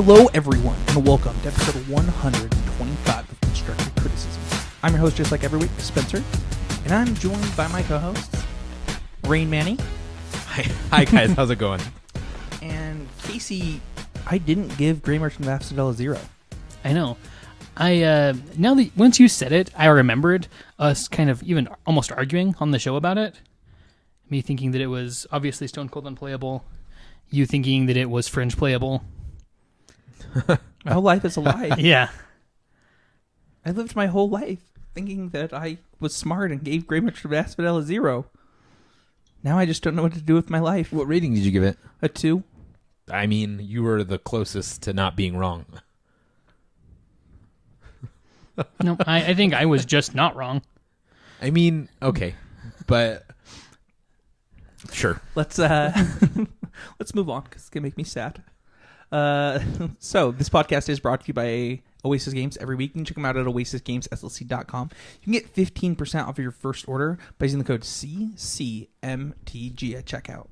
Hello, everyone, and welcome to episode 125 of Constructive Criticism. I'm your host, just like every week, Spencer, and I'm joined by my co-hosts, Rain Manny. Hi guys, how's it going? And Casey. I didn't give Grey Merchant of Asphodel a 0. I know. Now that once you said it, I remembered us kind of even almost arguing on the show about it. Me thinking that it was obviously Stone Cold unplayable. You thinking that it was Fringe playable. My whole life is a lie. Yeah. I lived my whole life thinking that I was smart and gave Grey Merchant of Asphodel a 0. Now I just don't know what to do with my life. What rating did you give it? A 2. I mean, you were the closest to not being wrong. No, I think I was just not wrong. I mean, okay, but sure. Let's move on because it's gonna make me sad. So this podcast is brought to you by Oasis Games. Every week you can check them out at oasisgamesslc.com. You can get 15% off of your first order by using the code CCMTG at checkout.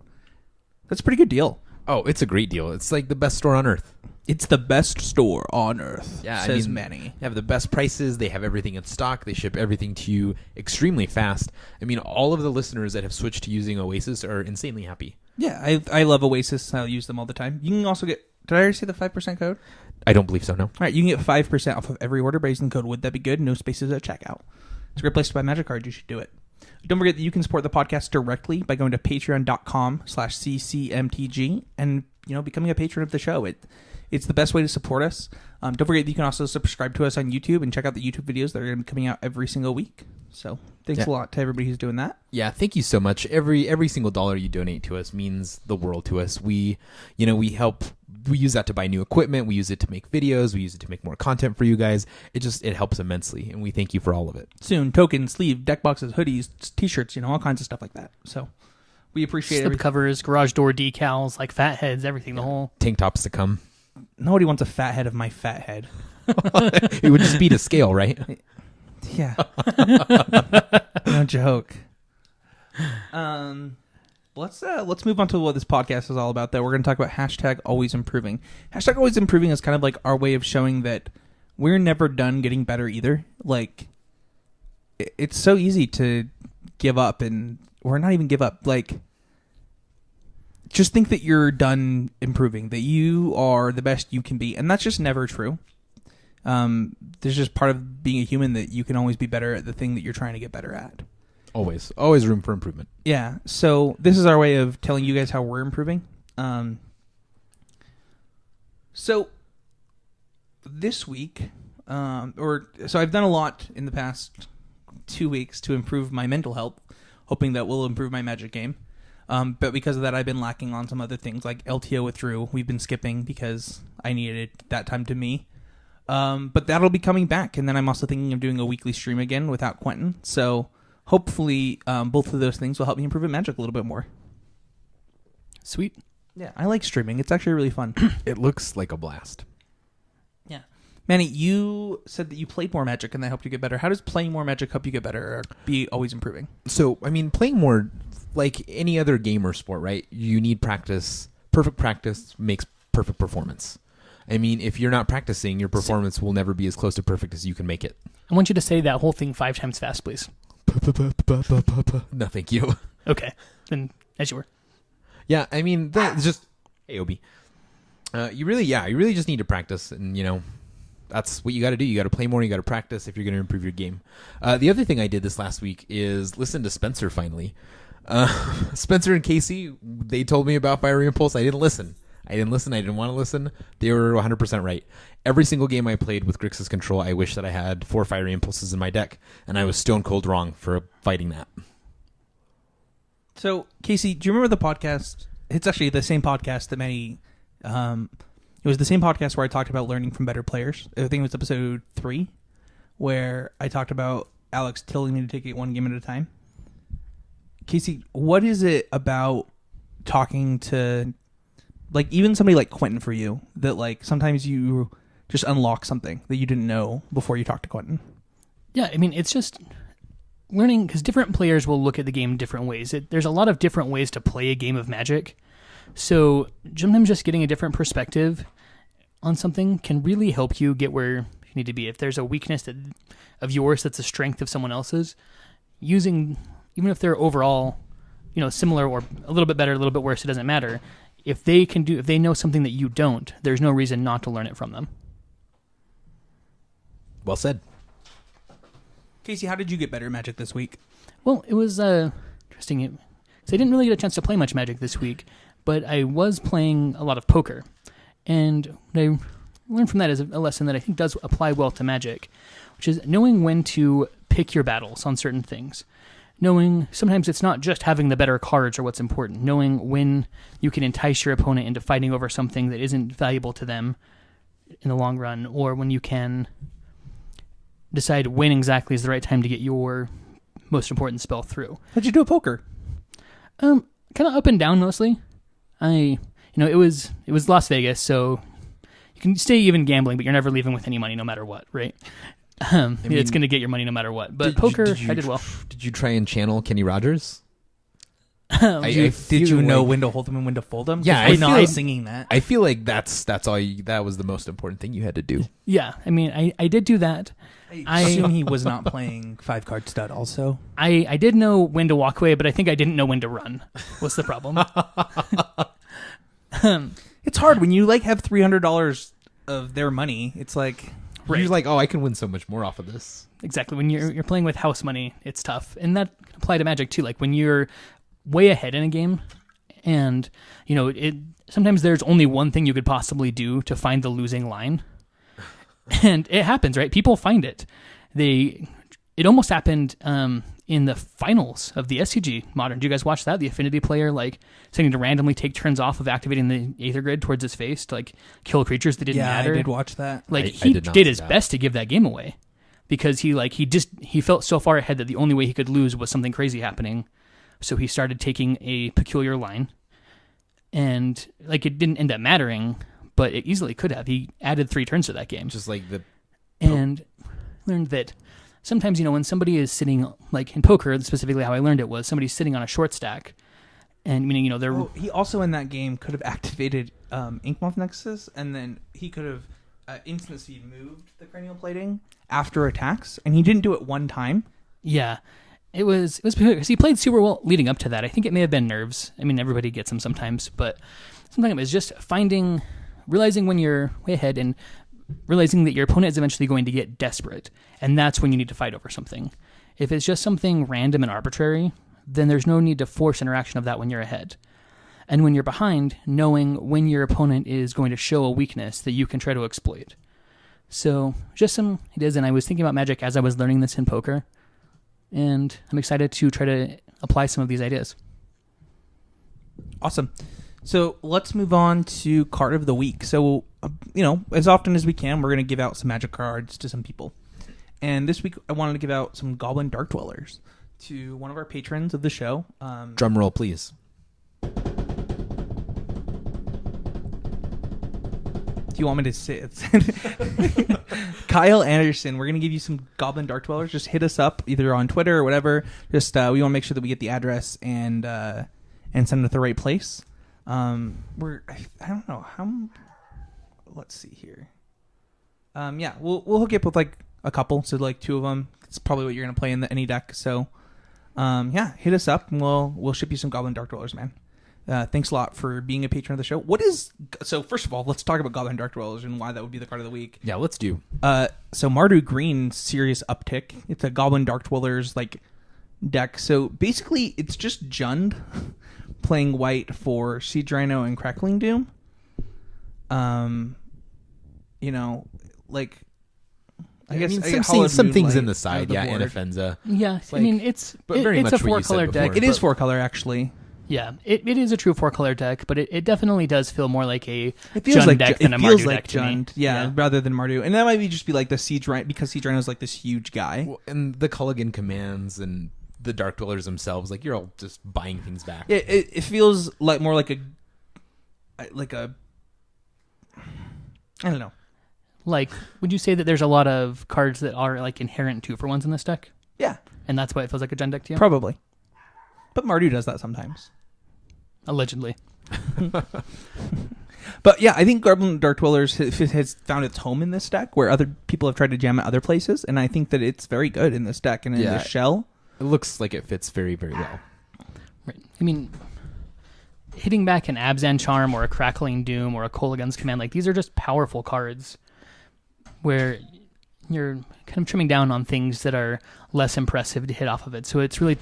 That's a pretty good deal. Oh, it's a great deal. It's like the best store on earth. It's the best store on earth, says Manny. They have the best prices. They have everything in stock. They ship everything to you extremely fast. I mean, all of the listeners that have switched to using Oasis are insanely happy. Yeah, I love Oasis. I'll use them all the time. You can also get... Did I already say the 5% code? I don't believe so, no. All right, you can get 5% off of every order by using the code Would That Be Good? No spaces at checkout. It's a great place to buy Magic cards. You should do it. Don't forget that you can support the podcast directly by going to patreon.com/ccmtg and becoming a patron of the show. It's the best way to support us. Don't forget that you can also subscribe to us on YouTube and check out the YouTube videos that are going to be coming out every single week. So thanks a lot to everybody who's doing that. Yeah, thank you so much. Every single dollar you donate to us means the world to us. We help. We use that to buy new equipment. We use it to make videos. We use it to make more content for you guys. It helps immensely, and we thank you for all of it. Soon, tokens, sleeve, deck boxes, hoodies, t-shirts, all kinds of stuff like that. So we appreciate it. Covers, garage door decals, like fat heads, everything, the whole... Tank tops to come. Nobody wants a fat head of my fat head. It would just be to scale, right? Yeah. No joke. Let's move on to what this podcast is all about, though. We're going to talk about hashtag always improving. Hashtag always improving is kind of like our way of showing that we're never done getting better either. Like, it's so easy to give up or not even give up. Like, just think that you're done improving, that you are the best you can be. And that's just never true. There's just part of being a human that you can always be better at the thing that you're trying to get better at. Always room for improvement. Yeah, so this is our way of telling you guys how we're improving. So this week, so I've done a lot in the past 2 weeks to improve my mental health, hoping that will improve my Magic game. But because of that, I've been lacking on some other things, like LTO withdrew. We've been skipping because I needed it that time to me. But that'll be coming back, and then I'm also thinking of doing a weekly stream again without Quentin, so... Hopefully, both of those things will help me improve at Magic a little bit more. Sweet. Yeah, I like streaming. It's actually really fun. It looks like a blast. Yeah. Manny, you said that you played more Magic and that helped you get better. How does playing more Magic help you get better or be always improving? So, I mean, playing more, like any other game or sport, right? You need practice. Perfect practice makes perfect performance. I mean, if you're not practicing, your performance will never be as close to perfect as you can make it. I want you to say that whole thing 5 times fast, please. No, thank you. Okay, then as you were. Yeah, I mean, that's just... Hey, Obi. You really just need to practice, and, that's what you got to do. You got to play more, you got to practice if you're going to improve your game. The other thing I did this last week is listen to Spencer, finally. Spencer and Casey, they told me about Fiery Impulse. I didn't listen. I didn't want to listen. They were 100% right. Every single game I played with Grixis Control, I wish that I had 4 Fiery Impulses in my deck, and I was stone cold wrong for fighting that. So, Casey, do you remember the podcast? It's actually the same podcast that Manny... it was the same podcast where I talked about learning from better players. I think it was episode 3, where I talked about Alex telling me to take it one game at a time. Casey, what is it about talking to... Like, even somebody like Quentin for you, that, like, sometimes you just unlock something that you didn't know before you talked to Quentin? Yeah, I mean, it's just learning, because different players will look at the game different ways. There's a lot of different ways to play a game of Magic. So sometimes just getting a different perspective on something can really help you get where you need to be. If there's a weakness of yours that's a strength of someone else's, using, even if they're overall, similar or a little bit better, a little bit worse, it doesn't matter. If they know something that you don't, there's no reason not to learn it from them. Well said. Casey, how did you get better at Magic this week? Well, it was interesting. So I didn't really get a chance to play much Magic this week, but I was playing a lot of poker. And what I learned from that is a lesson that I think does apply well to Magic, which is knowing when to pick your battles on certain things. Knowing sometimes it's not just having the better cards or what's important. Knowing when you can entice your opponent into fighting over something that isn't valuable to them in the long run, or when you can decide when exactly is the right time to get your most important spell through. How'd you do at poker? Kind of up and down mostly. It was Las Vegas, so you can stay even gambling, but you're never leaving with any money no matter what, right? It's going to get your money no matter what. But poker, I did well. Did you try and channel Kenny Rogers? Did you know when to hold them and when to fold them? Yeah, I know singing that. I feel like that's all. That was the most important thing you had to do. Yeah, I mean, I did do that. I assume he was not playing 5-card stud also. I did know when to walk away, but I think I didn't know when to run. What's the problem? It's hard when you have $300 of their money. It's like you're like, oh, I can win so much more off of this. Exactly. When you're playing with house money, it's tough, and that can apply to Magic too. Like when you're way ahead in a game, and sometimes there's only one thing you could possibly do to find the losing line. And it happens, right? People find it. It almost happened in the finals of the SCG Modern. Did you guys watch that? The Affinity player starting to randomly take turns off of activating the Aether Grid towards his face to kill creatures that didn't matter. Yeah, I did watch that. He did his best to give that game away because he felt so far ahead that the only way he could lose was something crazy happening. So he started taking a peculiar line, and it didn't end up mattering. But it easily could have. He added 3 turns to that game. Just like and learned that sometimes, when somebody is sitting, in poker, specifically how I learned it was somebody's sitting on a short stack, and meaning, they're... Oh, he also in that game could have activated Inkmoth Nexus, and then he could have instantly moved the cranial plating after attacks, and he didn't do it one time. Yeah. It was because he played super well leading up to that. I think it may have been nerves. I mean, everybody gets them sometimes, but sometimes it was just realizing when you're way ahead and realizing that your opponent is eventually going to get desperate, and that's when you need to fight over something. If it's just something random and arbitrary, then there's no need to force interaction of that when you're ahead. And when you're behind, knowing when your opponent is going to show a weakness that you can try to exploit. So, just some ideas, and I was thinking about Magic as I was learning this in poker, and I'm excited to try to apply some of these ideas. Awesome. So let's move on to card of the week. So, as often as we can, we're going to give out some Magic cards to some people. And this week, I wanted to give out some Goblin Dark Dwellers to one of our patrons of the show. Drum roll, please. Do you want me to say it? Kyle Anderson, we're going to give you some Goblin Dark Dwellers. Just hit us up either on Twitter or whatever. Just we want to make sure that we get the address and send it to the right place. I don't know how. Let's see here. We'll hook you up with a couple. So 2 of them. It's probably what you're gonna play in any deck. So, hit us up and we'll ship you some Goblin Dark Dwellers, man. Thanks a lot for being a patron of the show. So first of all, let's talk about Goblin Dark Dwellers and why that would be the card of the week. Yeah, let's do. So Mardu Green, serious uptick. It's a Goblin Dark Dwellers deck. So basically, it's just Jund playing white for Siege Rhino and Crackling Doom. I guess some things in the side, Anafenza. Yeah, it's a 4-color deck. It is 4-color actually. Yeah, it is a true 4-color deck, but it definitely does feel more like a Jund deck than a Mardu deck to me. Yeah, rather than Mardu. And that might just be the Siege Rhino, because Siege Rhino is this huge guy. Well, and the Culligan commands and the Dark Dwellers themselves, you're all just buying things back. It feels more like a I don't know. Would you say that there's a lot of cards that are inherent 2-for-1s in this deck? Yeah. And that's why it feels like a Jund deck to you? Probably. But Mardu does that sometimes. Allegedly. But yeah, I think Goblin Dark Dwellers has found its home in this deck, where other people have tried to jam it other places, and I think that it's very good in this deck and in this shell. It looks like it fits very, very well. Right. I mean, hitting back an Abzan Charm or a Crackling Doom or a Kolaghan's Command, like these are just powerful cards where you're kind of trimming down on things that are less impressive to hit off of it. So it's really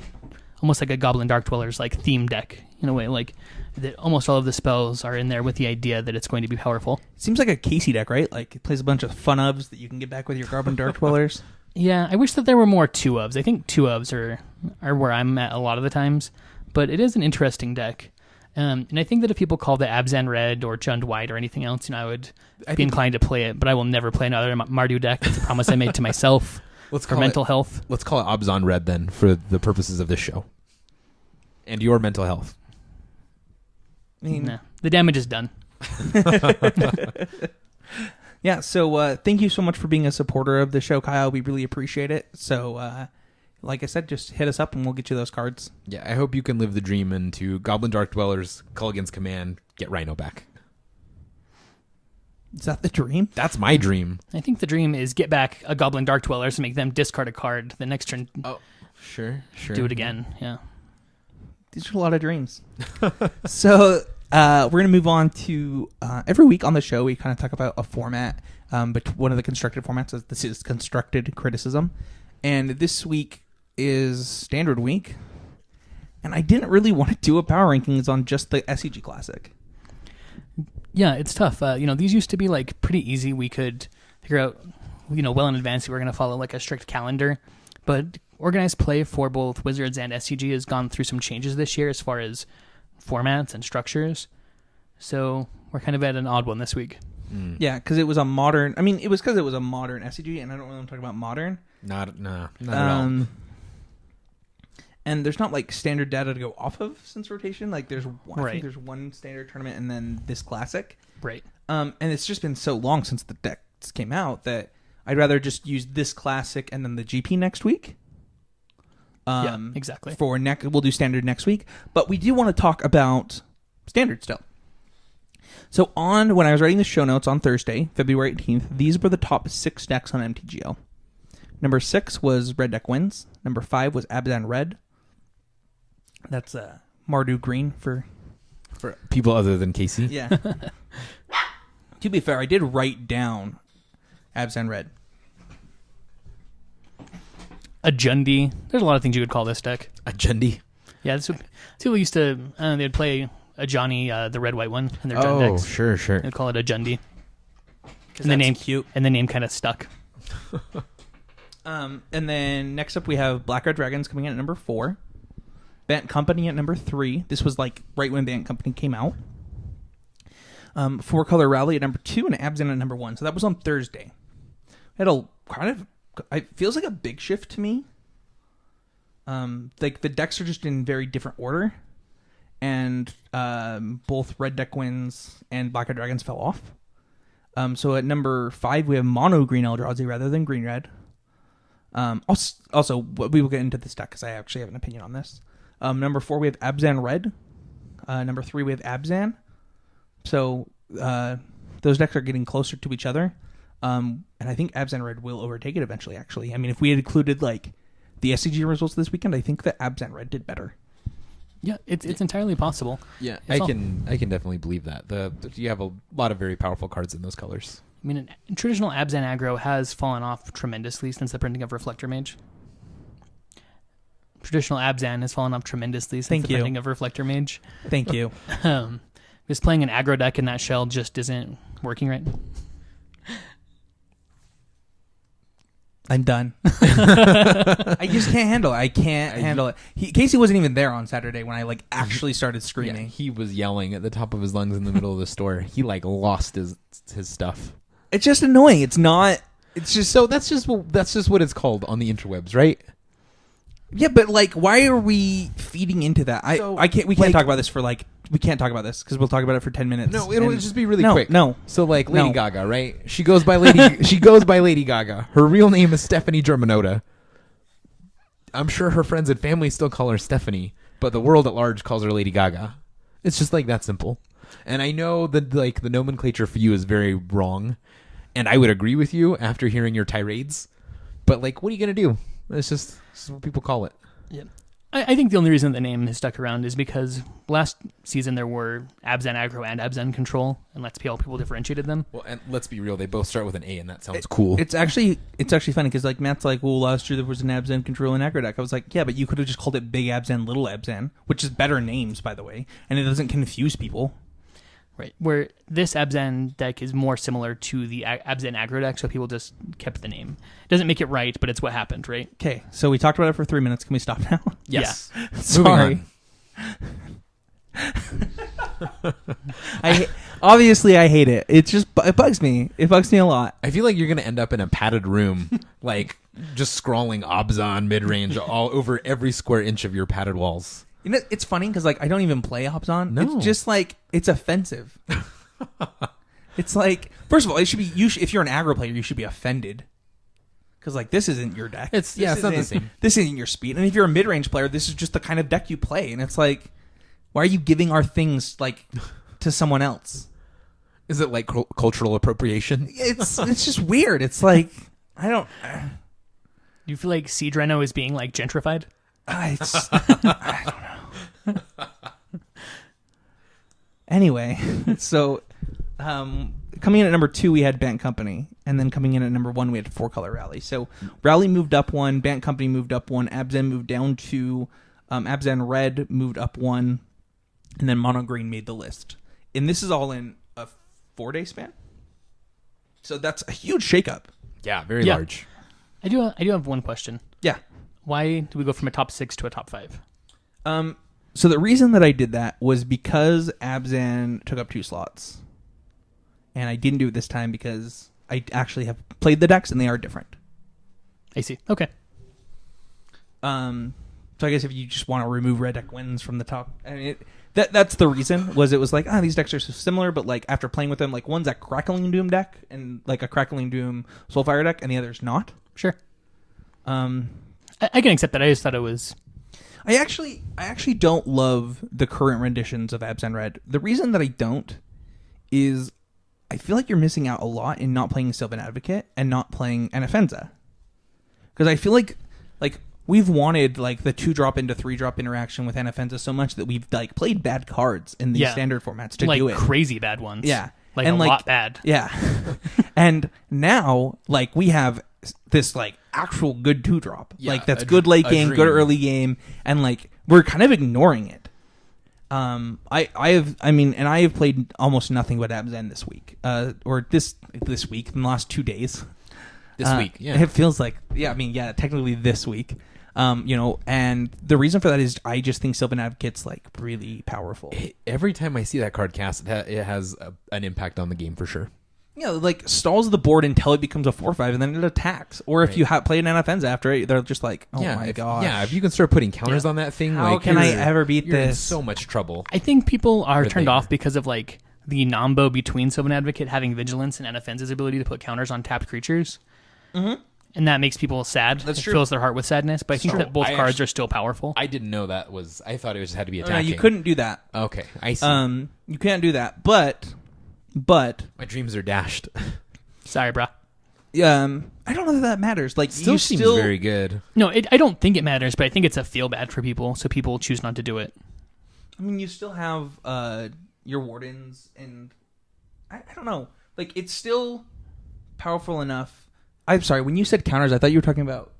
almost like a Goblin Dark Dwellers like theme deck in a way, like that almost all of the spells are in there with the idea that it's going to be powerful. It seems like a Casey deck, right? Like it plays a bunch of fun ofs that you can get back with your Goblin Dark Dwellers. Yeah, I wish that there were more 2 ofs. I think 2 ofs are where I'm at a lot of the times, but it is an interesting deck. And I think that if people call the Abzan Red or Jund White or anything else, I would be inclined to play it, but I will never play another Mardu deck. It's a promise I made to myself for mental health. Let's call it Abzan Red then, for the purposes of this show. And your mental health. I mean, the damage is done. Yeah, so thank you so much for being a supporter of the show, Kyle. We really appreciate it. So, like I said, just hit us up and we'll get you those cards. Yeah, I hope you can live the dream into Goblin Dark Dwellers, Kolaghan's Command, get Rhino back. Is that the dream? That's my dream. I think the dream is get back a Goblin Dark Dwellers and make them discard a card the next turn. Oh, sure. Do it again, yeah. These are a lot of dreams. So we're going to move on to every week on the show, we kind of talk about a format, but one of the constructed formats is this is constructed criticism. And this week is Standard Week. And I didn't really want to do a power rankings on just the SEG Classic. Yeah, it's tough. These used to be like pretty easy. We could figure out, well in advance we were going to follow like a strict calendar. But organized play for both Wizards and SCG has gone through some changes this year as far as formats and structures. So we're kind of at an odd one this week. Yeah, because it was a modern... I mean, it was because it was a modern SCG, and I don't really want to talk about modern. Not at all. And there's not like standard data to go off of since rotation. Like there's one, I think Right. there's one standard tournament and then this classic. Right. And it's just been so long since the decks came out that I'd rather just use this classic and then the GP next week. Yeah, exactly. We'll do standard next week, but we do want to talk about standard still. So when I was writing the show notes on Thursday, February 18th, these were the top 6 decks on MTGO. Number 6 was Red Deck Wins. Number 5 was Abzan Red. That's Mardu Green for people other than Casey. Yeah. To be fair, I did write down Abzan Red. A Jundi. There's a lot of things you could call this deck. A Jundi. Yeah, people used to... they'd play a Johnny, the red-white one, in their Jund decks. Sure. They'd call it a Jundi. And the name cute. And the name kind of stuck. And then next up we have Black Red Dragons coming in at number 4. Bant Company at number 3. This was like right when Bant Company came out. 4 Color Rally at number 2 and Abzan at number 1. So that was on Thursday. Had a kind of... It feels like a big shift to me. Like the decks are just in very different order. And both Red Deck Wins and Black Red Dragons fell off. So at number 5 we have Mono Green Eldrazi rather than Green Red. Also, we will get into this deck because I actually have an opinion on this. Number 4 we have Abzan Red. Number 3 we have Abzan. So those decks are getting closer to each other. And I think Abzan Red will overtake it eventually, actually. I mean, if we had included like the SCG results this weekend, I think that Abzan Red did better. Yeah, it's entirely possible. Yeah, I can definitely believe that. You have a lot of very powerful cards in those colors. I mean, traditional Abzan aggro has fallen off tremendously since the printing of Reflector Mage. Traditional Abzan has fallen off tremendously since the printing of Reflector Mage. Thank you. Just playing an aggro deck in that shell just isn't working right. I'm done. I just can't handle it. I can't handle it. Casey wasn't even there on Saturday when I like actually started screaming. Yeah, he was yelling at the top of his lungs in the middle of the store. He like lost his stuff. It's just annoying. It's not. It's just so that's just what it's called on the interwebs, right? Yeah, but like, why are we feeding into that? I can't. We can't talk about this for like. We can't talk about this because we'll talk about it for 10 minutes. No, it'll just be really quick. No. So like Lady Gaga, right? She goes by Lady Gaga. Her real name is Stephanie Germanotta. I'm sure her friends and family still call her Stephanie, but the world at large calls her Lady Gaga. It's just like that simple. And I know that like the nomenclature for you is very wrong, and I would agree with you after hearing your tirades. But like, what are you gonna do? It's just what people call it. Yeah. I think the only reason the name has stuck around is because last season there were Abzan Aggro and Abzan Control, and let's see how people differentiated them. Well, and let's be real, they both start with an A, and that sounds cool. It's actually funny because like Matt's like, well, last year there was an Abzan Control and Aggro deck. I was like, yeah, but you could have just called it Big Abzan, Little Abzan, which is better names, by the way, and it doesn't confuse people. Right. Where this Abzan deck is more similar to the Abzan Aggro deck, so people just kept the name. Doesn't make it right, but it's what happened, right? Okay, so we talked about it for 3 minutes. Can we stop now? Yes. Yeah. Sorry. Obviously I hate it. It bugs me. It bugs me a lot. I feel like you're gonna end up in a padded room, like just scrawling Obzon mid-range all over every square inch of your padded walls. You know, it's funny because like I don't even play Obzon. No. It's just like it's offensive. It's like, first of all, it should be if you're an aggro player, you should be offended because like this isn't your deck. It's not the same. This isn't your speed. And if you're a mid-range player, this is just the kind of deck you play. And it's like, why are you giving our things like to someone else? Is it like cultural appropriation? It's just weird. It's like I don't. Do you feel like Siege Reno is being like gentrified? I don't know. Anyway, so coming in at number 2, we had Bant Company, and then coming in at number 1, we had 4-color Rally. So Rally moved up 1, Bant Company moved up 1, Abzan moved down 2, Abzan Red moved up 1, and then Mono Green made the list. And this is all in a 4-day span. So that's a huge shakeup. Yeah, very large. I do have one question. Yeah. Why do we go from a top 6 to a top 5? So the reason that I did that was because Abzan took up 2 slots. And I didn't do it this time because I actually have played the decks and they are different. I see. Okay. So I guess if you just want to remove red deck wins from the top, I mean, that's the reason. It was like, these decks are so similar, but like after playing with them, like one's a Crackling Doom deck and like a Crackling Doom Soulfire deck, and the other's not. Sure. I can accept that. I just thought it was. I actually don't love the current renditions of Abzan Red. The reason that I don't is I feel like you're missing out a lot in not playing Sylvan Advocate and not playing Anafenza. Because I feel like we've wanted like the 2-drop into 3-drop interaction with Anafenza so much that we've like played bad cards in these standard formats to do it. Like crazy bad ones. Yeah. Like and a lot bad. Yeah. And now like we have this like actual good 2-drop. Yeah, like that's good late game, good early game, and like we're kind of ignoring it. I have played almost nothing but Abzan this week. Or this week, in the last 2 days. This week, yeah. It feels like technically this week. And the reason for that is I just think Sylvan Advocate's like really powerful. Every time I see that card cast, it has an impact on the game for sure. Yeah, like stalls the board until it becomes a 4/5 and then it attacks. Or if you play an Anafenza after it, they're just like, my god. Yeah, if you can start putting counters on that thing, how can I ever beat you're this? in so much trouble. I think people are turned off because of like the nombo between Sylvan Advocate having Vigilance and Anafenza's ability to put counters on tapped creatures. Mm-hmm. And that makes people sad. That's it true. fills their heart with sadness. But I think that both cards are still powerful. I didn't know that was. I thought it just had to be attacking. No, you couldn't do that. Okay, I see. You can't do that. But my dreams are dashed. Sorry, brah. I don't know that matters. Like, Still seems very good. No, I don't think it matters, but I think it's a feel bad for people, so people choose not to do it. I mean, you still have your wardens, and I don't know. Like, it's still powerful enough. I'm sorry, when you said counters, I thought you were talking about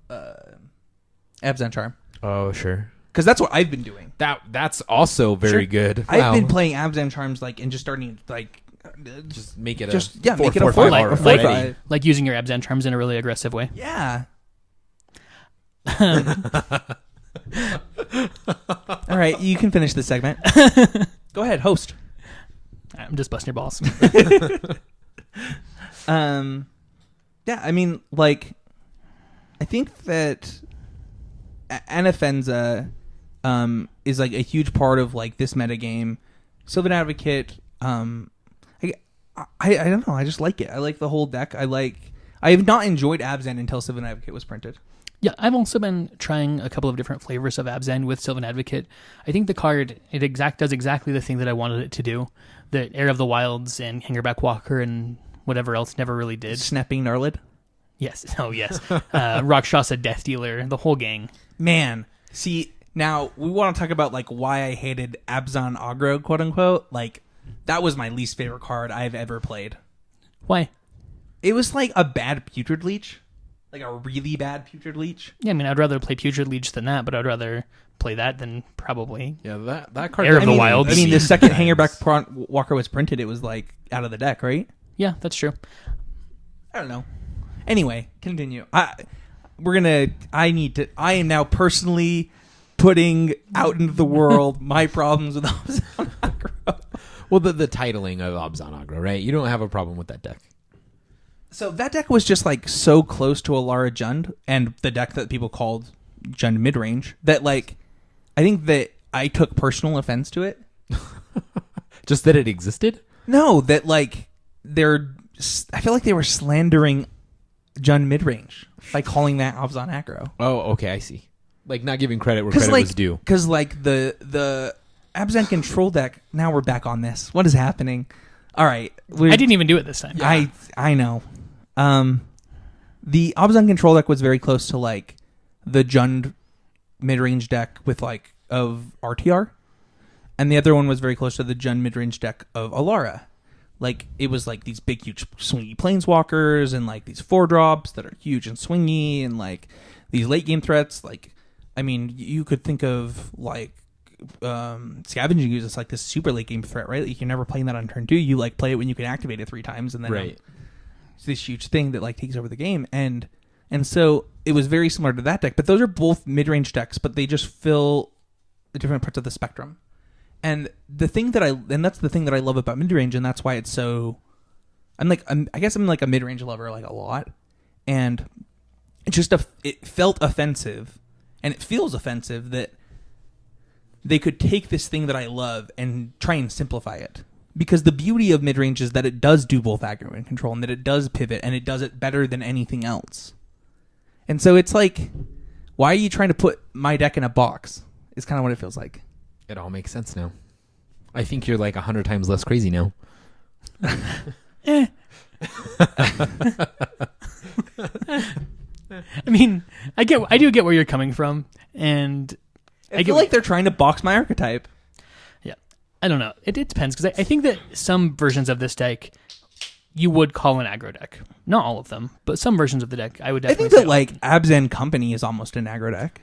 Abzan Charm. Oh, sure. Because that's what I've been doing. That's also very good. I've been playing Abzan Charms like and just starting like just make it make it a 4/5 like using your Abzan Charms in a really aggressive way. Yeah. All right, you can finish this segment. Go ahead, host. I'm just busting your balls. Yeah, I mean, like, I think that Anafenza is like a huge part of like this metagame. Sylvan Advocate, I don't know. I just like it. I like the whole deck. I have not enjoyed Abzan until Sylvan Advocate was printed. Yeah, I've also been trying a couple of different flavors of Abzan with Sylvan Advocate. I think the card does exactly the thing that I wanted it to do. the Heir of the Wilds and Hangerback Walker and whatever else never really did. Snapping Gnarlid. Yes. Oh, yes. Rakshasa, Death Dealer, the whole gang. Man, see, now we want to talk about like why I hated Abzan Aggro, quote unquote. Like, that was my least favorite card I've ever played. Why? It was like a bad Putrid Leech. Like a really bad Putrid Leech. Yeah, I mean, I'd rather play Putrid Leech than that, but I'd rather play that than probably Yeah, that card. Heir of the I mean, Wilds. I mean, the second Hangerback Walker was printed, it was like out of the deck, right? Yeah, that's true. I don't know. Anyway, continue. I am now personally putting out into the world my problems with Abzan Aggro. Well, the titling of Abzan Aggro, right? You don't have a problem with that deck. So that deck was just like so close to Alara Jund and the deck that people called Jund midrange that like I think that I took personal offense to it. Just that it existed? No, that like I feel like they were slandering Jund midrange by calling that Abzan Aggro. Oh, okay, I see. Like not giving credit where credit was due. Because like the Abzan control deck. Now we're back on this. What is happening? All right, I didn't even do it this time. I know. The Abzan control deck was very close to like the Jund midrange deck with like of RTR, and the other one was very close to the Jund midrange deck of Alara. Like it was like these big, huge swingy planeswalkers and like these 4-drops that are huge and swingy and like these late game threats. Like, I mean, you could think of like Scavenging Ooze as like this super late game threat, right? Like, you're never playing that on turn 2. You like play it when you can activate it 3 times, and then right. It's this huge thing that like takes over the game, and so it was very similar to that deck. But those are both mid-range decks, but they just fill different parts of the spectrum. And that's the thing that I love about mid-range, and that's why it's so. I guess I'm like a mid-range lover like a lot, and it just it felt offensive, and it feels offensive that they could take this thing that I love and try and simplify it. Because the beauty of mid-range is that it does do both aggro and control, and that it does pivot, and it does it better than anything else. And so it's like, why are you trying to put my deck in a box? Is kind of what it feels like. It all makes sense now. I think you're like 100 times less crazy now. I mean, I do get where you're coming from, and I feel like they're trying to box my archetype. Yeah, I don't know. It depends, because I think that some versions of this deck you would call an aggro deck. Not all of them, but some versions of the deck I would definitely. I think that like Abzan Company is almost an aggro deck.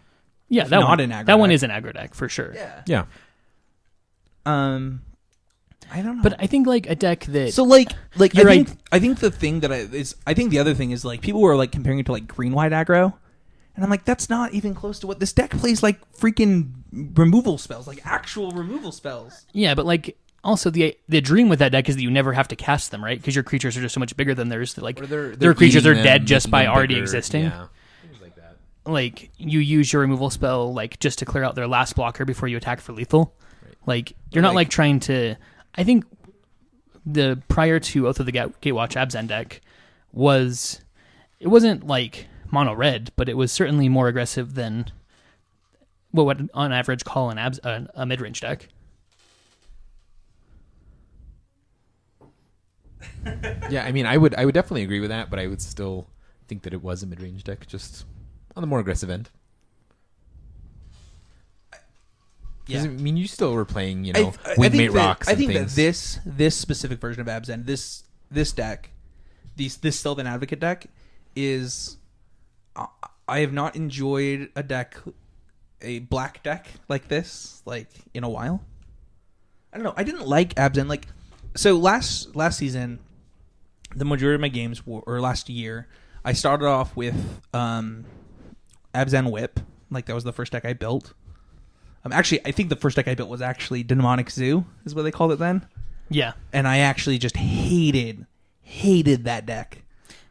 Yeah, that not one, an aggro that one deck. is an aggro deck for sure. Yeah. I don't know. But I think like a deck that So like You're right. I think the thing that I think the other thing is like people were like comparing it to like green white aggro, and I'm like, that's not even close to what this deck plays. Like freaking removal spells, like actual removal spells. Yeah, but like also the dream with that deck is that you never have to cast them, right? Because your creatures are just so much bigger than theirs. That like their creatures are dead just by already existing. Yeah. Things like that. Like you use your removal spell like just to clear out their last blocker before you attack for lethal. Right. Like you're not like trying to. I think the prior to Oath of the Gatewatch Abzan deck wasn't like mono red, but it was certainly more aggressive than what would on average call a mid range deck. Yeah, I mean, I would definitely agree with that, but I would still think that it was a mid range deck, just on the more aggressive end. Yeah. I mean, you still were playing, Wingmate Rocks. I think things. that this specific version of Abzan, this deck, this Sylvan Advocate deck is. I have not enjoyed a black deck like this, like in a while. I don't know. I didn't like Abzan. Like, so last season, the majority of my games or last year, I started off with Abzan Whip. Like that was the first deck I built. Actually, I think the first deck I built was actually Demonic Zoo, is what they called it then. Yeah. And I actually just hated that deck.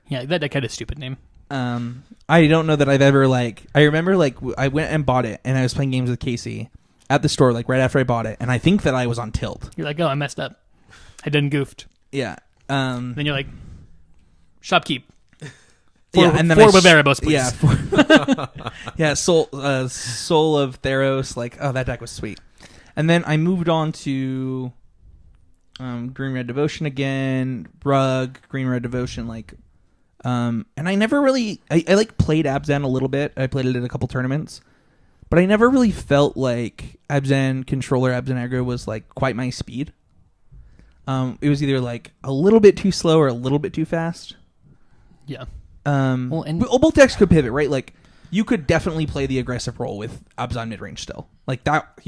Yeah, that deck had a stupid name. I don't know that I've ever I remember I went and bought it and I was playing games with Casey at the store right after I bought it, and I think that I was on tilt. You're like, oh, I messed up. I done goofed. Yeah. Then you're like, shopkeep. And then four Barbarabos, please. Yeah. Yeah, Soul of Theros, oh, that deck was sweet. And then I moved on to Green Red Devotion again, Rug, Green Red Devotion, and I never really I like played Abzan a little bit. I played it in a couple tournaments, but I never really felt like Abzan controller, Abzan aggro was like quite my speed. It was either like a little bit too slow or a little bit too fast. Yeah. Well, both decks could pivot, right? Like you could definitely play the aggressive role with Abzan midrange still, like that.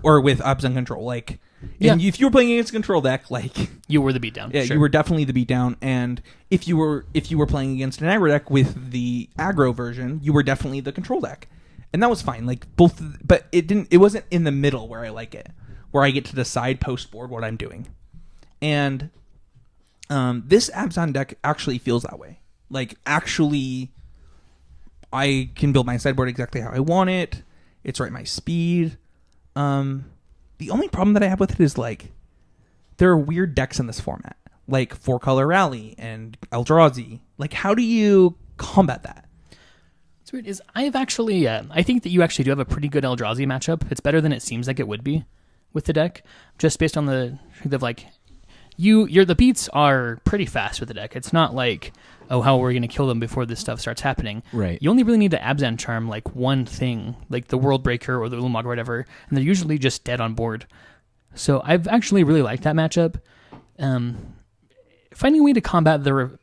Or with Abzan control, like. And if you were playing against a control deck, like you were the beatdown. Yeah, sure. You were definitely the beatdown. And if you were playing against an aggro deck with the aggro version, you were definitely the control deck, and that was fine. Like both, but it wasn't in the middle where I like it, where I get to decide post board what I'm doing. And this Abzan deck actually feels that way. Like actually, I can build my sideboard exactly how I want it. It's right my speed. The only problem that I have with it is, like, there are weird decks in this format, like 4-Color Rally and Eldrazi. Like, how do you combat that? What's weird is I have actually, I think that you actually do have a pretty good Eldrazi matchup. It's better than it seems like it would be with the deck, just based on the like, the beats are pretty fast with the deck. It's not like, oh, how we're going to kill them before this stuff starts happening. Right. You only really need to Abzan charm like one thing, like the World Breaker or the Ulamog or whatever, and they're usually just dead on board. So I've actually really liked that matchup. Finding a way to combat the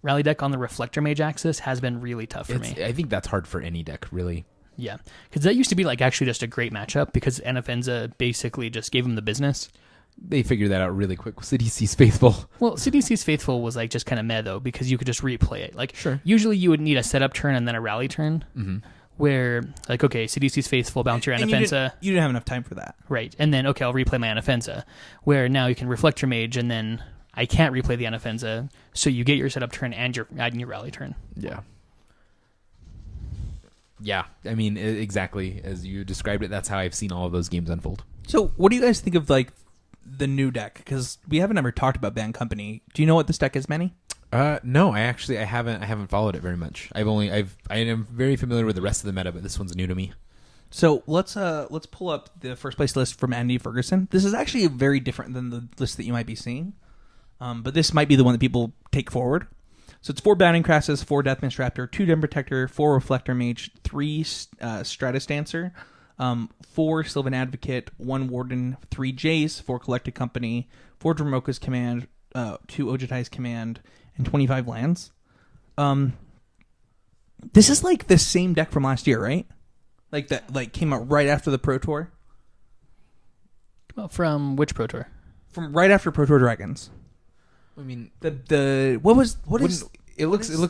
rally deck on the Reflector Mage axis has been really tough for me. I think that's hard for any deck, really. Yeah, because that used to be like actually just a great matchup because Anafenza basically just gave him the business. They figured that out really quick with CDC's Faithful. Well, CDC's Faithful was like just kind of meh though because you could just replay it. Like sure. Usually you would need a setup turn and then a rally turn. Mm-hmm. Where like okay, CDC's Faithful, bounce your Anafenza. You didn't have enough time for that, right? And then okay, I'll replay my Anafenza. Where now you can reflect your mage and then I can't replay the Anafenza, so you get your setup turn and you're adding your rally turn. Yeah. Yeah, I mean exactly as you described it. That's how I've seen all of those games unfold. So, what do you guys think of like the new deck? Because we haven't ever talked about Band Company. Do you know what this deck is, Manny? No, I haven't followed it very much. I am very familiar with the rest of the meta, but this one's new to me. So let's pull up the first place list from Andy Ferguson. This is actually very different than the list that you might be seeing, but this might be the one that people take forward. So it's 4 Bounding Crassus, 4 Deathmist Raptor, 2 Den Protector, 4 Reflector Mage, 3 Stratus Dancer, 4 Sylvan Advocate, 1 Warden, 3 Jace, 4 Collected Company, 4 Dromoka's Command, 2 Ojutai's Command, and 25 lands. This is like the same deck from last year, right? Like that, like came out right after the Pro Tour. Well, from which Pro Tour? From right after Pro Tour Dragons. I mean, it looks.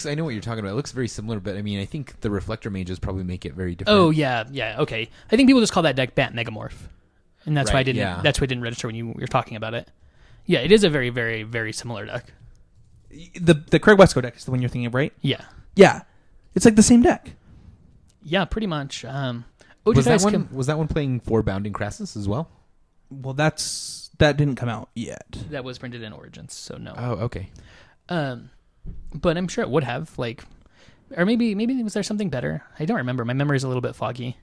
I know what you're talking about. It looks very similar, but I mean, I think the Reflector Mages probably make it very different. Oh yeah, okay. I think people just call that deck Bat Megamorph, and that's why I didn't. Yeah. That's why I didn't register when you were talking about it. Yeah, it is a very, very, very similar deck. The Craig Wesco deck is the one you're thinking of, right? Yeah. Yeah, it's like the same deck. Yeah, pretty much. Was that one playing 4 Bounding Crassus as well? Well, that didn't come out yet. That was printed in Origins, so no. Oh, okay. But I'm sure it would have, like, or maybe was there something better? I don't remember. My memory's a little bit foggy.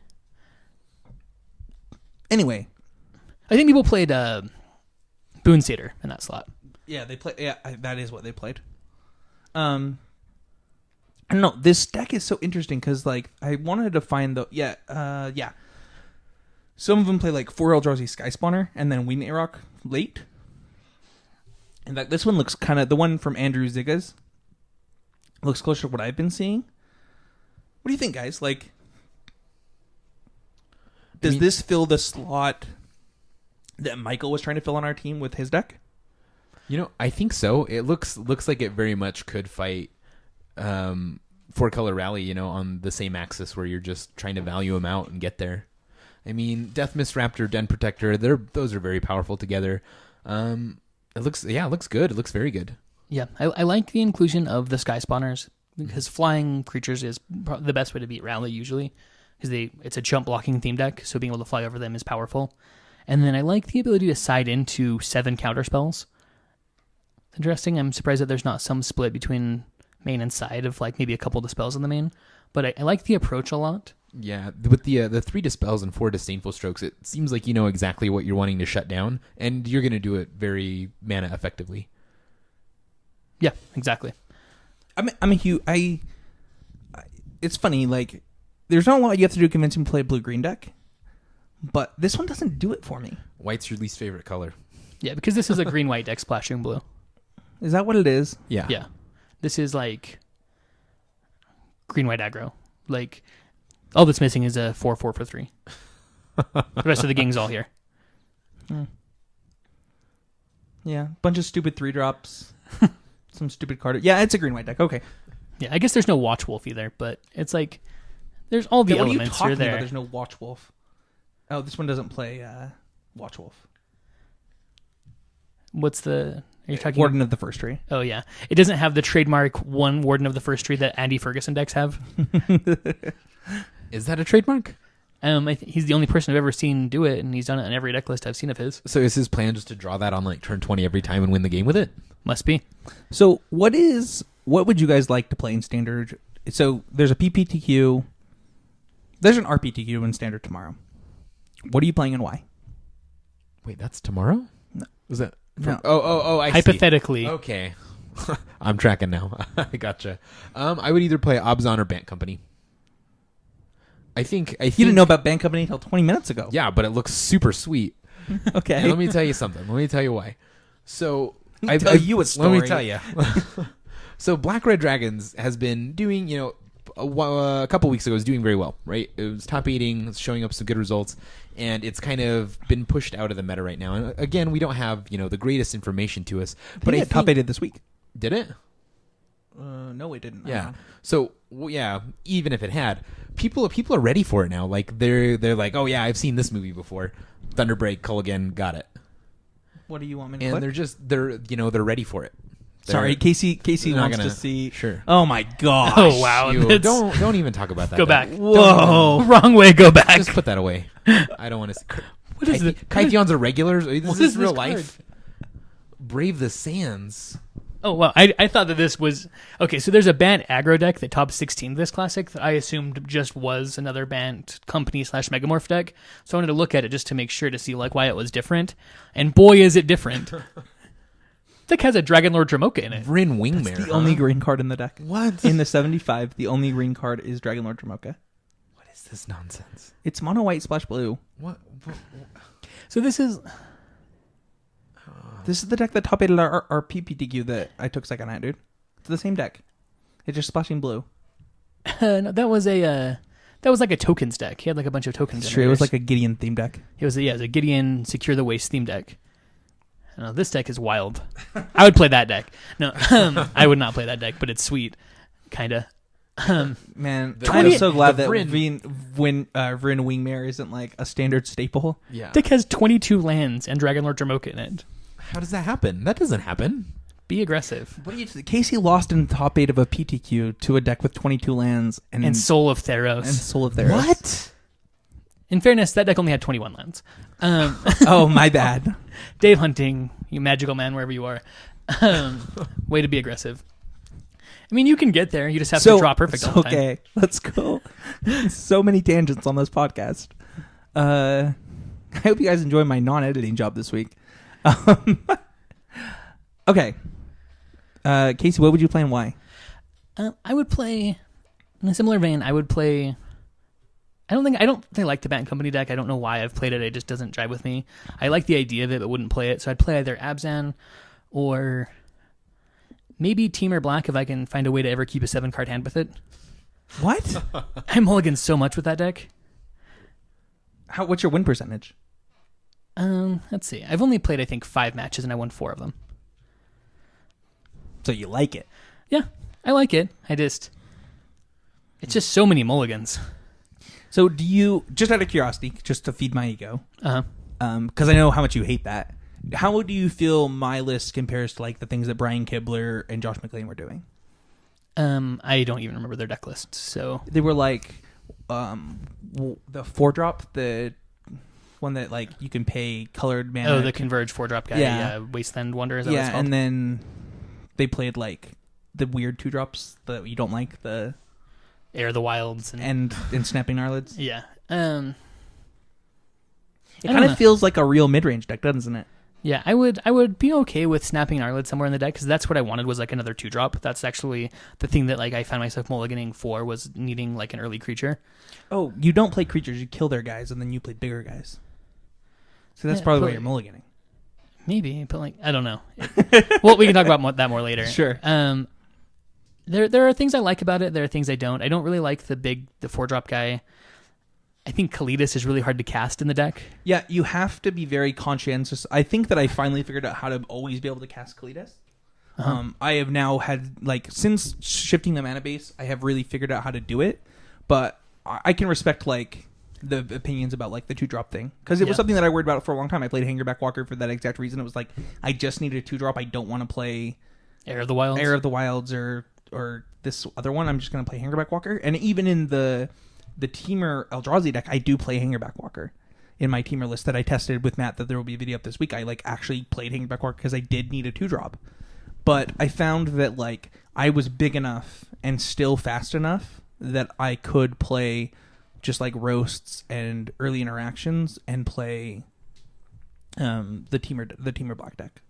Anyway, I think people played Boon Satyr in that slot. Yeah, they play. Yeah, that is what they played. I don't know. This deck is so interesting because, like, I wanted to find the yeah. Some of them play like 4 Eldrazi Sky Spawner and then Wing Rock late. And that this one looks kind of the one from Andrew Zigas looks closer to what I've been seeing. What do you think, guys? Like, does this fill the slot that Michael was trying to fill on our team with his deck? You know, I think so. It looks like it very much could fight 4-Color Rally, you know, on the same axis where you're just trying to value them out and get there. I mean, Deathmist Raptor, Den Protector, those are very powerful together. It looks good. It looks very good. Yeah, I like the inclusion of the Sky Spawners because flying creatures is the best way to beat Rally usually because it's a jump blocking theme deck, so being able to fly over them is powerful. And then I like the ability to side into 7 counter spells. It's interesting. I'm surprised that there's not some split between main inside of like maybe a couple dispels in the main. But I like the approach a lot. Yeah, with the 3 dispels and 4 disdainful strokes, it seems like you know exactly what you're wanting to shut down, and you're going to do it very mana effectively. Yeah, exactly. I'm a huge. It's funny. Like, there's not a lot you have to do to convince me to play a blue-green deck, but this one doesn't do it for me. White's your least favorite color. Yeah, because this is a green-white deck splashing blue. Is that what it is? Yeah. Yeah. This is like green-white aggro. Like, all that's missing is a 4/4 for 3. The rest of the gang's all here. Yeah, bunch of stupid 3-drops. Some stupid card. Yeah, it's a green-white deck. Okay. Yeah, I guess there's no Watch Wolf either, but it's like there's all the What are you elements talking are there. about? There's no Watch Wolf. Oh, this one doesn't play Watch Wolf. What's the... Are you talking Warden of the First Tree. Oh, yeah. It doesn't have the trademark one Warden of the First Tree that Andy Ferguson decks have. Is that a trademark? He's the only person I've ever seen do it, and he's done it on every deck list I've seen of his. So is his plan just to draw that on like turn 20 every time and win the game with it? Must be. So what would you guys like to play in Standard? So there's a PPTQ. There's an RPTQ in Standard tomorrow. What are you playing and why? Wait, that's tomorrow? No. Was that? No. Oh, I see. Hypothetically. Okay. I'm tracking now. I gotcha. I would either play Obzon or Bant Company. I think You didn't know about Band Company until 20 minutes ago. Yeah, but it looks super sweet. Okay. And let me tell you something. Let me tell you why. So Let me tell you a story. Let me tell you. So Black Red Dragons has been doing, a couple weeks ago, it was doing very well, right? It was top 8ing, it's showing up some good results, and it's kind of been pushed out of the meta right now. And again, we don't have, the greatest information to us. But it top 8'd this week. Did it? No, it didn't. Yeah. So even if it had, people are ready for it now. Like they're like, oh yeah, I've seen this movie before. Thunderbreak, Culligan, got it. What do you want me to And click? they're ready for it. Sorry, Casey not wants gonna- to see. Sure. Oh my gosh. Oh, wow. You, That's- don't even talk about that. Go deck. back. Whoa. Wrong way, go back. Just put that away. I don't want to see. What is it? Kytheon's are regulars. Is What this is real this life? Brave the Sands. Oh, wow. I thought that this was... Okay, so there's a Bant aggro deck that top 16 this classic that I assumed just was another Bant company / Megamorph deck. So I wanted to look at it just to make sure to see like why it was different. And boy, is it different. Deck has a Dragon Lord Dramoka in it. Vryn Wingmare. That's the only green card in the deck. What? In the 75, the only green card is Dragon Lord Dramoka. What is this nonsense? It's mono white splash blue. What? So this is... This is the deck that top 8'd our PPTQ that I took second at, dude. It's the same deck. It's just splashing blue. no, that was like a tokens deck. He had like a bunch of tokens. It's true. It was like a Gideon theme deck. It was a Gideon Secure the Waste theme deck. No, this deck is wild. I would play that deck. No, I would not play that deck, but it's sweet, kinda. Man, The- I'm so glad the that Vryn- Vryn Wingmare isn't like a standard staple. Yeah. Deck has 22 lands and Dragon Lord Dramoka in it. How does that happen? That doesn't happen. Be aggressive. What do you? Casey lost in top 8 of a PTQ to a deck with 22 lands And Soul of Theros. and Soul of Theros. What? In fairness, that deck only had 21 lands. Oh, my bad. Dave Hunting, you magical man, wherever you are. Way to be aggressive. I mean, you can get there. You just have to draw perfect all the time. Okay, let's go. So many tangents on this podcast. I hope you guys enjoy my non-editing job this week. Okay. Casey, what would you play and why? I would play, in a similar vein, I would play... I don't think I like the Bat Company deck. I don't know why I've played it. It just doesn't jive with me. I like the idea of it, but wouldn't play it. So I'd play either Abzan or maybe Teamer Black if I can find a way to ever keep a 7-card hand with it. What? I mulligan so much with that deck. What's your win percentage? Let's see. I've only played, I think, 5 matches, and I won 4 of them. So you like it? Yeah, I like it. It's just so many mulligans. So do you, just out of curiosity, just to feed my ego, Uh-huh. because I know how much you hate that, how do you feel my list compares to like the things that Brian Kibler and Josh McLean were doing? I don't even remember their deck list, so... They were like the 4-drop, the one that like you can pay colored mana. Oh, the Converge 4-drop guy. Yeah. Wasteland Wonder, is that what it's Yeah, called? and then they played like the weird 2-drops that you don't like, the Air of the Wilds and Snapping Gnarlids. yeah. It kind of feels like a real mid-range deck, doesn't it? Yeah, I would be okay with Snapping Gnarlid somewhere in the deck because that's what I wanted was like another 2-drop. That's actually the thing that like I found myself mulliganing for was needing like an early creature. Oh, you don't play creatures, you kill their guys, and then you play bigger guys. So that's probably why you're mulliganing. Maybe, but like I don't know. Well, we can talk about that more later. Sure. There are things I like about it. There are things I don't. I don't really like the 4-drop guy. I think Kalidas is really hard to cast in the deck. Yeah, you have to be very conscientious. I think that I finally figured out how to always be able to cast Kalidas. I have now had, like, since shifting the mana base, I have really figured out how to do it. But I can respect, like, the opinions about, like, the 2-drop thing. Because it was something that I worried about for a long time. I played Hangerback Walker for that exact reason. It was like, I just needed a 2-drop. I don't want to play Air of the Wilds or this other one. I'm just going to play Hangerback Walker. And even in the Teamer Eldrazi deck, I do play Hangerback Walker in my Teamer list that I tested with Matt that there will be a video up this week. I like actually played Hangerback Walker because I did need a 2-drop. But I found that like I was big enough and still fast enough that I could play just like roasts and early interactions and play the Teamer Black deck.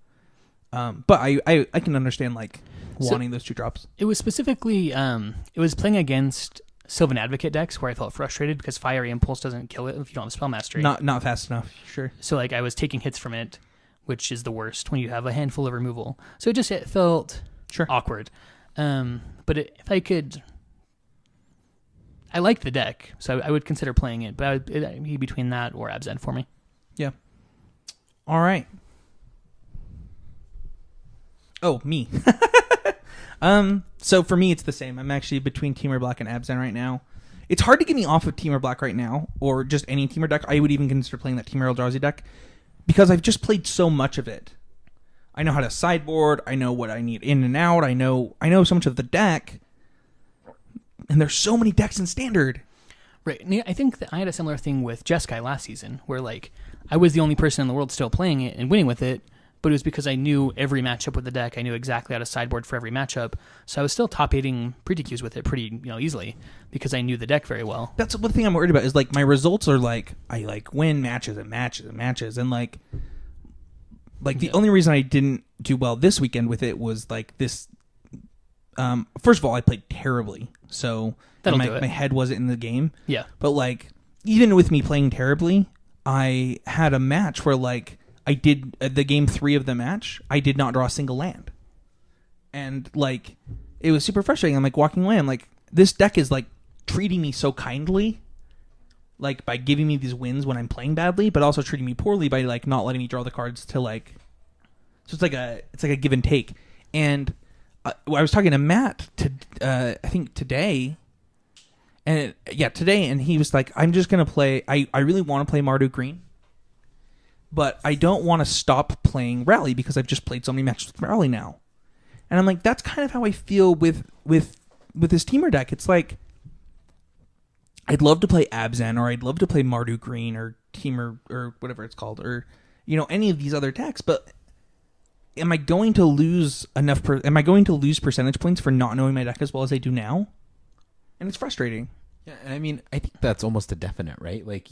But I can understand like wanting those 2-drops. It was specifically it was playing against Sylvan Advocate decks where I felt frustrated because Fiery Impulse doesn't kill it if you don't have Spell Mastery. Not fast enough, sure. So like I was taking hits from it, which is the worst when you have a handful of removal. So it felt awkward. But if I could, I like the deck, so I would consider playing it. But it'd be between that or Abzan for me. Yeah. All right. Oh, me. So for me, it's the same. I'm actually between Teamer Black and Abzan right now. It's hard to get me off of Teamer Black right now, or just any Teamer deck. I would even consider playing that Teamer Eldrazi deck, because I've just played so much of it. I know how to sideboard. I know what I need in and out. I know so much of the deck, and there's so many decks in Standard. Right. I think that I had a similar thing with Jeskai last season, where like I was the only person in the world still playing it and winning with it. But it was because I knew every matchup with the deck. I knew exactly how to sideboard for every matchup. So I was still top 8ing pre-DQs with it pretty easily because I knew the deck very well. That's one thing I'm worried about is like my results are like I like win matches and matches and matches and like the only reason I didn't do well this weekend with it was like this. First of all, I played terribly, so my head wasn't in the game. Yeah, but like even with me playing terribly, I had a match where like. I did the game 3 of the match. I did not draw a single land, and like it was super frustrating. I'm like walking away. I'm like, this deck is like treating me so kindly, like by giving me these wins when I'm playing badly, but also treating me poorly by like not letting me draw the cards to like. So it's like a give and take. And I was talking to Matt I think today, and and he was like, I'm just gonna play. I really want to play Marduk Green. But I don't want to stop playing Rally because I've just played so many matches with Rally now. And I'm like, that's kind of how I feel with this Teamer deck. It's like, I'd love to play Abzan, or I'd love to play Marduk Green, or Teamer, or whatever it's called, or, any of these other decks. But am I going to lose am I going to lose percentage points for not knowing my deck as well as I do now? And it's frustrating. Yeah, and I mean, I think that's almost a definite, right? Like,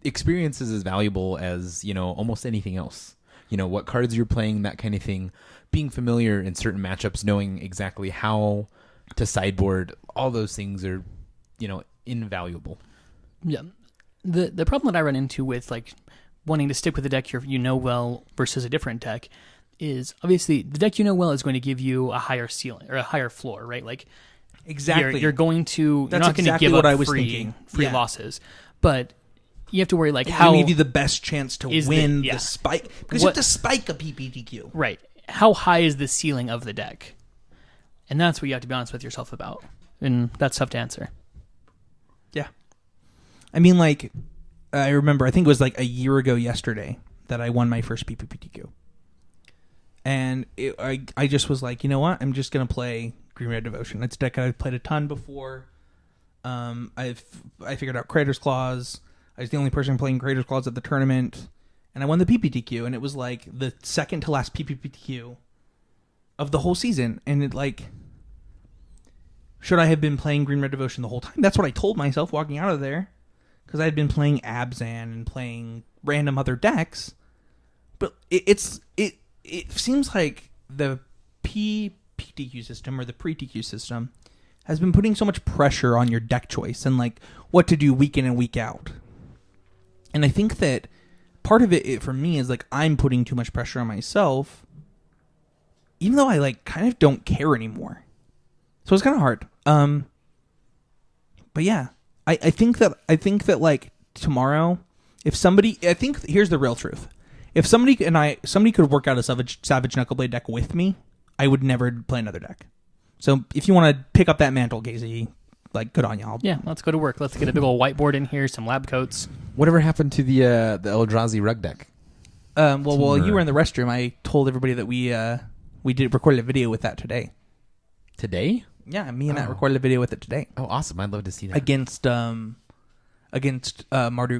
experience is as valuable as almost anything else. What cards you're playing, that kind of thing. Being familiar in certain matchups, knowing exactly how to sideboard, all those things are invaluable. Yeah, the problem that I run into with like wanting to stick with the deck well versus a different deck is obviously the deck well is going to give you a higher ceiling or a higher floor, right? Like exactly, you're going to you're not going to give what up I was thinking. Free losses, but you have to worry like how give you the best chance to win the spike because you have to spike a PPTQ. Right. How high is the ceiling of the deck? And that's what you have to be honest with yourself about. And that's tough to answer. Yeah. I mean, like, I remember, I think it was like a year ago yesterday that I won my first PPTQ. And I just was like, you know what? I'm just going to play Green Red Devotion. It's a deck I've played a ton before. I figured out Crater's Claws. I was the only person playing Crater's Claws at the tournament, and I won the PPTQ, and it was like the second to last PPTQ of the whole season, and it like, should I have been playing Green Red Devotion the whole time? That's what I told myself walking out of there, because I had been playing Abzan and playing random other decks. But it seems like the PTQ system or the pre-TQ system has been putting so much pressure on your deck choice and like what to do week in and week out. And I think that part of it for me is like I'm putting too much pressure on myself, even though I like kind of don't care anymore. So it's kind of hard. But yeah, I think that like tomorrow, if somebody, I think here's the real truth. If somebody could work out a Savage Knuckleblade deck with me, I would never play another deck. So if you want to pick up that mantle, Casey, like good on y'all. Yeah, let's go to work. Let's get a big old whiteboard in here, some lab coats. Whatever happened to the Eldrazi rug deck? Well, you were in the restroom. I told everybody that we recorded a video with that today. Today? Yeah, me and Matt recorded a video with it today. Oh, awesome! I'd love to see that against Mardu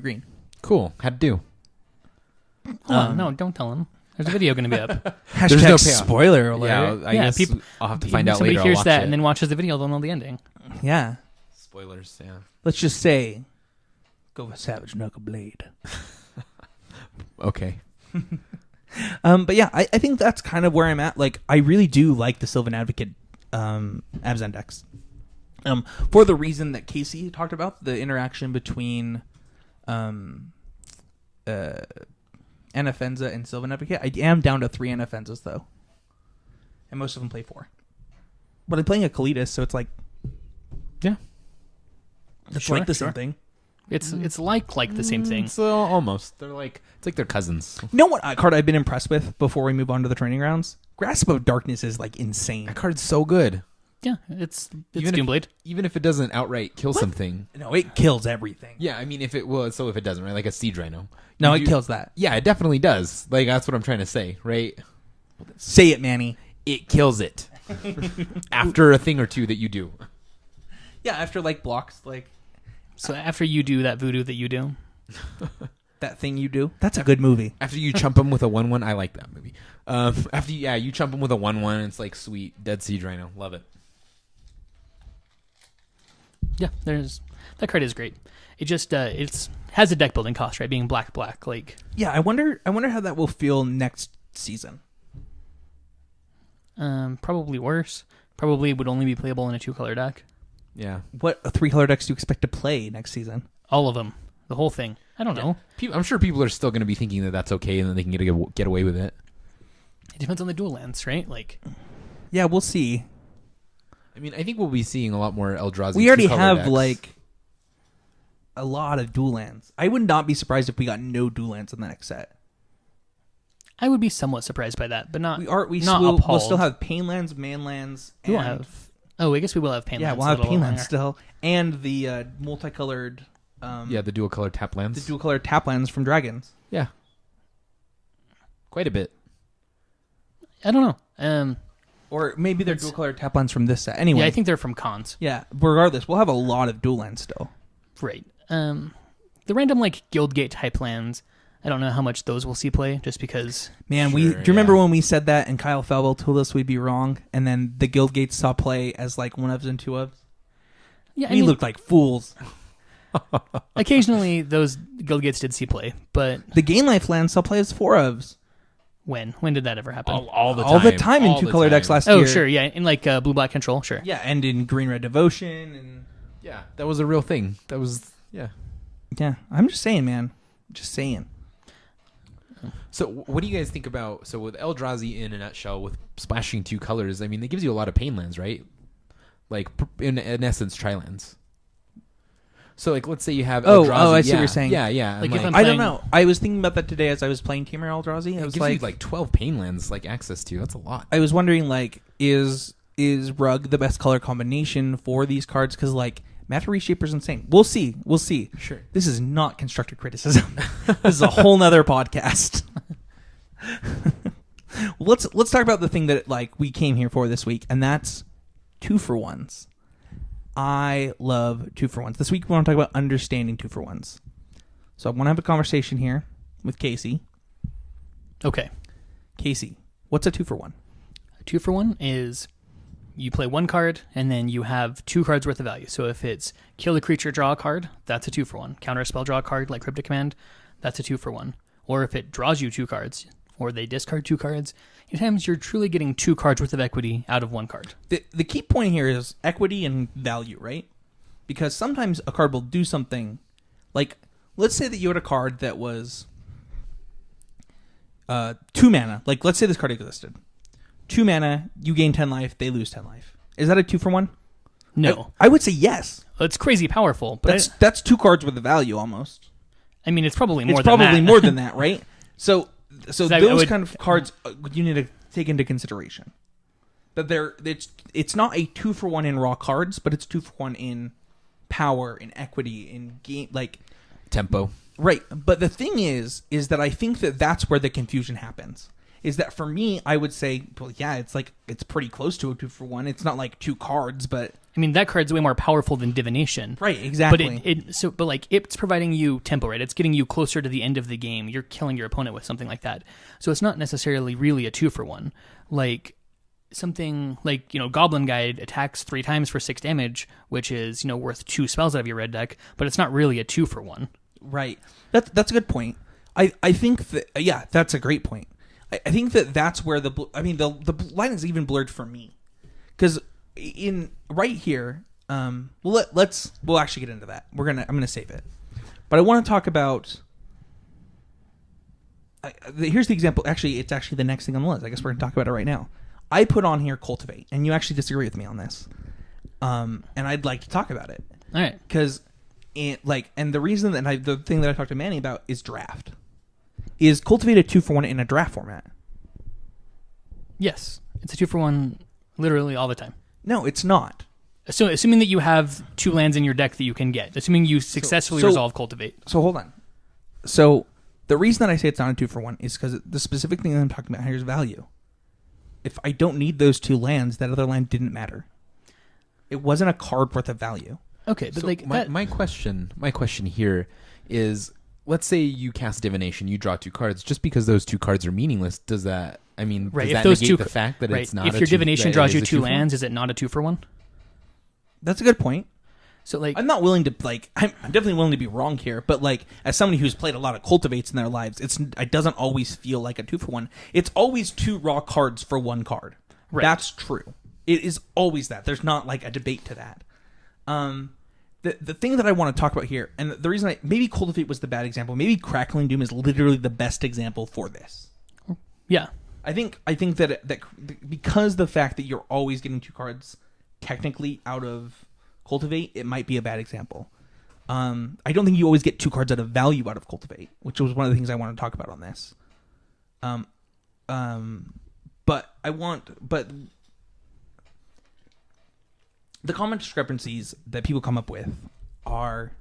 Green. Cool. How'd it do? Hold on, no, don't tell him. There's a video going to be up. Hashtag no payoff. Spoiler alert. Yeah, I guess people, I'll have to find out somebody later. hears I'll watch that it. and then watches the video, they'll know the ending. Yeah. Spoilers. Yeah. Let's just say, go with Savage Knuckleblade. Okay. But yeah, I think that's kind of where I'm at. Like, I really do like the Sylvan Advocate Abzan decks. For the reason that Casey talked about, the interaction between Anafenza and Sylvan Advocate. I am down to 3 Anafenzas, though. And most of them play 4. But I'm playing a Kalitas, so it's like... Yeah. It's Sure, like the sure. same thing. It's like the same thing. So almost. It's like they're cousins. You know what card I've been impressed with before we move on to the training grounds? Grasp of Darkness is like insane. That card's so good. Yeah, it's Even if- Doomblade. Even if it doesn't outright kill something. No, it kills everything. Yeah, I mean, if it doesn't, right? Like a Siege Rhino. No, You it do- kills that. Yeah, it definitely does. Like, that's what I'm trying to say, right? Say it, Manny. It kills it. After a thing or two that you do. Yeah, after like blocks, like So after you do that voodoo that you do, that thing you do. That's a good movie. After you chump him with a 1/1, I like that movie. After you chump him with a 1/1, it's like sweet. Dead Siege Rhino. Love it. yeah, that card is great. It just has a deck building cost, right? Being black, like Yeah, I wonder how that will feel next season. probably worse. Probably would only be playable in a 2-color deck. Yeah. What 3-color decks do you expect to play next season? All of them, the whole thing. I don't know. I'm sure people are still going to be thinking that that's okay and that they can get away with it. It depends on the dual lands, right? Like, Yeah, we'll see. I mean, I think we'll be seeing a lot more Eldrazi. We already 2-color have decks. like a lot of dual lands. I would not be surprised if we got no dual lands in the next set. I would be somewhat surprised by that, but not. Not we'll appalled. still have pain lands, man lands. We will and- have. Oh, I guess we will have pain Yeah, lands. we'll a have little pain longer. lands still, and the multicolored. the dual color tap lands. The dual color tap lands from Dragons. Yeah. Quite a bit. I don't know. Or maybe they're dual color tap lands from this set. Anyway, Yeah, I think they're from cons. yeah. Regardless, we'll have a lot of dual lands still. Right. The random like Guildgate type lands. I don't know how much those will see play, just because. Man, Sure, do you remember yeah. when we said that and Kyle Felwell told us we'd be wrong, and then the Guild Gates saw play as like 1-ofs and 2-ofs? Yeah, I We mean, looked like fools. occasionally those Guildgates did see play, but The Gain Life land saw play as 4-ofs. when did that ever happen? All the time. All the time in All the 2-color decks time. last Oh, year. sure, yeah, in like blue-black control, sure. Yeah, and in Green Red Devotion. And Yeah, that was a real thing. That was, yeah. yeah, I'm just saying, man. Just saying. So what do you guys think about, so with Eldrazi in a nutshell, with splashing 2 colors, I mean, it gives you a lot of pain lands, right? Like, in essence, tri-lands. So, like, let's say you have Oh, Eldrazi. I see what yeah, you're saying. Yeah, yeah. Like, and, if I'm I don't playing- know. I was thinking about that today as I was playing Teamer Eldrazi. I it was gives like, you, like, 12 pain lands, like, access to. That's a lot. I was wondering, like, is Rug the best color combination for these cards? Because, like, Matter Reshaper's insane. We'll see. We'll see. Sure. This is not constructive criticism. This is a whole nother podcast. Let's talk about the thing that like we came here for this week, and that's 2-for-1s. I love 2-for-1s. This week we want to talk about understanding 2-for-1s. So I want to have a conversation here with Casey. Okay. Casey, what's a 2-for-1? 2-for-1 is you play one card and then you have 2 cards worth of value. So if it's kill a creature, draw a card, that's a 2-for-1. Counter a spell, draw a card like Cryptic Command, that's a 2-for-1. Or if it draws you 2 cards, or they discard 2 cards, sometimes you're truly getting 2 cards worth of equity out of 1 card. The key point here is equity and value, right? Because sometimes a card will do something like, let's say that you had a card that was 2 mana. Like, let's say this card existed. 2 mana, you gain 10 life, they lose 10 life. Is that a 2-for-1? No. I would say yes. It's crazy powerful, but That's 2 cards worth of value almost. I mean, it's probably more It's than that. probably more than that, right? So I those would- kind of cards you need to take into consideration. That it's not a 2-for-1 in raw cards, but it's 2-for-1 in power, in equity, in game, like Tempo. right. But the thing is that I think that that's where the confusion happens. Is that for me, I would say, well, yeah, it's pretty close to a 2-for-1. It's not like 2 cards, but I mean, that card's way more powerful than Divination. right, exactly. But like it's providing you tempo, right? It's getting you closer to the end of the game. You're killing your opponent with something like that. So it's not necessarily really a 2-for-1. Like something like, Goblin Guide attacks 3 times for 6 damage, which is, worth 2 spells out of your red deck, but it's not really a 2-for-1. Right. That's a good point. I think that that's a great point. I think that's where the line is even blurred for me, because in right here, we'll actually get into that. I'm gonna save it, but I want to talk about. Here's the example. Actually, it's actually the next thing on the list. I guess we're gonna talk about it right now. I put on here Cultivate, and you actually disagree with me on this, and I'd like to talk about it. All right, because and the reason that the thing that I talked to Manny about is draft. Is Cultivate a 2-for-1 in a draft format? yes, it's a 2-for-1 literally all the time. No, it's not. So, assuming that you have 2 lands in your deck that you can get, assuming you successfully resolve Cultivate. So hold on. So the reason that I say it's not a 2-for-1 is because the specific thing that I'm talking about here is value. If I don't need those 2 lands, that other land didn't matter. It wasn't a card worth of value. Okay, but So my question here is, let's say you cast Divination, you draw 2 cards. Just because those 2 cards are meaningless, does that? I mean, right, does if that those negate 2 the fact that right, it's not? If your Divination that draws it you is a 2 2-for-1? lands, is it not a 2-for-1? That's a good point. So I'm not willing to I'm definitely willing to be wrong here, but as somebody who's played a lot of Cultivates in their lives, it doesn't always feel like a 2-for-1. It's always 2 raw cards for 1 card. Right. That's true. It is always that. There's not a debate to that. The thing that I want to talk about here, and the reason maybe Cultivate was the bad example, maybe Crackling Doom is literally the best example for this. Yeah. I think that because the fact that you're always getting 2 cards technically out of Cultivate, it might be a bad example. I don't think you always get 2 cards out of value out of Cultivate, which was one of the things I want to talk about on this. But the common discrepancies that people come up with are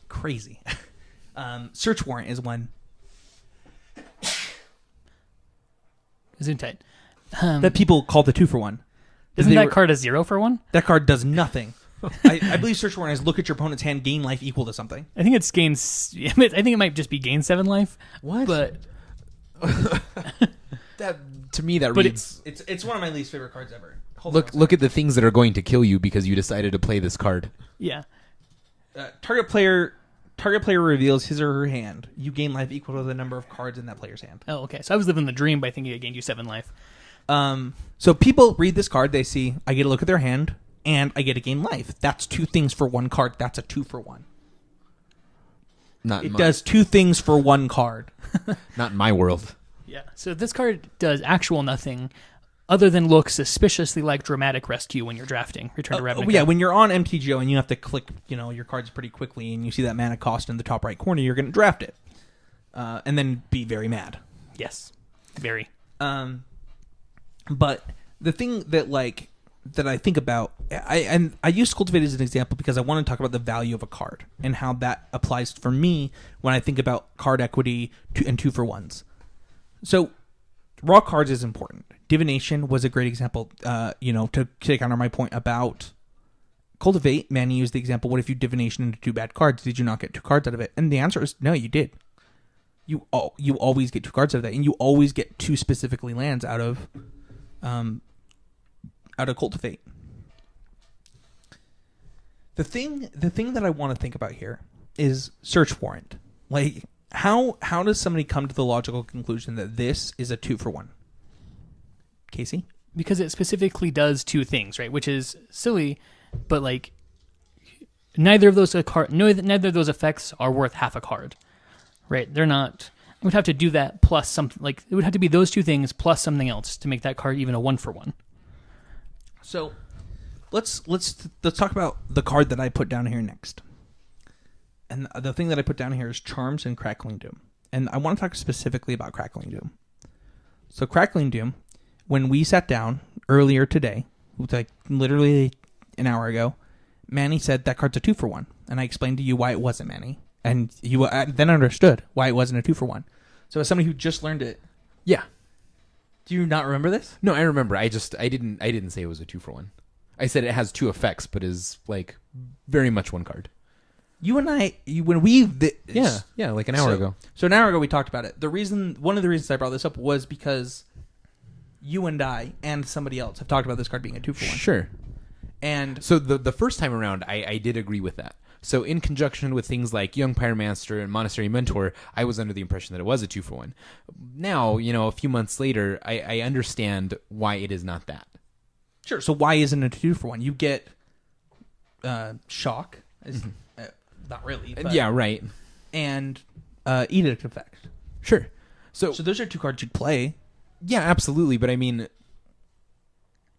crazy. Search Warrant is one. Zoom tight. That people call the 2-for-1. Isn't that card a 0-for-1? That card does nothing. I believe Search Warrant is look at your opponent's hand, gain life equal to something. I think it's gains. I think it might just be gain 7 life. What? But that to me that But reads. It's one of my least favorite cards ever. Look at the things that are going to kill you because you decided to play this card. yeah, Target player reveals his or her hand. You gain life equal to the number of cards in that player's hand. oh okay. So I was living the dream by thinking it gained you 7 life. So people read this card, they see I get to look at their hand and I get to gain life. That's 2 things for 1 card. That's a 2-for-1. It does 2 things for 1 card. Not in my world. Yeah. So this card does actual nothing other than look suspiciously like Dramatic Rescue when you're drafting Return to Ravnica. Yeah, when you're on MTGO and you have to click, your cards pretty quickly, and you see that mana cost in the top right corner, you're going to draft it, and then be very mad. Yes. Very. But the thing that I think about, I use Cultivate as an example because I want to talk about the value of a card and how that applies for me when I think about card equity and 2-for-1s. So raw cards is important. Divination was a great example, to counter my point about Cultivate. Manny used the example, what if you Divination into 2 bad cards? Did you not get 2 cards out of it? And the answer is no, you did. You always get 2 cards out of that, and you always get 2 specifically lands out of out of Cultivate. The thing that I want to think about here is search warrant. Like, how does somebody come to the logical conclusion that this is a 2-for-1? Casey? Because it specifically does two things, right? Which is silly, but like neither of those effects are worth half a card, right? They're not. It would have to do that plus something. Like it would have to be those two things plus something else to make that card even a 1-for-1. So let's talk about the card that I put down here next. And the thing that I put down here is Charms and Crackling Doom. And I want to talk specifically about Crackling Doom. So Crackling Doom, when we sat down earlier today, like literally an hour ago, Manny said that card's a 2-for-1. And I explained to you why it wasn't, Manny. And you then understood why it wasn't a 2-for-1. So as somebody who just learned it... Yeah. Do you not remember this? No, I remember. I didn't say it was a 2-for-1. I said it has two effects, but is like very much one card. You and I, when we... Yeah, like an hour ago. So an hour ago we talked about it. One of the reasons I brought this up was because you and I and somebody else have talked about this card being a 2-for-1. Sure. And so the first time around, I did agree with that. So in conjunction with things like Young Pyromancer and Monastery Mentor, I was under the impression that it was a 2-for-1. Now, a few months later, I understand why it is not that. Sure. So why isn't it a 2-for-1? You get Shock. Not really. But, yeah, right. And Edict Effect. Sure. So those are two cards you'd play. Yeah, absolutely. But I mean,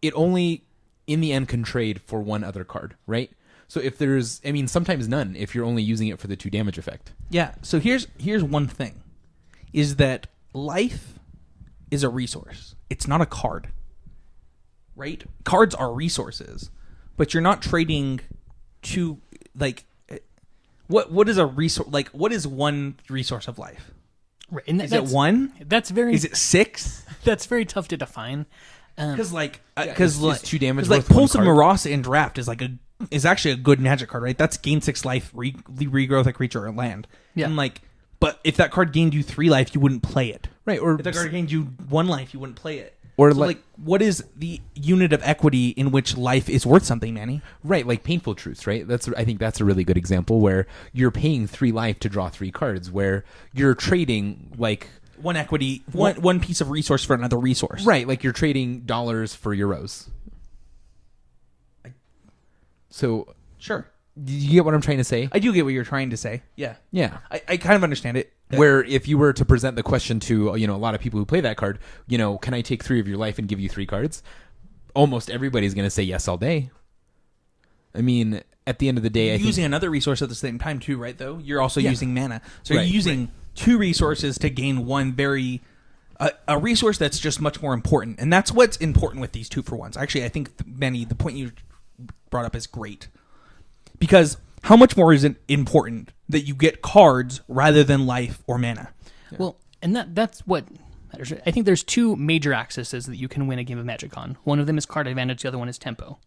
it only, in the end, can trade for one other card, right? So if there's, sometimes none if you're only using it for the 2 damage effect. Yeah. So here's one thing, is that life is a resource. It's not a card, right? Cards are resources, but you're not trading two, like, what is a resource? Like, what is one resource of life? Right. And is it 1? That's very. Is it 6? That's very tough to define. Because it's 2 damage. Like Pulse of Marasa in draft is actually a good Magic card, right? That's gain 6 life, regrowth a creature or land. Yeah. And but if that card gained you 3 life, you wouldn't play it. Right. Or if that card gained you 1 life, you wouldn't play it. Or so what is the unit of equity in which life is worth something, Manny? Right, like Painful Truths, right? I think that's a really good example where you're paying 3 life to draw 3 cards, where you're trading like one equity, one piece of resource for another resource. Right, like you're trading dollars for euros. So sure. Do you get what I'm trying to say? I do get what you're trying to say. Yeah. Yeah. I kind of understand it. Where if you were to present the question to, a lot of people who play that card, can I take 3 of your life and give you 3 cards? Almost everybody's going to say yes all day. I mean, at the end of the day, you're using another resource at the same time too, right, though? You're also using mana. So right, you're using 2 resources to gain one very... a resource that's just much more important. And that's what's important with these 2-for-1s. Actually, I think, Manny, the point you brought up is great. Because how much more is it important that you get cards rather than life or mana? Yeah. Well, and that's what matters. I think there's 2 major accesses that you can win a game of Magic on. One of them is card advantage. The other one is tempo.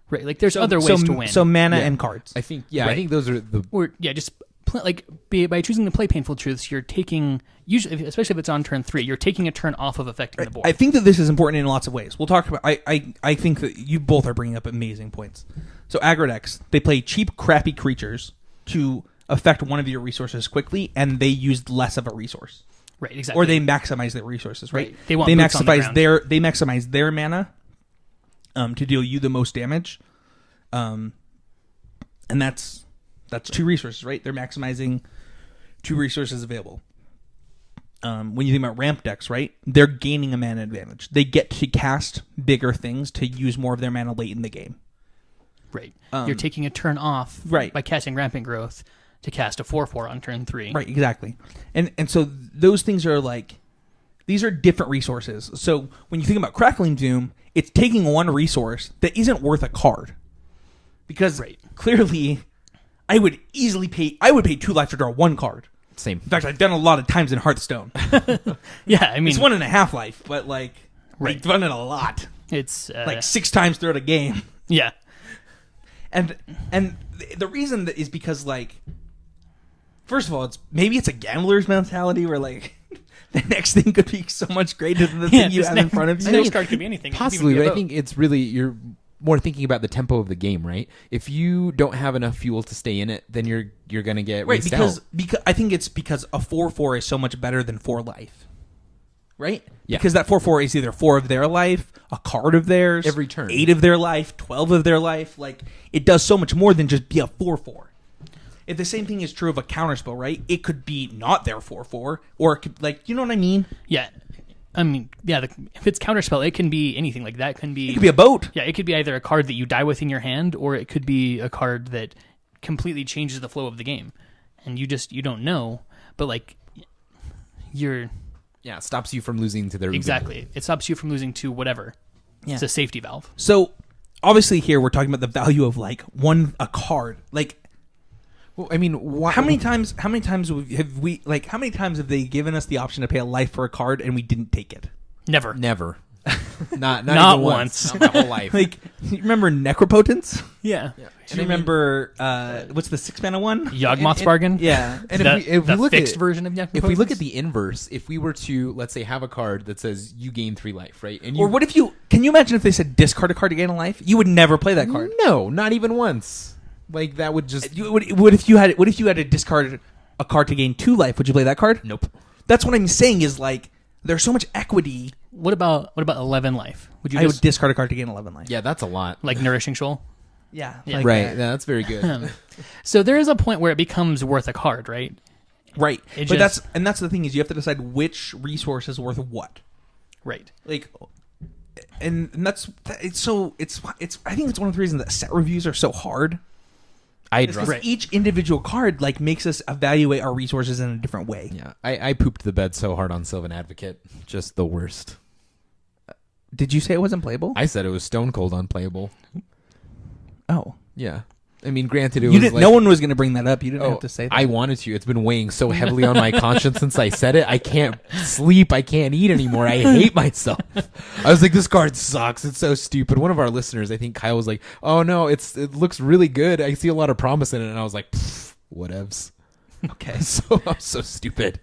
Right? Like there's other ways to win. So mana and cards. I think. Yeah, right? I think those are the. Or just by choosing to play Painful Truths, you're taking, usually, especially if it's on turn 3, you're taking a turn off of affecting the board. I think that this is important in lots of ways. We'll talk about. I think that you both are bringing up amazing points. So aggro decks, they play cheap, crappy creatures to affect one of your resources quickly, and they use less of a resource. Right, exactly. Or they maximize their resources, right? They maximize their mana to deal you the most damage, and that's 2 resources, right? They're maximizing 2 resources available. When you think about ramp decks, right? They're gaining a mana advantage. They get to cast bigger things to use more of their mana late in the game. Right. You're taking a turn off by casting Rampant Growth to cast a 4/4 on turn 3. Right, exactly. And so those things are these are different resources. So when you think about Crackling Doom, it's taking one resource that isn't worth a card. Because clearly I would pay 2 life to draw 1 card. Same. In fact, I've done a lot of times in Hearthstone. Yeah, I mean... It's 1.5 life, but I've done it a lot. It's... 6 times throughout a game. Yeah. And the reason that is because, first of all, it's a gambler's mentality where, the next thing could be so much greater than the thing you have in front of This you. next card could be anything. It could Possibly, even be but a I think it's really you're more thinking about the tempo of the game, right? If you don't have enough fuel to stay in it, then you're gonna get Right, raced because out. I think it's because a 4/4 is so much better than 4 life. Right? Yeah. Because that 4/4 is either 4 of their life, a card of theirs, Every turn. 8 of their life, 12 of their life. Like, it does so much more than just be a 4/4. If the same thing is true of a counterspell, right? It could be not their 4/4, or it could, like, you know what I mean? Yeah. I mean, yeah, if it's counterspell, it can be anything. Like, that can be... It could be a boat. Yeah, it could be either a card that you die with in your hand, or it could be a card that completely changes the flow of the game. And you don't know, but, like, you're... Yeah, it stops you from losing to their Exactly. It stops you from losing to whatever. Yeah. It's a safety valve. So, obviously here we're talking about the value of, like, a card. Like, Well, I mean, how many times have they given us the option to pay a life for a card and we didn't take it? Never. Never. Not Not even once. Not my whole life. Like, you remember Necropotence? Yeah. Do you remember what's the 6-mana one? Yawgmoth's Bargain? Yeah. And the, if we the look fixed at version of Yawgmoth's if we look at the inverse, if we were to, let's say, have a card that says you gain 3 life, right? And you, Or what if can you imagine if they said discard a card to gain a life? You would never play that card. No, not even once. Like, that would just... What if you had to discard a card to gain 2 life? Would you play that card? Nope. That's what I'm saying is, like, there's so much equity. What about 11 life? Would you I just, would discard a card to gain 11 life. Yeah, that's a lot. like Nourishing Shoal? Yeah. Yeah. like Right, that. yeah, that's very good. So there is a point where it becomes worth a card, right? Right. It But just- that's the thing is you have to decide which resource is worth what. Right. Like, and that's it's I think it's one of the reasons that set reviews are so hard. I Because Right. each individual card like makes us evaluate our resources in a different way. Yeah, I pooped the bed so hard on Sylvan Advocate. Just the worst. Did you say it wasn't playable? I said it was stone cold unplayable. Oh, Yeah. I mean, granted, it you was didn't. like... No one was going to bring that up. You didn't Oh, have to say that. I wanted to. It's been weighing so heavily on my conscience since I said it. I can't sleep. I can't eat anymore. I hate myself. I was like, this card sucks. It's so stupid. One of our listeners, I think Kyle, was like, oh no, it looks really good. I see a lot of promise in it. And I was like, whatevs. Okay. So I'm so stupid.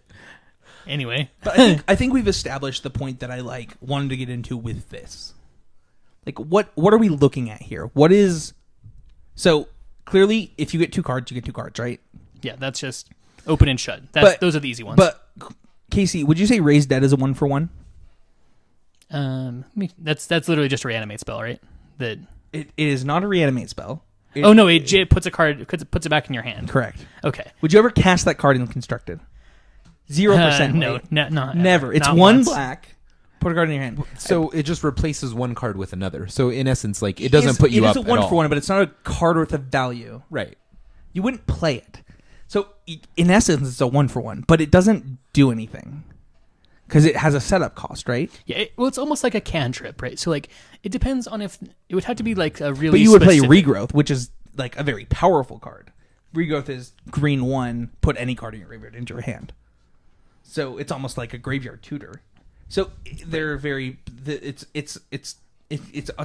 Anyway. But I think we've established the point that I like wanted to get into with this. Like, what are we looking at here? What is so clearly? If you get 2 cards, you get 2 cards, right? Yeah, that's just open and shut. Those are the easy ones. But Casey, would you say Raise Dead is a 1-for-1? That's literally just a reanimate spell, right? That. It is not a reanimate spell. Oh no! It puts a card, puts it back in your hand. Correct. Okay. Would you ever cast that card in Constructed? 0%. No, right? no, Never. It's not 1 once. black. Put a card in your hand. So it just replaces one card with another. So in essence, like, it doesn't put you up It is a at 1-for-1, all. but it's not a card worth of value. Right. You wouldn't play it. So in essence, it's a 1-for-1, but it doesn't do anything because it has a setup cost, right? Yeah. Well, it's almost like a cantrip, right? So like, it depends on if it would have to be like a really. But you would play specific- Regrowth, which is like a very powerful card. Regrowth is green 1. Put any card in your graveyard into your hand. So it's almost like a graveyard tutor. So they're very. It's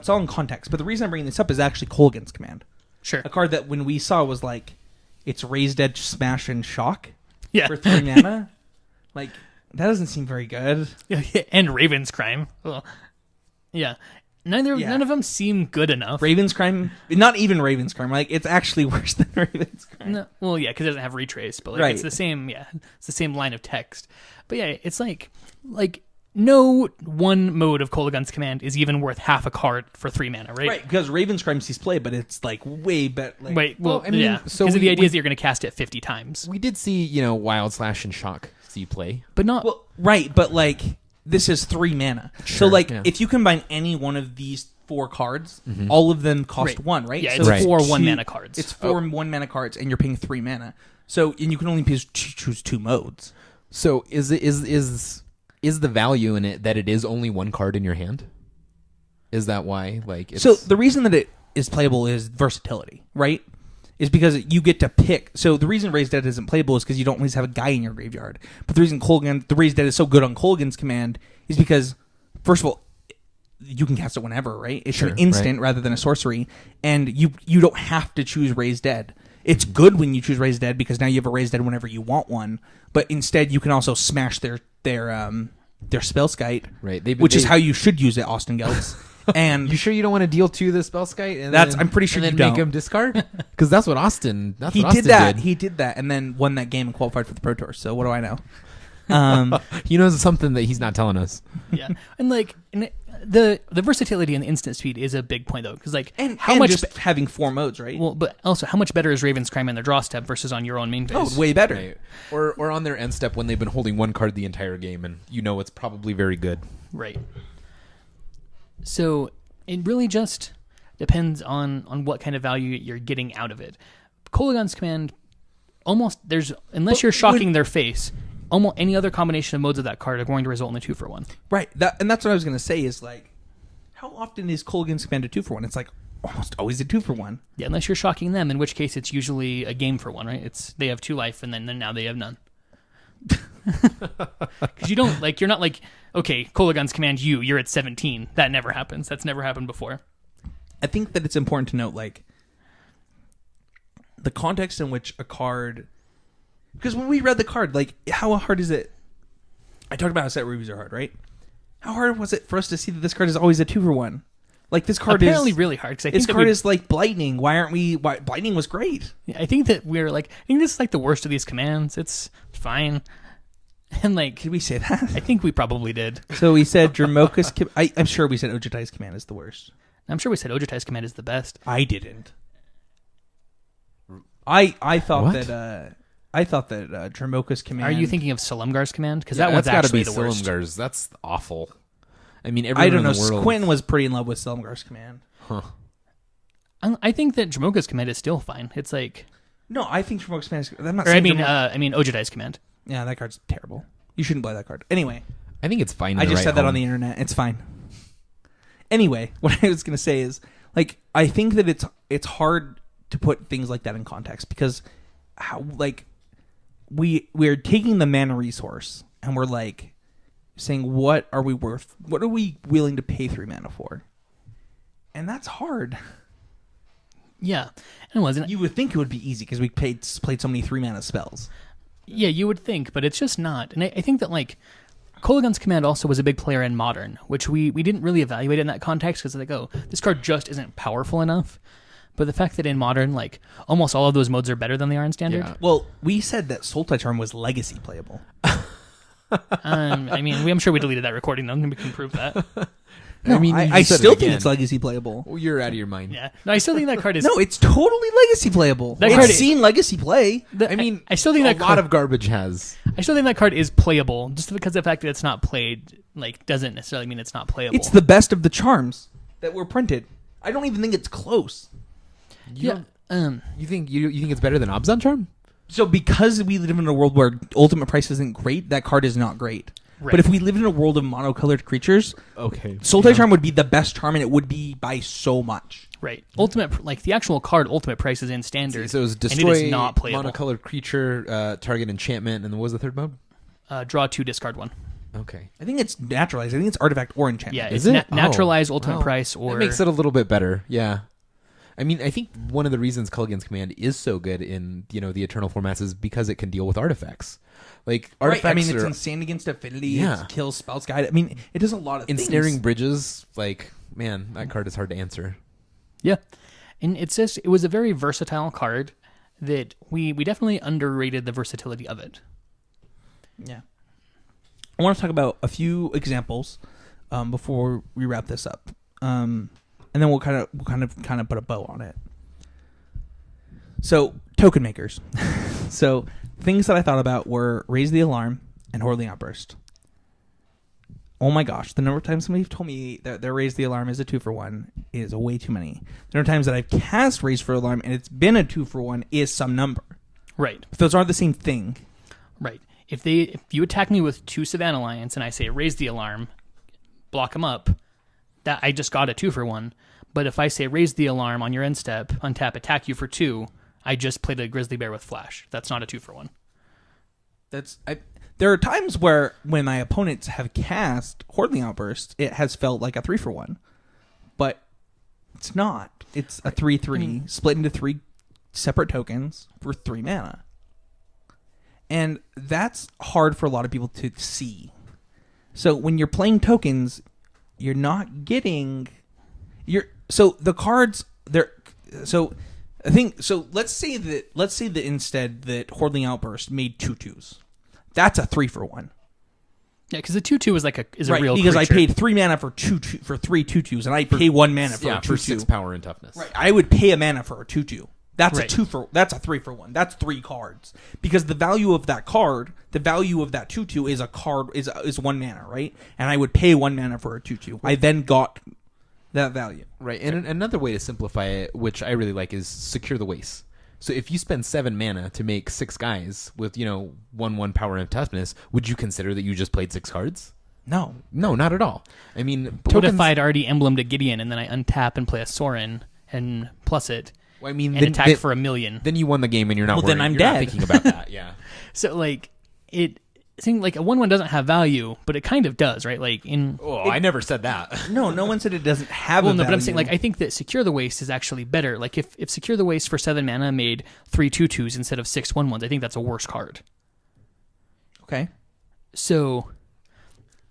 all in context. But the reason I'm bringing this up is actually Kolaghan's Command, Sure. a card that when we saw was like, it's Raised Edge, Smash, and Shock Yeah. for 3 mana. Like, that doesn't seem very good. And Raven's Crime. Well, yeah. None of them seem good enough. Raven's Crime, not even Raven's Crime. Like, it's actually worse than Raven's Crime. No, well, yeah, because it doesn't have retrace, but like, Right. it's the same. Yeah, it's the same line of text. But yeah, it's like no one mode of Kolaghan's Command is even worth half a card for 3 mana, right? Right, because Raven's Crime sees play, but it's like way better. Like, Wait, well, Well, I mean, yeah. so Because the we- idea is that you're going to cast it 50 times, We did see, Wild Slash and Shock see play. but not. well, right, but like this is 3 mana. Sure, So like, yeah. if you combine any one of these 4 cards, all of them cost Right. 1, right? Yeah, so it's Right. 4 two- 1 mana cards. It's 4 1-mana cards, and you're paying 3 mana. So and you can only choose 2 modes. So is the value in it that it is only 1 card in your hand? Is that why? Like, it's... So the reason that it is playable is versatility, right? Is because you get to pick. So the reason Raised Dead isn't playable is because you don't always have a guy in your graveyard. But the reason the Raised Dead is so good on Kolaghan's Command is because, first of all, you can cast it whenever, right? It's Sure, an instant rather than a sorcery, and you don't have to choose Raised Dead. it's good when you choose Raise Dead because now you have a Raise Dead whenever you want one. But instead, you can also smash their Spellskite, Right. which is how you should use it, Austin Geltz. And You sure you don't want to deal to the Spellskite? And I'm pretty sure and you then don't. make him discard? Because that's what Austin. That's he what Austin did that. Did. He did that, and then won that game and qualified for the Pro Tour. So what do I know? He knows something that he's not telling us. Yeah, and the versatility and the instant speed is a big point though, because How much just having 4 modes, right? well, but also how much better is Raven's Crime in their draw step versus on your own main phase? Oh, way better. Right. Or on their end step when they've been holding one card the entire game, and it's probably very good. Right. So it really just depends on what kind of value you're getting out of it. Koligon's command unless you're shocking their face, almost any other combination of modes of that card are going to result in a 2-for-1. Right. And that's what I was going to say is how often is Kolaghan's command a 2-for-1? It's almost always a 2-for-1. Yeah, unless you're shocking them, in which case it's usually a game for 1, right? They have 2 life, and then now they have none. Because you don't you're not okay, Koligon's command you're at 17. That never happens. That's never happened before. I think that it's important to note the context in which a card, because when we read the card, how hard is it? I talked about how set reviews are hard, right? How hard was it for us to see that this card is always a 2-for-1? This card apparently is really hard. This card is like Blightning. Why aren't we? Blightning was great. I think that I think this is the worst of these commands. It's fine. And did we say that? I think we probably did. So we said Dramoka's. I'm sure we said Ojutai's command is the worst. I'm sure we said Ojutai's command is the best. I didn't. I thought What? that Dramoka's command. Are you thinking of Salemgar's command? Because Yeah, that one's that's gotta actually be the worst. Silumgar's. That's awful. I mean, I everyone don't in know. the world. Quentin was pretty in love with Salemgar's command. Huh. I think that Dramoka's command is still fine. It's No, I think Dramoka's command is. I'm not or saying I mean Ojutai's command. yeah, that card's terrible. You shouldn't play that card. Anyway, I think it's fine. I just said that on the internet. It's fine. Anyway, what I was going to say is, I think that it's hard to put things like that in context because how we're taking the mana resource and we're saying what are we worth? What are we willing to pay 3 mana for? And that's hard. Yeah, and it wasn't. You would think it would be easy because we played so many 3 mana spells. Yeah, you would think, but it's just not. And I think that Koligon's command also was a big player in Modern, which we didn't really evaluate in that context because this card just isn't powerful enough. But the fact that in Modern, almost all of those modes are better than they are in Standard. Yeah. Well, we said that Sultai Charm was legacy playable. I mean, I'm sure we deleted that recording, though, and we can prove that. No, I mean, I you said still it think again. it's legacy playable. Well, you're out of your mind. Yeah. No, I still think that card is... No, it's totally legacy playable. That It's card is- seen legacy play. I mean, I still think a that lot card, of garbage has. I still think that card is playable, just because the fact that it's not played doesn't necessarily mean it's not playable. It's the best of the charms that were printed. I don't even think it's close. yeah. You think it's better than Obzon Charm? So because we live in a world where ultimate price isn't great, that card is not great. Right. But if we lived in a world of monocolored creatures, Okay. Sultai Charm would be the best charm, and it would be by so much. Right. Ultimate, the actual card, Ultimate Price is in Standard. So it was and destroy it is not playable. monocolored creature, target enchantment, and then what was the third mode? Draw 2, discard 1. Okay. I think it's naturalized. I think it's artifact or enchantment. Yeah, Is it's it? naturalize Oh, Ultimate wow. Price or... That makes it a little bit better. Yeah. I mean, I think one of the reasons Kulligan's Command is so good in the Eternal formats is because it can deal with artifacts. Artifacts Right. I mean, it's are insane against affinity. Yeah. It kills spells guide. I mean, it does a lot of ensnaring things. bridges. Man, that card is hard to answer. Yeah. And it was a very versatile card that we definitely underrated the versatility of it. Yeah. I want to talk about a few examples before we wrap this up, and then we'll kind of put a bow on it. So token makers. So things that I thought about were Raise the Alarm and Hordeling Outburst. Oh my gosh, the number of times somebody told me that their Raise the Alarm is a 2-for-1 is way too many. The number of times that I've cast Raise for Alarm and it's been a 2-for-1 is some number. Right. But those aren't the same thing. Right. If you attack me with 2 Savannah Lions and I say Raise the Alarm, block them up, that I just got a 2-for-1. But if I say Raise the Alarm on your end step, untap, attack you for 2, I just played a Grizzly Bear with Flash. That's not a 2-for-1. There are times where when my opponents have cast Hordeling Outburst, it has felt like a 3-for-1, but it's not. It's a 3/3 split into 3 separate tokens for 3 mana. And that's hard for a lot of people to see. So when you're playing tokens, you're not getting so the cards they're so I think so let's say that instead that Hordling Outburst made 2/2s. That's a 3-for-1. Yeah, because the 2/2 is a real because creature. I paid 3 mana for 3 2/2s, and I pay 1 mana for a 2/2. For 6 power and toughness. Right. I would pay a mana for a 2/2. That's Right. that's a 3-for-1. That's 3 cards. Because the value of that card, the value of that 2/2 is a card is 1 mana, right? And I would pay 1 mana for a 2/2. I then got that value. Right. And another way to simplify it, which I really like, is secure the waste. So if you spend 7 mana to make 6 guys with, 1/1 power and toughness, would you consider that you just played 6 cards? No. No, not at all. I mean, But what if I'd already emblemed a Gideon and then I untap and play a Sorin and plus it Well, I mean, and attack for 1,000,000? Then you won the game and you're not Well, then worried. I'm You're dead. not thinking about that, yeah. So it seems like a 1/1 doesn't have value, but it kind of does, right? I never said that. No one said it doesn't have Well, a no, value. but I'm saying I think that Secure the Waste is actually better. Like if Secure the Waste for 7 mana made 3 2/2s instead of 6 1/1s, I think that's a worse card. Okay. So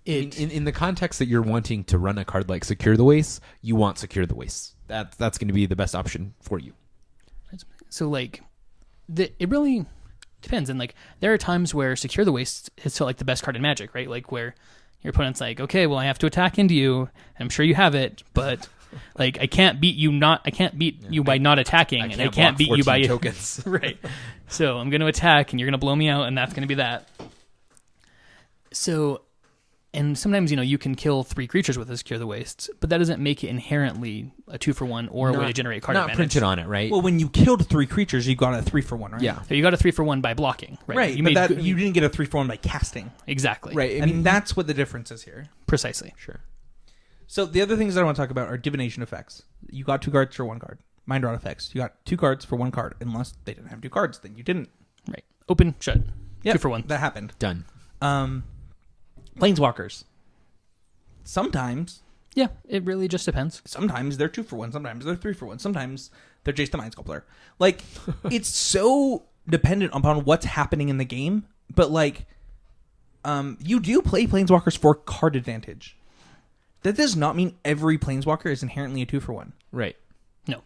In the context that you're wanting to run a card like Secure the Waste, you want Secure the Waste. That's going to be the best option for you. So it really depends. And there are times where Secure the Waste is still the best card in Magic, right? Where your opponent's okay, well, I have to attack into you. I'm sure you have it, but I can't beat you you by not attacking, and I can't beat you by tokens. right. So I'm going to attack, and you're going to blow me out, and that's going to be that. So, and sometimes you can kill 3 creatures with a Secure the Wastes, but that doesn't make it inherently a 2-for-1 or a way to generate card Not advantage. printed on it, right? Well, when you killed 3 creatures, you got a 3-for-1, right? Yeah. So you got a 3-for-1 by blocking, right? Right. You didn't get a 3-for-1 by casting. Exactly. Right. I mean, that's what the difference is here. Precisely. Sure. So the other things that I want to talk about are divination effects. You got 2 cards for 1 card. Mind rot effects. You got 2 cards for 1 card. Unless they didn't have 2 cards, then you didn't. Right. Open, shut. Yep, 2-for-1. That happened. Done. Planeswalkers. Sometimes Yeah, it really just depends. Sometimes they're 2-for-1. Sometimes they're 3-for-1. Sometimes they're Jace the Mind Sculptor. It's so dependent upon what's happening in the game. But you do play Planeswalkers for card advantage. That does not mean every Planeswalker is inherently a 2-for-1. Right. No.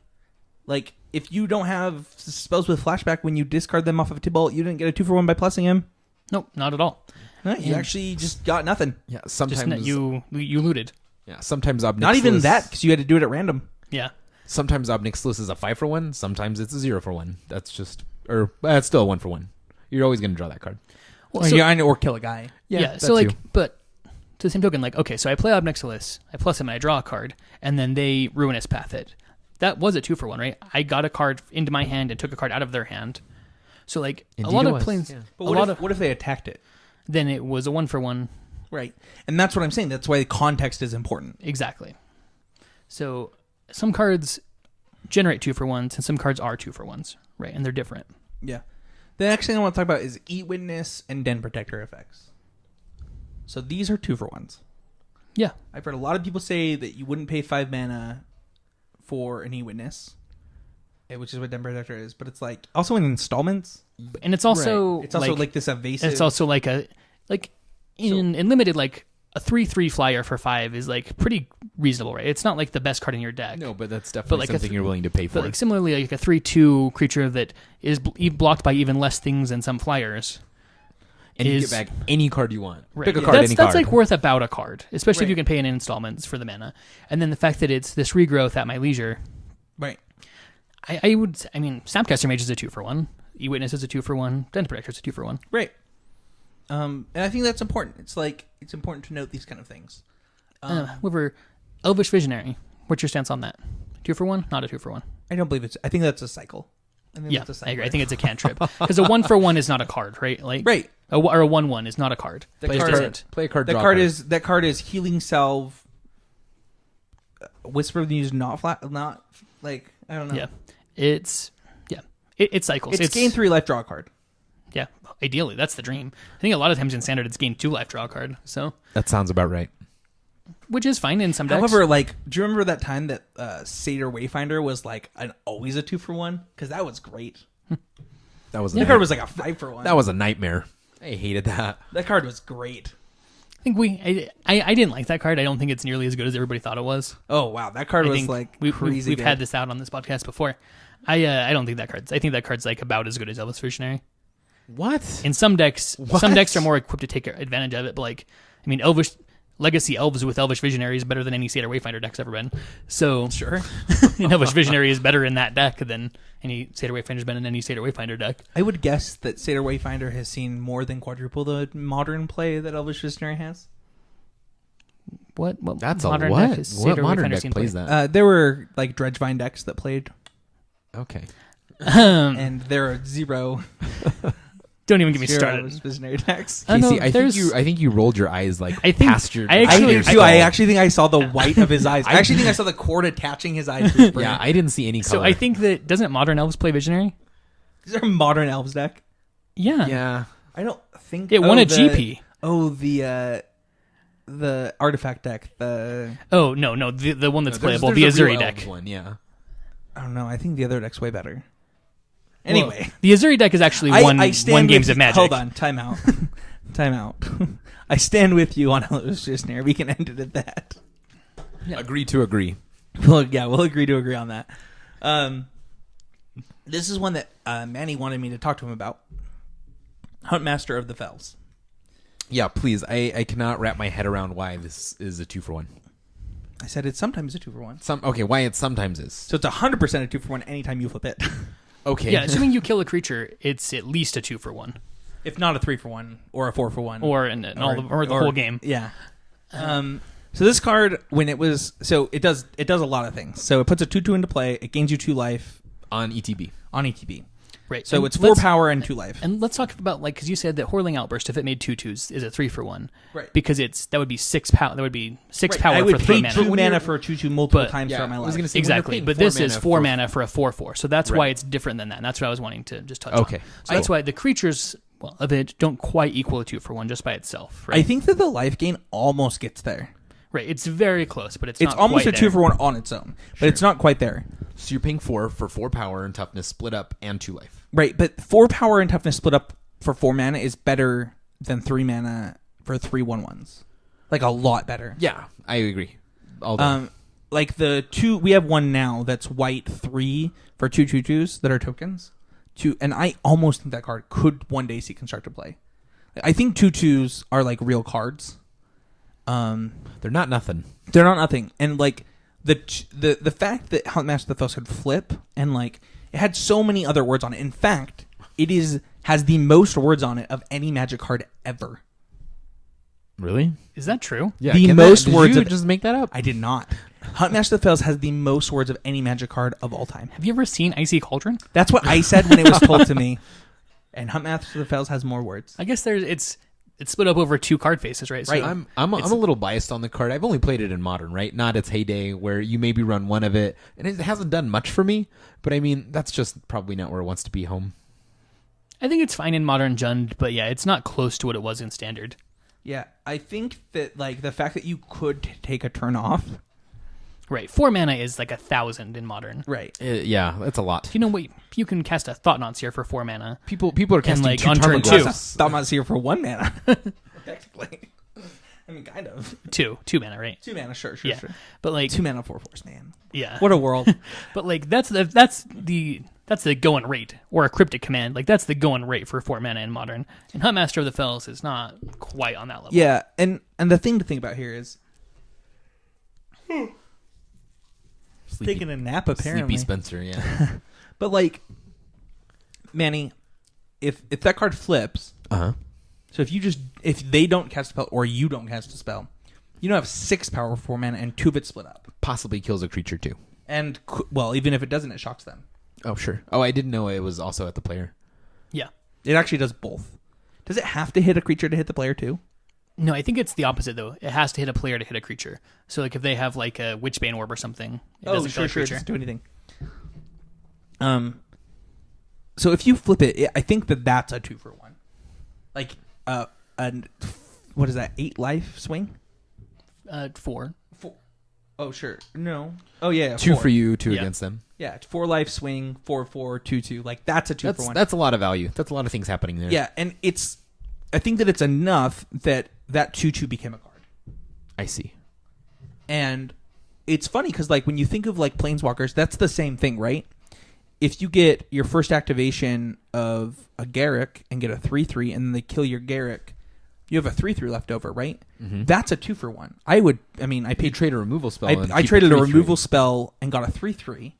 If you don't have spells with flashback when you discard them off of Tibalt, you didn't get a 2-for-1 by plussing him. Nope, not at all. No, you actually just got nothing. Yeah. Just Sometimes you looted. Yeah. Sometimes Ob Not even Nixilis- that, because you had to do it at random. Yeah. Sometimes Ob Nixilis is a 5-for-1. Sometimes it's a 0-for-1. That's just, it's still a 1-for-1. You're always going to draw that card. Well, so, or kill a guy. yeah. So but to the same token, okay, so I play Ob Nixilis, I plus him, and I draw a card, and then they Ruinous Path it. That was a 2-for-1, right? I got a card into my hand and took a card out of their hand. So a lot of planes, But what if they attacked it? then it was a 1-for-1. Right. And that's what I'm saying. That's why the context is important. Exactly. So some cards generate 2-for-1s, and some cards are 2-for-1s, right? And they're different. Yeah. The next thing I want to talk about is Eat Witness and Den Protector effects. So these are 2-for-1s. Yeah. I've heard a lot of people say that you wouldn't pay 5 mana for an Eat Witness, which is what Den Protector is. But it's also in installments. And it's also It's also this evasive. it's also in limited, a 3/3 flyer for 5 is pretty reasonable, right? It's not the best card in your deck. No, but that's definitely something you're willing to pay for. But similarly, a 3/2 creature that is blocked by even less things than some flyers. And you get back any card you want. Right. Pick a card, any card. That's worth about a card, especially if Right. you can pay in installments for the mana. And then the fact that it's this regrowth at my leisure. Right. Snapcaster Mage is a 2-for-1. E-Witness is a 2-for-1. Den Protector is a 2-for-1. Right. And I think that's important. It's important to note these kind of things. However, Elvish Visionary. What's your stance on that? 2-for-1? Not a 2-for-1. I don't believe I think that's a cycle. Yeah, I agree. I think it's a cantrip. Because a 1-for-1 is not a card, right? Right. Or a 1/1 is not a card. That But card- it isn't. Play a card. That draw card a is Healing Salve. Whisper of the Muse, not flat, not I don't know. Yeah. It cycles. It's gain 3 life, draw a card. Yeah, ideally, that's the dream. I think a lot of times in Standard, it's gain 2 life, draw a card. So That sounds about right. which is fine in some decks. However, like, do you remember that time that Satyr Wayfinder was like always a 2-for-1? Because that was great. That was That card was like a 5-for-1. that was a nightmare. I hated that. That card was great. I think I didn't like that card. I don't think it's nearly as good as everybody thought it was. Oh wow, that card I was think like we've crazy. had this out on this podcast before. I don't think that card's. I think that card's like about as good as Elvis Visionary. What? In some decks, What? some decks are more equipped to take advantage of it. But like, I mean, Elvish Legacy Elves with Elvish Visionary is better than any Satyr Wayfinder deck's ever been. So Sure. and Elvish Visionary is better in that deck than any Satyr Wayfinder's been in any Satyr Wayfinder deck. I would guess that Satyr Wayfinder has seen more than quadruple the modern play that Elvish Visionary has. What That's a modern what? deck is What Satyr modern Wayfinder deck seen plays play? that? There were like Dredgevine decks that played, Okay. and there are zero Don't even get me Elvish started. Visionary decks. I know, Casey, I there's- think you rolled your eyes like I think- past your. I I actually- do too. I actually think I saw the white of his eyes. I actually think I saw the cord attaching his eyes to his brain. Yeah, I didn't see any color. So I think that doesn't modern elves play Visionary? Is there a modern elves deck? Yeah. Yeah. I don't think It won a the- GP. Oh, the artifact deck. The Oh no, the one that's No, there's- playable, the there's a Azuri real deck. elves one, yeah. I don't know. I think the other deck's way better. Anyway, Well, the Azuri deck is actually won games of Magic. Hold on, time out. Time out. I stand with you on Elvish Visionary. We can end it at that. Yeah. Agree to agree. Well, yeah, we'll agree to agree on that. This is one that Manny wanted me to talk to him about. Huntmaster of the Fells. Yeah, please. I cannot wrap my head around why this is a 2-for-1. I said it's sometimes a 2-for-1. Okay, why it sometimes is. So it's 100% a 2-for-1 anytime you flip it. Okay. Yeah, assuming you kill a creature, it's at least a 2-for-1, If not a 3-for-1 or a 4-for-1. or the whole game. Yeah. So this card, when it was... So it does a lot of things. So it puts a 2/2 into play. It gains you 2 life On ETB. on ETB. Right. So And it's 4 let's- power and 2 life. And let's talk about because you said that Whirling Outburst, if it made 2/2s, is a 3-for-1. Right. Because that would be 6 power. That would be 6 Right, power I would for 3 pay mana. 2 mana for a 2/2 multiple But- times Yeah, throughout my I life. was gonna say, Exactly, when you're but paying this 4 is mana 4 for- mana for a 4/4, so that's Right. why it's different than that. And that's what I was wanting to just touch Okay. on. So that's why the creatures of it don't quite equal a 2-for-1 just by itself. Right? I think that the life gain almost gets there. Right. It's very close, but it's It's not almost quite a there. 2-for-1 on its own, but it's not quite there. So you're paying 4 for 4 power and toughness split up and 2 life. Right, but 4 power and toughness split up for 4 mana is better than 3 mana for 3 1/1s. Like a lot better. Yeah, I agree. All done. Like the 2 we have one now that's white 3 for 2 2/2s that are tokens. And I almost think that card could one day see constructed play. I think 2/2s are like real cards. They're not nothing. They're not nothing. And like the fact that Huntmaster of the Fells could flip and like it had so many other words on it. In fact, it has the most words on it of any Magic card ever. Really? Is that true? Yeah. The can most did words you of- just make that up? I did not. Huntmaster of the Fells has the most words of any Magic card of all time. Have you ever seen Icy Cauldron? That's what I said when it was told to me. And Huntmaster of the Fells has more words. I guess it's split up over 2 card faces, right? Right. I'm a little biased on the card. I've only played it in Modern, right? Not its heyday, where you maybe run one of it, and it hasn't done much for me. But I mean, that's just probably not where it wants to be home. I think it's fine in Modern Jund, but yeah, it's not close to what it was in Standard. Yeah, I think that like the fact that you could take a turn off. Right. 4 mana is like 1,000 in Modern. Right. Yeah, that's a lot. You know what? You can cast a Thought-Knots here for 4 mana. People are casting like, 2 on turn Tarmogoyfs. 2. Thought Mouse here for 1 mana. Technically. I mean, kind of. 2 mana, right? 2 mana, sure. Yeah. But like 2 mana 4/4s, man. yeah. What a world. But like that's the going rate, or a cryptic command. Like that's the going rate for 4 mana in Modern. And Huntmaster of the Fells is not quite on that level. Yeah, and the thing to think about here is Sleepy, taking a nap apparently. Sleepy Spencer, yeah. But like Manny, if that card flips, Uh-huh. so if they don't cast a spell or you don't cast a spell, you don't have 6 power for 4 mana and 2 of it split up. Possibly kills a creature too. And well, even if it doesn't, it shocks them. Oh, sure. Oh, I didn't know it was also at the player. Yeah. It actually does both. Does it have to hit a creature to hit the player too? No, I think it's the opposite though. It has to hit a player to hit a creature. So like if they have like a Witchbane Orb or something, it doesn't kill a It creature. doesn't do anything. So if you flip it, I think that's a 2-for-1. Like what is that? 8 life swing? 4. Oh, sure. No. Oh, yeah. 2 4. for you, 2 Yeah. against them. Yeah, it's 4 life swing, 4/4, 2/2. Like that's a 2 for 1. That's a lot of value. That's a lot of things happening there. Yeah, and I think that it's enough that 2/2 became a card. I see. And it's funny because like when you think of like planeswalkers, that's the same thing, right? If you get your first activation of a Garruk and get a 3/3, and then they kill your Garruk, you have a 3/3 left over, right? Mm-hmm. That's a 2 for 1. I You trade a removal spell. I traded a removal spell and got a 3/3.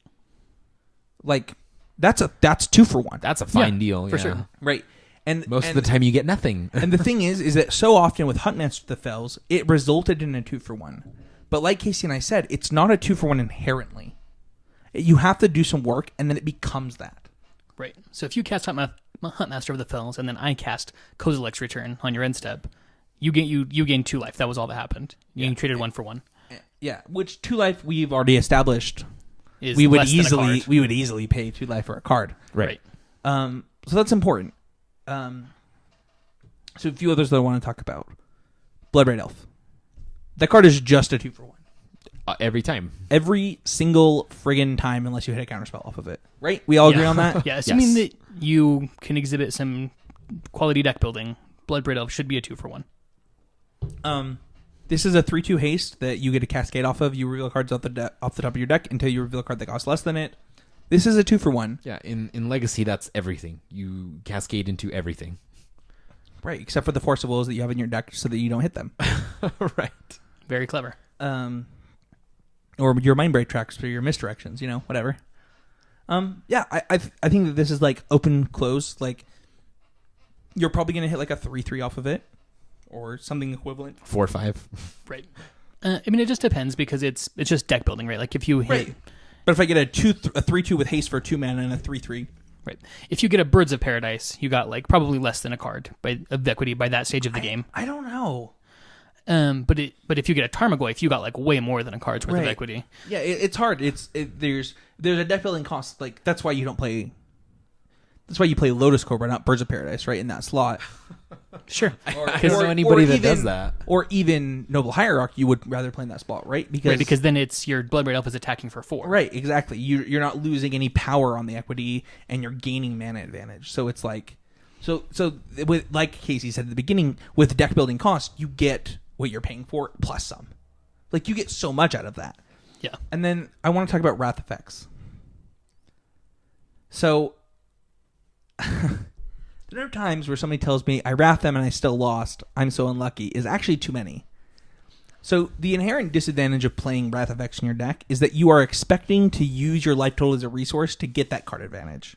Like that's 2 for 1. That's a fine deal. for yeah. sure, right? And Most of the time you get nothing. and the thing is that so often with Huntmaster of the Fells, it resulted in a 2 for 1. But like Casey and I said, it's not a 2 for 1 inherently. You have to do some work, and then it becomes that. Right. So if you cast Huntmaster of the Fells, and then I cast Kozilek's Return on your end step, you gain 2 life. That was all that happened. You traded 1 for 1. Yeah, which 2 life we've already established. Is We would less than a card. easily pay 2 life for a card. Right. So that's important. So a few others that I want to talk about. Bloodbraid Elf. That card is just a 2 for 1. Every time. Every single friggin' time, unless you hit a counterspell off of it. Right? We all agree on that? Yeah, assuming Yes. that you can exhibit some quality deck building, Bloodbraid Elf should be a 2 for 1. This is a 3/2 haste that you get a cascade off of. You reveal cards off the top of your deck until you reveal a card that costs less than it. This is a 2 for 1. Yeah, in Legacy, that's everything. You cascade into everything. Right, except for the Force of Wills that you have in your deck so that you don't hit them. Right. Very clever. Or your Mind Break tracks for your misdirections, whatever. Yeah, I think that this is like open, close. Like, you're probably going to hit like a 3/3 off of it. Or something equivalent. 4 or 5. Right. It just depends because it's just deck building, right? Like if you hit... Right. But if I get a 3/2 with haste for 2 mana and a 3/3... Right. If you get a Birds of Paradise, you got like probably less than a card of equity by that stage of the game. I don't know. But if you get a Tarmogoyf, you got like way more than a card's worth of equity. Yeah, it's hard. There's a deck building cost. Like that's why you don't play. That's why you play Lotus Cobra, not Birds of Paradise, right in that slot. Sure. I don't know anybody that does that. Or even Noble Hierarch, you would rather play in that spot, right? Because then it's your Bloodbraid Elf is attacking for 4. Right, exactly. You're not losing any power on the equity, and you're gaining mana advantage. So it's like, so with like Casey said at the beginning, with deck building cost, you get what you're paying for plus some. Like you get so much out of that. Yeah. And then I want to talk about wrath effects. So the number of times where somebody tells me I wrath them and I still lost, I'm so unlucky, is actually too many. So the inherent disadvantage of playing wrath effects in your deck is that you are expecting to use your life total as a resource to get that card advantage.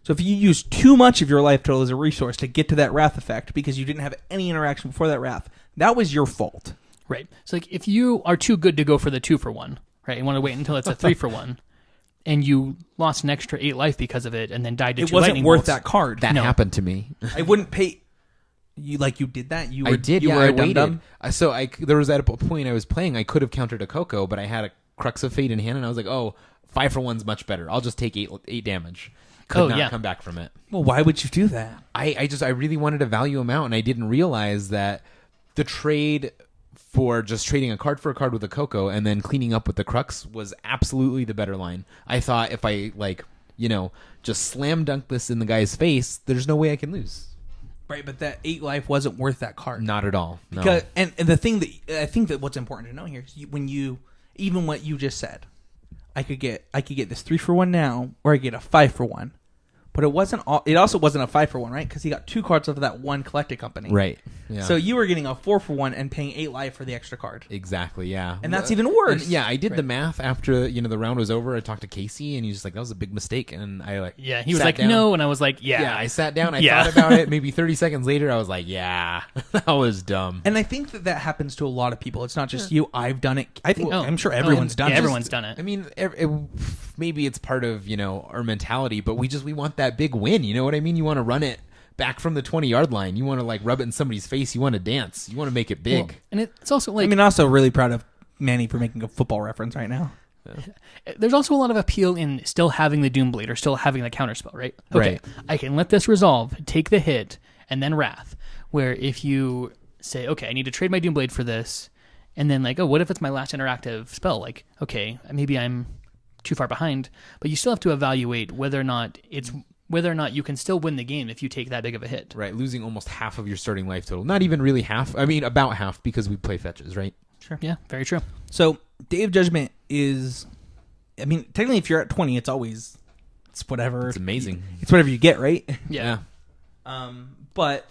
So if you use too much of your life total as a resource to get to that wrath effect because you didn't have any interaction before that wrath, that was your fault. Right. So like if you are too good to go for the 2 for 1, right? You want to wait until it's a 3 for 1. And you lost an extra 8 life because of it, and then died to 2 It wasn't lightning worth bolts. that card. That happened to me. I wouldn't pay. You did that. You were, I did. You Yeah, were I a waited. dum-dum? So there was at a point I was playing. I could have countered a Coco, but I had a Crux of Fate in hand, and I was like, "Oh, 5 for 1's much better. I'll just take 8 damage." Could not come back from it. Well, why would you do that? I really wanted a value amount, and I didn't realize that the trade for just trading a card for a card with a Coco and then cleaning up with the Crux was absolutely the better line. I thought if I just slam dunk this in the guy's face, there's no way I can lose. Right, but that 8 life wasn't worth that card. Not at all. No. Because, and the thing that I think that what's important to know here is even what you just said, I could get this 3 for 1 now, or I get a 5 for 1. But it also wasn't a 5 for 1, right? Because he got 2 cards off of that one collected company. Right. Yeah. So you were getting a 4 for 1 and paying 8 life for the extra card. Exactly, yeah. And that's even worse. And, yeah, I did the math after the round was over. I talked to Casey, and he's just like, that was a big mistake. And I he was like, down. no, and I was like, yeah. Yeah, I sat down, I thought about it. Maybe 30 seconds later, I was like, yeah, that was dumb. And I think that happens to a lot of people. It's not just you. I've done it. I think I'm sure everyone's done it. Everyone's done it. I mean, maybe it's part of our mentality, but we want that big win. You know what I mean? You want to run it back from the 20-yard line. You want to rub it in somebody's face. You want to dance. You want to make it big. Well, and it's also like also really proud of Manny for making a football reference right now. There's also a lot of appeal in still having the Doomblade or still having the counterspell, right? Okay, Right. I can let this resolve, take the hit, and then Wrath. Where if you say, okay, I need to trade my Doomblade for this, And then like, oh, what if it's my last interactive spell? Like, okay, maybe I'm too far behind, but you still have to evaluate whether or not you can still win the game if you take that big of a hit. Right, losing almost half of your starting life total. Not even really half. I mean, about half because we play fetches, right? Sure. Yeah, very true. So Day of Judgment is, I mean, technically if you're at 20, it's whatever. It's amazing. It's whatever you get, right? Yeah. But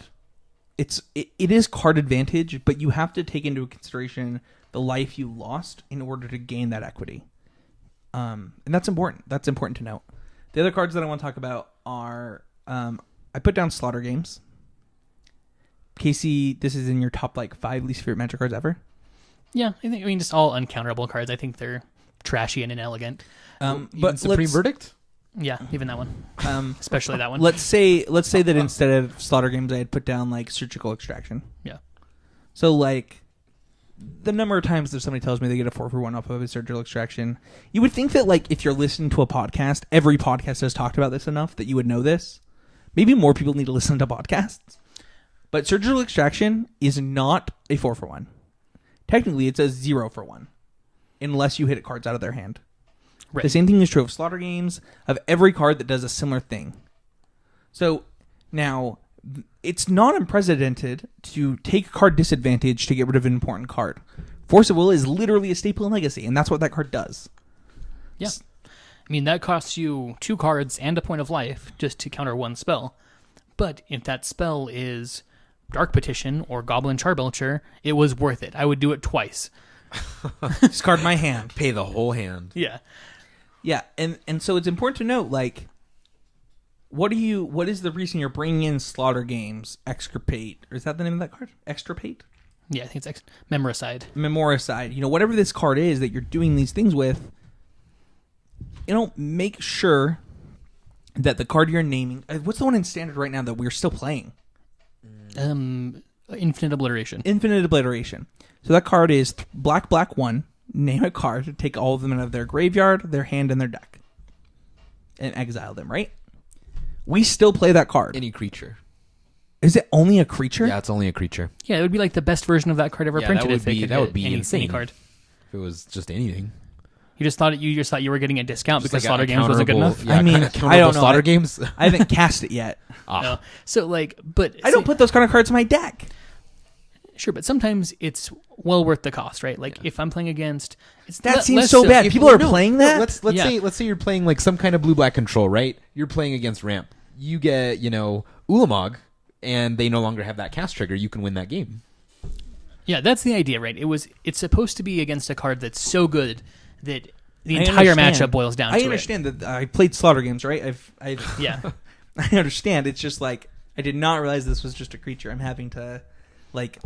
it is card advantage, but you have to take into consideration the life you lost in order to gain that equity. And that's important. That's important to note. The other cards that I want to talk about are, I put down Slaughter Games. Casey, this is in your top like 5 least favorite Magic cards ever. Yeah, I mean, just all uncounterable cards. I think they're trashy and inelegant. But Supreme Verdict? Yeah, even that one. Especially that one. Let's say that instead of Slaughter Games, I had put down like Surgical Extraction. Yeah. So like, the number of times that somebody tells me they get a 4-for-1 off of a Surgical Extraction, you would think that like if you're listening to a podcast, every podcast has talked about this enough that you would know this. Maybe more people need to listen to podcasts. But Surgical Extraction is not a 4-for-1. Technically, it's a 0-for-1, unless you hit cards out of their hand. Right. The same thing is true of Slaughter Games, of every card that does a similar thing. So now, it's not unprecedented to take card disadvantage to get rid of an important card. Force of Will is literally a staple in Legacy, and that's what that card does. Yeah. I mean, that costs you 2 cards and a point of life just to counter one spell. But if that spell is Dark Petition or Goblin Charbelcher, it was worth it. I would do it twice. Discard my hand. Pay the whole hand. Yeah. Yeah, and so it's important to note, like, what is the reason you're bringing in Slaughter Games, Extirpate, or is that the name of that card? Extirpate? Yeah, I think it's Memoricide. Memoricide. You know, whatever this card is that you're doing these things with, you know, make sure that the card you're naming, what's the one in Standard right now that we're still playing? Infinite Obliteration. Infinite Obliteration. So that card is black, 1. Name a card, take all of them out of their graveyard, their hand, and their deck. And exile them, right? We still play that card. Any creature. Is it only a creature? Yeah, it's only a creature. Yeah, it would be like the best version of that card ever printed if it could that would hit be any insane. card. If it was just anything. You just thought you were getting a discount Just because like Slaughter Games wasn't good enough. Yeah, I mean, counterable I don't know. Slaughter Games. I haven't cast it yet. No. So like, but I don't put those kind of cards in my deck. Sure, but sometimes it's well worth the cost, right? Like if I'm playing against, That seems less so bad. People are playing that. Let's say you're playing like some kind of blue-black control, right? You're playing against ramp. You get Ulamog, and they no longer have that cast trigger. You can win that game. Yeah, that's the idea, right? It's supposed to be against a card that's so good that the I entire understand. matchup boils down to I it. understand that I played Slaughter Games, right? Yeah. I understand. It's just like I did not realize this was just a creature. I'm having to, like,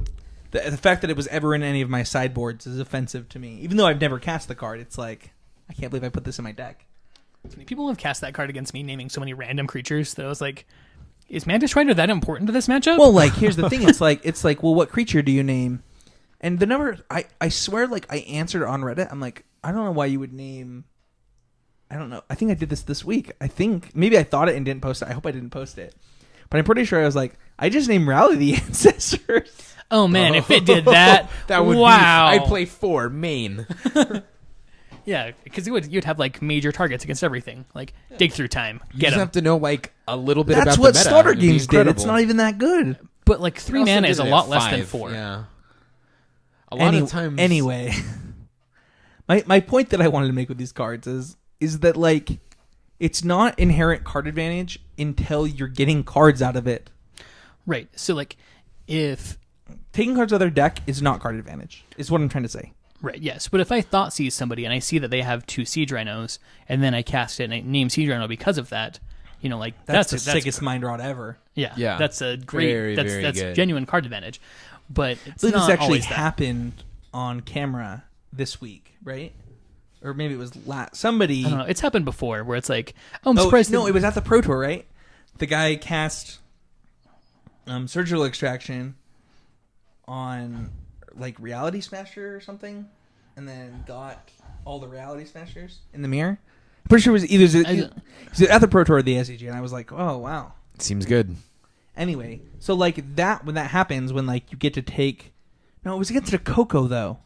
the fact that it was ever in any of my sideboards is offensive to me. Even though I've never cast the card, it's like I can't believe I put this in my deck. People have cast that card against me, naming so many random creatures that I was like, is Mantis Rider that important to this matchup? Well, like, here's the thing. It's like, well, what creature do you name? And the number, I swear, like, I answered on Reddit. I'm like, I don't know why you would name. I don't know. I think I did this week. I think maybe I thought it and didn't post it. I hope I didn't post it. But I'm pretty sure I was like, I just named Rally the Ancestors. Oh man, if it did that, That would wow. be. I'd play 4 main. Yeah, because you'd have like major targets against everything, like dig through time, You get just them. have to know like a little bit That's about what the meta. Slaughter It'd be Games did. It's incredible. not even that good. But like 3 Also mana did is a it lot at less than 5, 4. Yeah. A lot of times. Anyway, my point that I wanted to make with these cards is that like it's not inherent card advantage until you're getting cards out of it. Right. So like, if Taking cards out of their deck is not card advantage. Is what I'm trying to say. right, yes, but if I thought seize somebody and I see that they have 2 Siege Rhinos, and then I cast it and I name Siege Rhino because of that, like That's the sickest mind rod ever. Yeah, Yeah. That's a great. Very, very that's good. genuine card advantage. But it's I believe not this actually always that. happened on camera this week, right? Or maybe it was somebody. I don't know. It's happened before where it's like, I'm surprised. No, it was at the Pro Tour, right? The guy cast Surgical Extraction on like Reality Smasher or something, and then got all the Reality Smashers in the mirror. I'm pretty sure it was either at the Pro Tour or the SEG, and I was like, oh wow. Seems good. Anyway, so like that when that happens, when like you get to take, no, it was against a Coco though.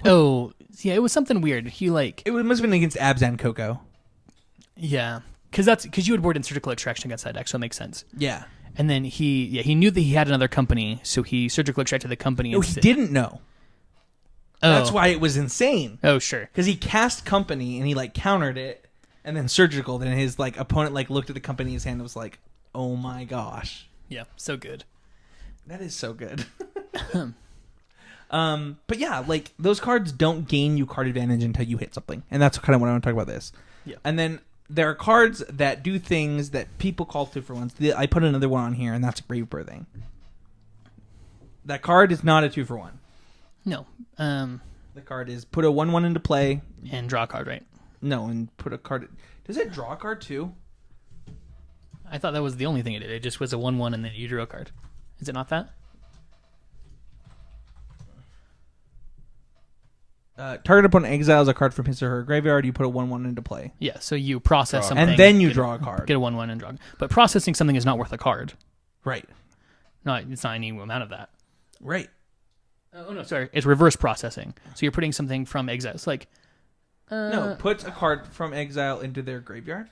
Oh, yeah, it was something weird. He like, It must have been against Abzan Coco. yeah, because you had board in surgical extraction against that deck, so it makes sense. Yeah. And then he knew that he had another company, so he surgical extracted the company. No, he didn't know. Oh. That's why it was insane. Oh, sure. Because he cast company and he like countered it, and then surgical. Then his like opponent like looked at the company in his hand and was like, "Oh my gosh, Yeah, so good. that is so good." But yeah, like those cards don't gain you card advantage until you hit something, and that's kind of what I want to talk about this. Yeah. And then there are cards that do things that people call 2-for-1s. I put another one on here, and that's Grave Birthing. That card is not a 2-for-1. No. The card is put a 1/1 into play. And draw a card, right? No, and put a card. Does it draw a card too? I thought that was the only thing it did. It just was a 1/1 and then you drew a card. Is it not that? Target opponent exiles a card from his or her graveyard. You put a 1/1 into play, Yeah, so you process something. and then you get draw a card. Get a 1/1 and draw. But processing something is not worth a card. Right, No, it's not any amount of that. right. Oh, no, sorry. It's reverse processing. So you're putting something from exile. It's like... No, put a card from exile into their graveyard.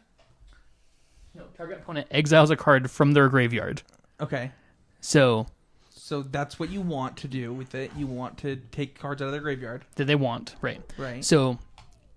No, target opponent exiles a card from their graveyard. Okay, So, that's what you want to do with it. You want to take cards out of their graveyard. that they want, right? Right. So,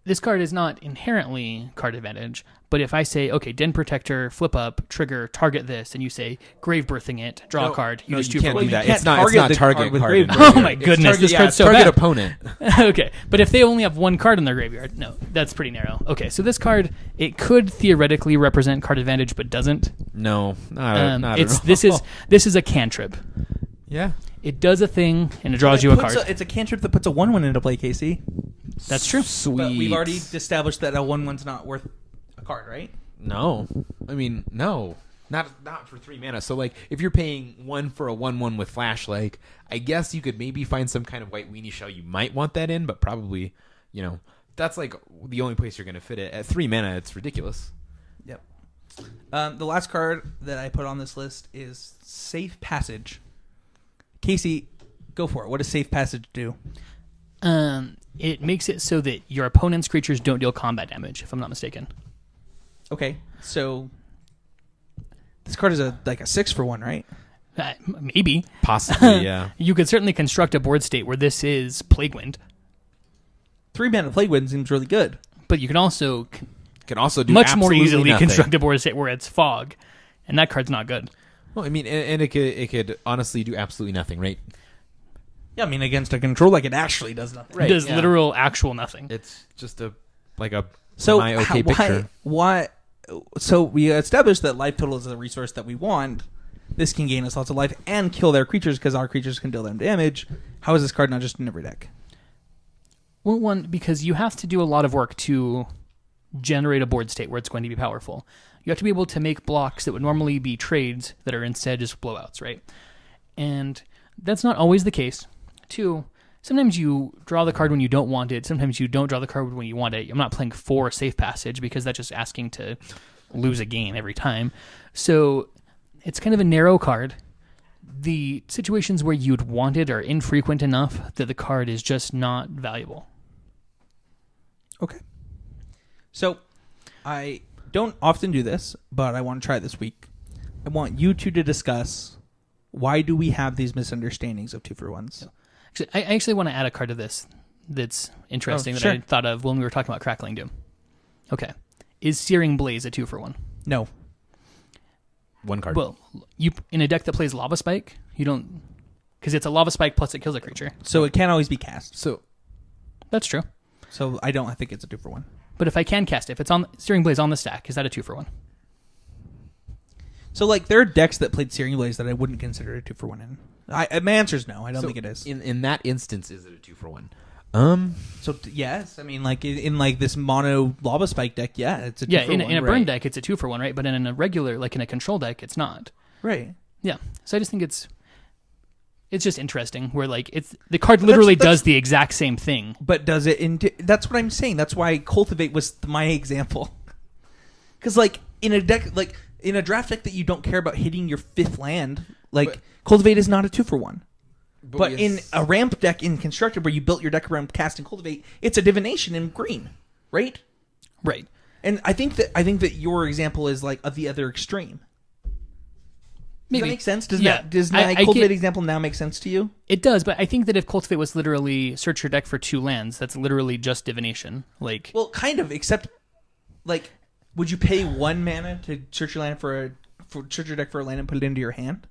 this card is not inherently card advantage, but if I say, okay, Den Protector, flip up, trigger, target this, and you say, Grave Birthing it, draw a card, No, use you 2 can't for do 1. that. can't It's not target the target card with card. Grave in the Birthing. Oh my It's goodness, target, this yeah, card's it's so target bad. opponent. Okay, but if they only have one card in their graveyard, no, that's pretty narrow. Okay, so this card, it could theoretically represent card advantage, but doesn't. No, not at all. This is a cantrip. Yeah. It does a thing and it draws you a card. It's a cantrip that puts a 1/1 into play, Casey. That's true. Sweet. But we've already established that a 1/1's not worth a card, right? No. I mean, no. Not for 3 mana. So, like, if you're paying 1 for a 1/1 with Flash, like, I guess you could maybe find some kind of white weenie shell you might want that in, but probably, that's, like, the only place you're going to fit it. At 3 mana, it's ridiculous. Yep. The last card that I put on this list is Safe Passage. Casey, go for it. What does Safe Passage do? It makes it so that your opponent's creatures don't deal combat damage, if I'm not mistaken. Okay, so this card is a 6-for-1, right? Maybe. Possibly, yeah. You could certainly construct a board state where this is Plague Wind, 3 mana Plague Wind seems really good. but you can also Can also do much more absolutely easily nothing. construct a board state where it's Fog, and that card's not good. Well, I mean, and it could honestly do absolutely nothing, right? Yeah, I mean, against a control, it actually does nothing. It does literal, actual nothing. It's just a So semi-okay picture. why? So we established that life total is a resource that we want. This can gain us lots of life and kill their creatures because our creatures can deal them damage. How is this card not just in every deck? Well, one, because you have to do a lot of work to generate a board state where it's going to be powerful. You have to be able to make blocks that would normally be trades that are instead just blowouts, right? And that's not always the case. Two, sometimes you draw the card when you don't want it. Sometimes you don't draw the card when you want it. I'm not playing for Safe Passage because that's just asking to lose a game every time. So it's kind of a narrow card. The situations where you'd want it are infrequent enough that the card is just not valuable. Okay. So I don't often do this, but I want to try it this week. I want you two to discuss why do we have these misunderstandings of 2-for-1s. Actually, I actually want to add a card to this that's interesting sure. that I thought of when we were talking about Crackling Doom. Okay. Is Searing Blaze a 2-for-1? No. One card. Well, you in a deck that plays Lava Spike, you don't... Because it's a Lava Spike plus it kills a creature. So it can't always be cast. So That's true. So I think it's a 2-for-1. But if I can cast it, if it's on Searing Blaze on the stack, is that a 2-for-1? So there are decks that played Searing Blaze that I wouldn't consider a 2-for-1 in. My answer is no. I don't think it is. In that instance, is it a 2-for-1? So yes, I mean in this mono Lava Spike deck, yeah, it's a 2-for-1. Yeah, in a burn right. deck, it's a 2-for-1, right? But in a regular, like in a control deck, it's not. Right. Yeah. So I just think it's just interesting where it's the card literally does the exact same thing. But does it? That's what I'm saying. That's why Cultivate was my example. Because in a deck, in a draft deck that you don't care about hitting your 5th land, But- Cultivate is not a 2-for-1. But in a ramp deck in Constructed, where you built your deck around Cast and Cultivate, it's a divination in green, right? Right. And I think that your example is like of the other extreme. Does that make sense? Does my Cultivate example now make sense to you? It does, but I think that if Cultivate was literally search your deck for 2 lands, that's literally just divination. Like, well, kind of, except like, would you pay 1 mana to search your land search your deck for a land and put it into your hand?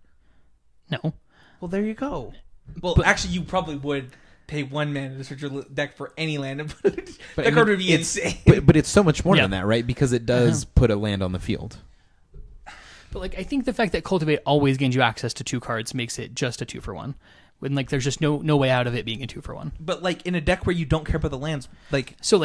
No. Well, there you go. Well, actually, you probably would pay 1 mana to search your deck for any land and put it. That card would be insane. But it's so much more than that, right? Because it does put a land on the field. But like, I think the fact that Cultivate always gains you access to 2 cards makes it just a 2-for-1. When like, there's just no way out of it being a 2-for-1. But like in a deck where you don't care about the lands, like sure,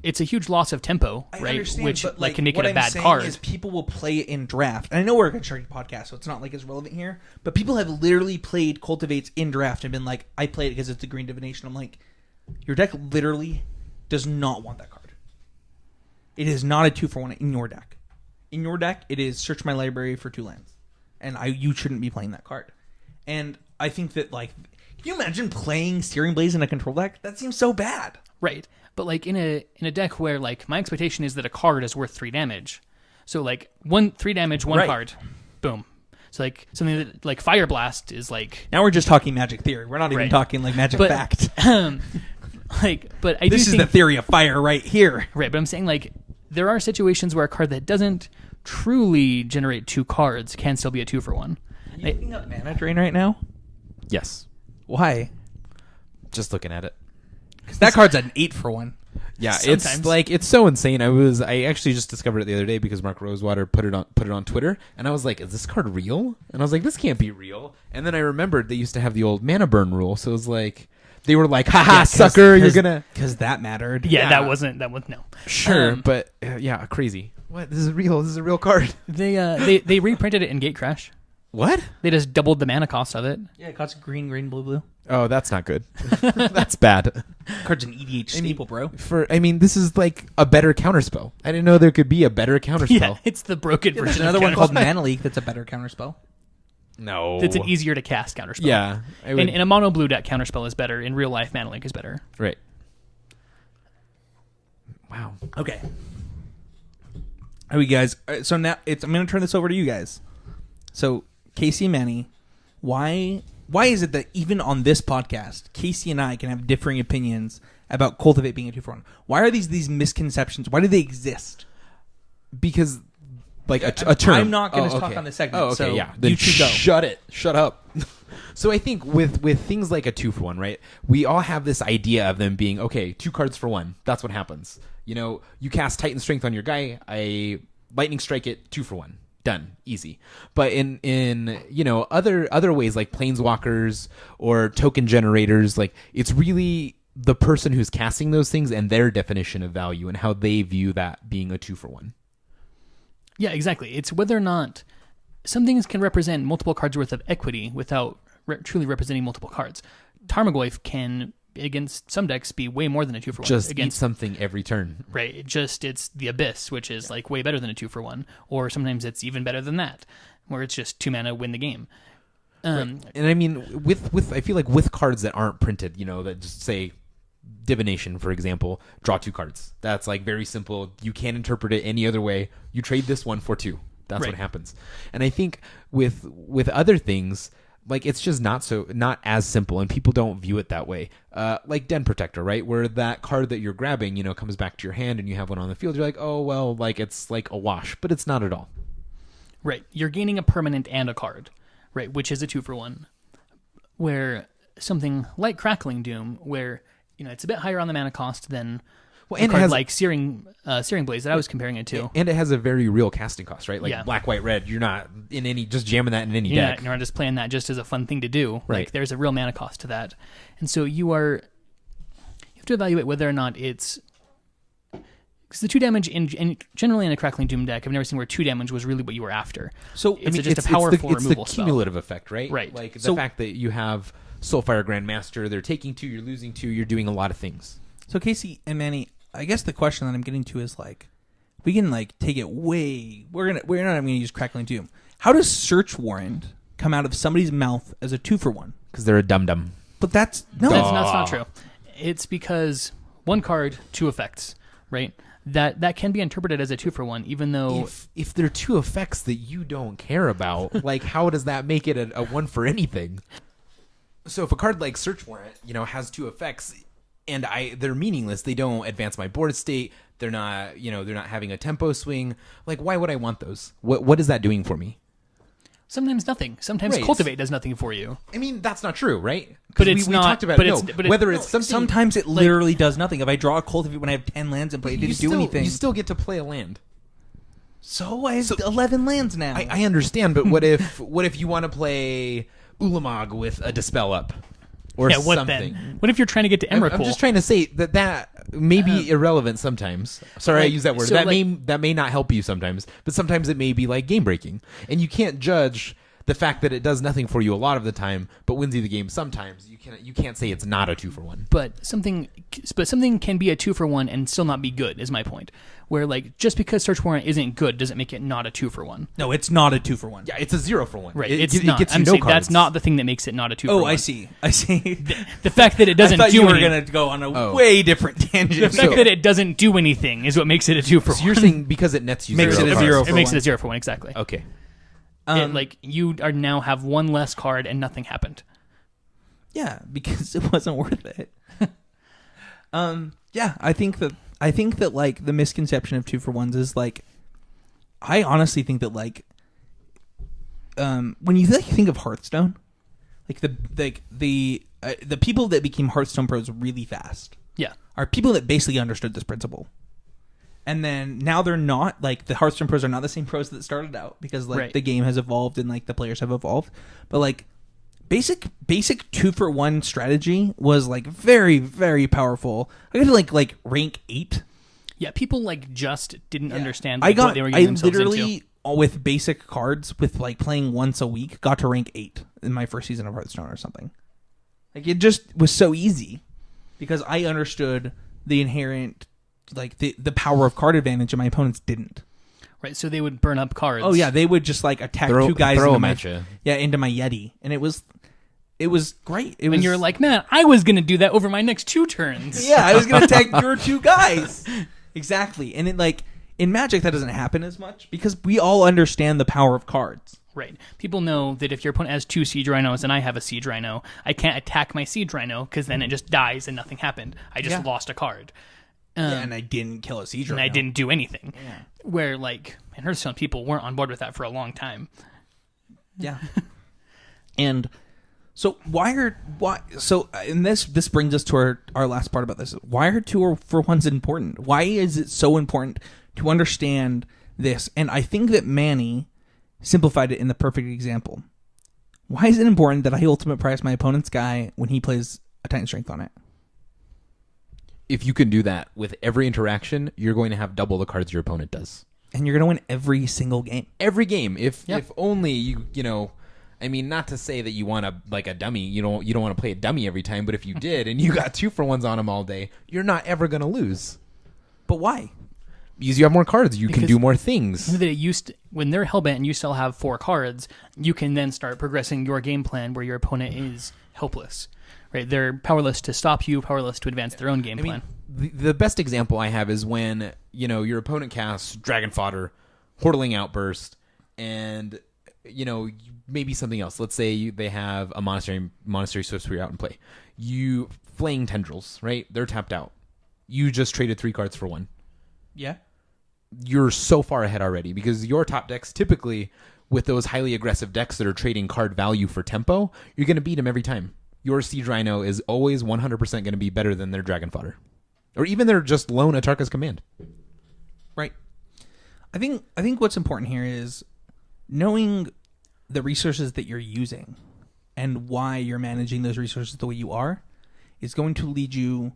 it's a huge loss of tempo, I right? understand, Which but like can make what it a I'm bad saying card. is people will play it in draft. And I know we're a constructed podcast, so it's not like it's relevant here. But people have literally played Cultivates in draft and been like, "I played it because it's a green divination." I'm like, your deck literally does not want that card. It is not a 2-for-1 in your deck. In your deck, it is search my library for 2 lands, and you shouldn't be playing that card. And I think that like, can you imagine playing Searing Blaze in a control deck? That seems so bad. Right. But like in a deck where like my expectation is that a card is worth 3 damage. So like 3 damage, 1 card. Boom. So like something that like Fire Blast is like, now we're just talking Magic theory. We're not even talking like Magic fact. But this is the theory of fire right here. Right, but I'm saying like there are situations where a card that doesn't truly generate 2 cards can still be a 2-for-1. Are you looking up Mana Drain right now? Yes. Why? Just looking at it. Because that card's an 8-for-1. Yeah, Sometimes. it's like, it's so insane. I actually just discovered it the other day because Mark Rosewater put it on Twitter, and I was like, is this card real? And I was like, this can't be real. And then I remembered they used to have the old mana burn rule, so it was like, they were like, haha, sucker, you're gonna... Because that mattered. Yeah, that was no. Sure, but yeah, crazy. What? This is real. This is a real card. They reprinted it in Gatecrash. What? They just doubled the mana cost of it. Yeah, it costs green, blue. Oh, that's not good. That's bad. Card's an EDH staple, bro. This is like a better counterspell. I didn't know there could be a better counterspell. Yeah, it's the broken There's version. another of one called Counterspell. Mana Leak that's a better counterspell. No. It's an easier to cast counterspell. Yeah. In a mono blue deck, counterspell is better. In real life, Mana Link is better. Right. Wow. Okay. All right, guys. So now I'm going to turn this over to you guys. So Casey and Manny, why is it that even on this podcast, Casey and I can have differing opinions about Cultivate being a 2-for-1? Why are these misconceptions? Why do they exist? Because like a term. I'm not going to talk on this segment. Oh, okay, so yeah. Then you two go. Shut up. So I think with things like a 2-for-1, right? We all have this idea of them being, okay, 2 cards for 1. That's what happens. You know, you cast Titan Strength on your guy, I Lightning Strike it, 2-for-1. Done. Easy. But in other ways like Planeswalkers or token generators, like it's really the person who's casting those things and their definition of value and how they view that being a 2-for-1. Yeah, exactly. It's whether or not some things can represent multiple cards worth of equity without truly representing multiple cards. Tarmogoyf can, against some decks, be way more than a 2-for-1. Just against eat something every turn. Right. It's the Abyss, which is like way better than a 2-for-1. Or sometimes it's even better than that, where it's just 2 mana, win the game. And I mean, with I feel like with cards that aren't printed, that just say divination, for example, draw 2 cards. That's like very simple. You can't interpret it any other way. You trade this one for 2. That's what happens. And I think with other things, like it's just not as simple, and people don't view it that way. Like Den Protector, right? Where that card that you're grabbing, comes back to your hand and you have one on the field. You're like, oh, well, like it's like a wash, but it's not at all. Right. You're gaining a permanent and a card, right? Which is a 2-for-1. Where something like Crackling Doom, where, it's a bit higher on the mana cost than a card like Searing Blaze that I was comparing it to. And it has a very real casting cost, right? Like black, white, red. You're not just jamming that in any deck. You're not just playing that just as a fun thing to do. Right. Like there's a real mana cost to that. And so you have to evaluate whether or not it's... Because the 2 damage, generally in a Crackling Doom deck, I've never seen where 2 damage was really what you were after. So it's just a powerful removal It's the cumulative effect, right? Right. Like the fact that you have Soulfire Grandmaster, they're taking 2, you're losing 2, you're doing a lot of things. So Casey and Manny, I guess the question that I'm getting to is like, we can like take it way. We're not even gonna use Crackling Doom. How does Search Warrant come out of somebody's mouth as a 2-for-1. Because they're a dum-dum. But that's no. That's not true. It's because one card, 2 effects, right? That can be interpreted as a 2-for-1, even though If they're 2 effects that you don't care about, like how does that make it a 1 for anything? So if a card like Search Warrant, has 2 effects, and they're meaningless, they don't advance my board state, they're not having a tempo swing. Like, why would I want those? What is that doing for me? sometimes nothing. Sometimes Right. Cultivate does nothing for you. I mean, that's not true, right? 'Cause But it's we not- talked about but it. it's- No, but it- whether it's something. Sometimes it literally does nothing. If I draw a Cultivate when I have 10 lands in play, it you didn't still, do anything. You still get to play a land. So I have 11 lands now. I understand, but what if you want to play Ulamog with a Dispel up? Or Yeah, what something. then? What if you're trying to get to I'm Emrakul? just trying to say that may be irrelevant sometimes. Sorry, I like, use that word. so, That may not help you sometimes, but sometimes it may be like game breaking, and you can't judge the fact that it does nothing for you a lot of the time, but wins you the game sometimes. You can't say it's not a 2-for-1. But something can be a 2-for-1 and still not be good. Is my point. Where like just because Search Warrant isn't good doesn't make it not a 2-for-1. No, it's not a 2-for-1. Yeah, it's a 0-for-1. Right? It It's gets not. you I'm no saying cards. that's not the thing that makes it not a 2-for-1. Oh, I see. The fact that it doesn't I thought do you were anything. going to go on a Oh. way different tangent. The fact that it doesn't do anything is what makes it a 2-for-1. So you're saying because it nets you Makes zero it a cards. 0 It for makes one. it a 0-for-1 exactly. Okay. Like you are now have one less card and nothing happened. Yeah, because it wasn't worth it. Yeah, I think that like the misconception of 2-for-1s is like, I honestly think that like, when you think of Hearthstone, like the people that became Hearthstone pros really fast Yeah. are people that basically understood this principle. And then now they're not, like, the Hearthstone pros are not the same pros that started out because like Right. the game has evolved and like the players have evolved. But like basic 2-for-1 strategy was like very, very powerful. I got to like rank 8. Yeah, people like just didn't understand I what they were getting themselves literally into. with basic cards with like playing once a week got to rank 8 in my first season of Hearthstone or something. Like it just was so easy because I understood the inherent like the power of card advantage and my opponents didn't. Right, so they would burn up cards. Oh yeah, they would just like attack Throw 2 guys them into my at you. into my Yeti, and it was great. It And was you're like, man, I was going to do that over my next 2 turns. yeah, I was gonna attack your 2 guys exactly, and it like in Magic that doesn't happen as much because we all understand the power of cards. Right. People know that if your opponent has 2 Siege Rhinos and I have a Siege Rhino, I can't attack my Siege Rhino because then it just dies and nothing happened. I just Yeah. lost a card. And I didn't kill a siege. And right I now. didn't do anything. Yeah. Where, like, in Hearthstone, people weren't on board with that for a long time. Yeah. And so and this brings us to our last part about this. Why are 2-for-1s important? Why is it so important to understand this? And I think that Manny simplified it in the perfect example. Why is it important that I ultimate price my opponent's guy when he plays a Titan Strength on it? If you can do that with every interaction, you're going to have double the cards your opponent does. And you're going to win every single game. Every game. If Yep. if only you know, I mean, not to say that you want to like a dummy. You don't want to play a dummy every time. But if you did and you got 2-for-1s on him all day, you're not ever going to lose But why? because you have more cards. You can Because- do more things. That it when they're Hellbent and you still have 4 cards, you can then start progressing your game plan where your opponent is helpless. Right? They're powerless to stop you, powerless to advance their own game plan. The best example I have is when your opponent casts Dragon Fodder, Hordeling Outburst, and maybe something else. Let's say they have a Monastery Swiftspear out in play. You Flaying Tendrils, right? They're tapped out. You just traded 3 cards for 1. Yeah. You're so far ahead already because your top decks typically with those highly aggressive decks that are trading card value for tempo, you're going to beat them every time. Your Siege Rhino is always 100% going to be better than their Dragon Fodder. Or even their just lone Atarka's Command. Right. I think what's important here is knowing the resources that you're using and why you're managing those resources the way you are is going to lead you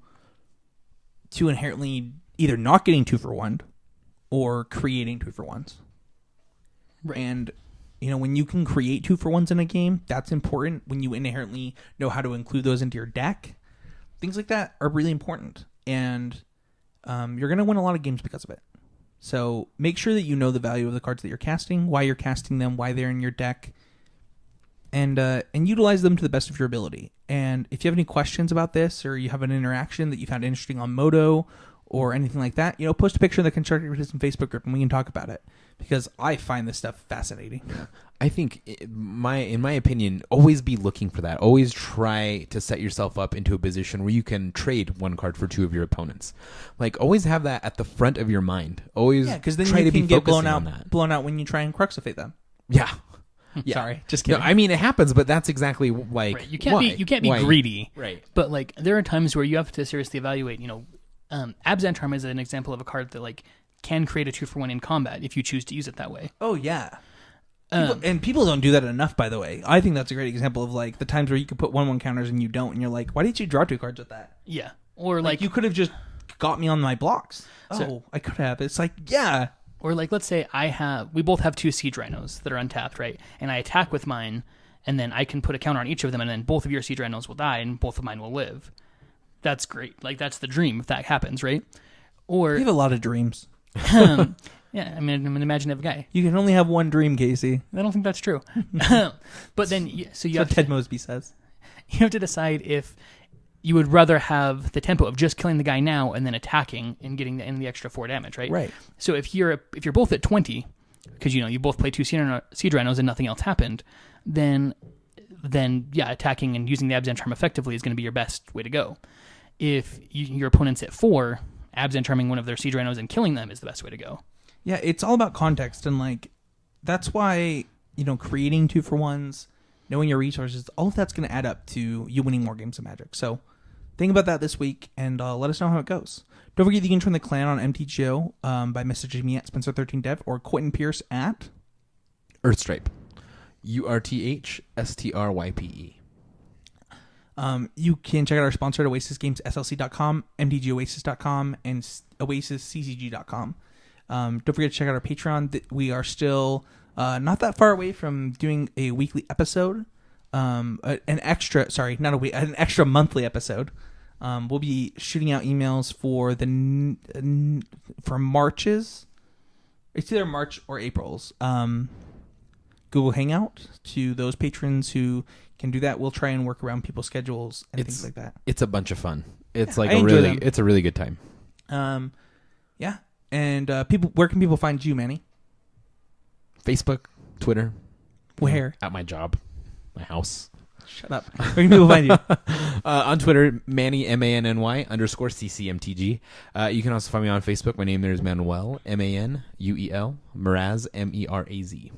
to inherently either not getting 2-for-1 or creating 2-for-1s. Right. And when you can create 2-for-1s in a game, that's important. When you inherently know how to include those into your deck, things like that are really important. And you're going to win a lot of games because of it. So make sure that you know the value of the cards that you're casting, why you're casting them, why they're in your deck. and utilize them to the best of your ability. And if you have any questions about this, or you have an interaction that you found interesting on Moto or anything like that, post a picture in the Constructive Criticism Facebook group and we can talk about it, because I find this stuff fascinating. I think, in my opinion, always be looking for that. Always try to set yourself up into a position where you can trade one card for two of your opponents. Like, always have that at the front of your mind. Always, because then try you to can be get focusing on that. blown out when you try and Cruxifate them. Yeah. Sorry, just kidding. No, I mean, it happens, but that's exactly like Right. You can't be why? greedy. Right. But like there are times where you have to seriously evaluate. Abzan is an example of a card that like can create a 2-for-1 in combat if you choose to use it that way. Oh yeah. People don't do that enough, by the way. I think that's a great example of like the times where you could put 1/1 counters and you don't, and you're like, why didn't you draw 2 cards with that? Yeah. Or like you could have just got me on my blocks. So- I could have. It's like, yeah. Or like, let's say we both have 2 Siege Rhinos that are untapped, right? And I attack with mine, and then I can put a counter on each of them, and then both of your Siege Rhinos will die, and both of mine will live. That's great. Like, that's the dream if that happens, right? Or You have a lot of dreams. yeah, I mean, I'm an imaginative guy. You can only have one dream, Casey. I don't think that's true. But then, so you That's have what Ted Mosby says. you have to decide if you would rather have the tempo of just killing the guy now and then attacking and getting the extra 4 damage, right? Right. So if you're both at 20, because you both play 2 Siege Rhinos and nothing else happened, then yeah, attacking and using the Abzan Charm effectively is going to be your best way to go. If your opponent's at 4, Abzan Charming one of their Siege Rhinos and killing them is the best way to go. Yeah, it's all about context, and like that's why creating 2-for-1s, knowing your resources, all of that's going to add up to you winning more games of Magic. So think about that this week, and let us know how it goes. Don't forget you can join the clan on MTGO by messaging me at Spencer13Dev or Quentin Pierce at Earthstripe. URTHSTRYPE. You can check out our sponsor at OasisGamesSLC.com, MTGOasis.com, and OasisCCG.com. Don't forget to check out our Patreon. We are still not that far away from doing a weekly episode. An extra monthly episode. We'll be shooting out emails for for March's. It's either March or April's Google Hangout to those patrons who can do that. We'll try and work around people's schedules and things like that. It's a bunch of fun. It's I enjoy them. it's a really good time. Yeah. And where can people find you, Manny? Facebook, Twitter. Where? At my job, my house. Shut up. Where can people find you? On Twitter, Manny, MANNY _CCMTG. You can also find me on Facebook. My name there is Manuel, MANUEL, Meraz, MERAZ.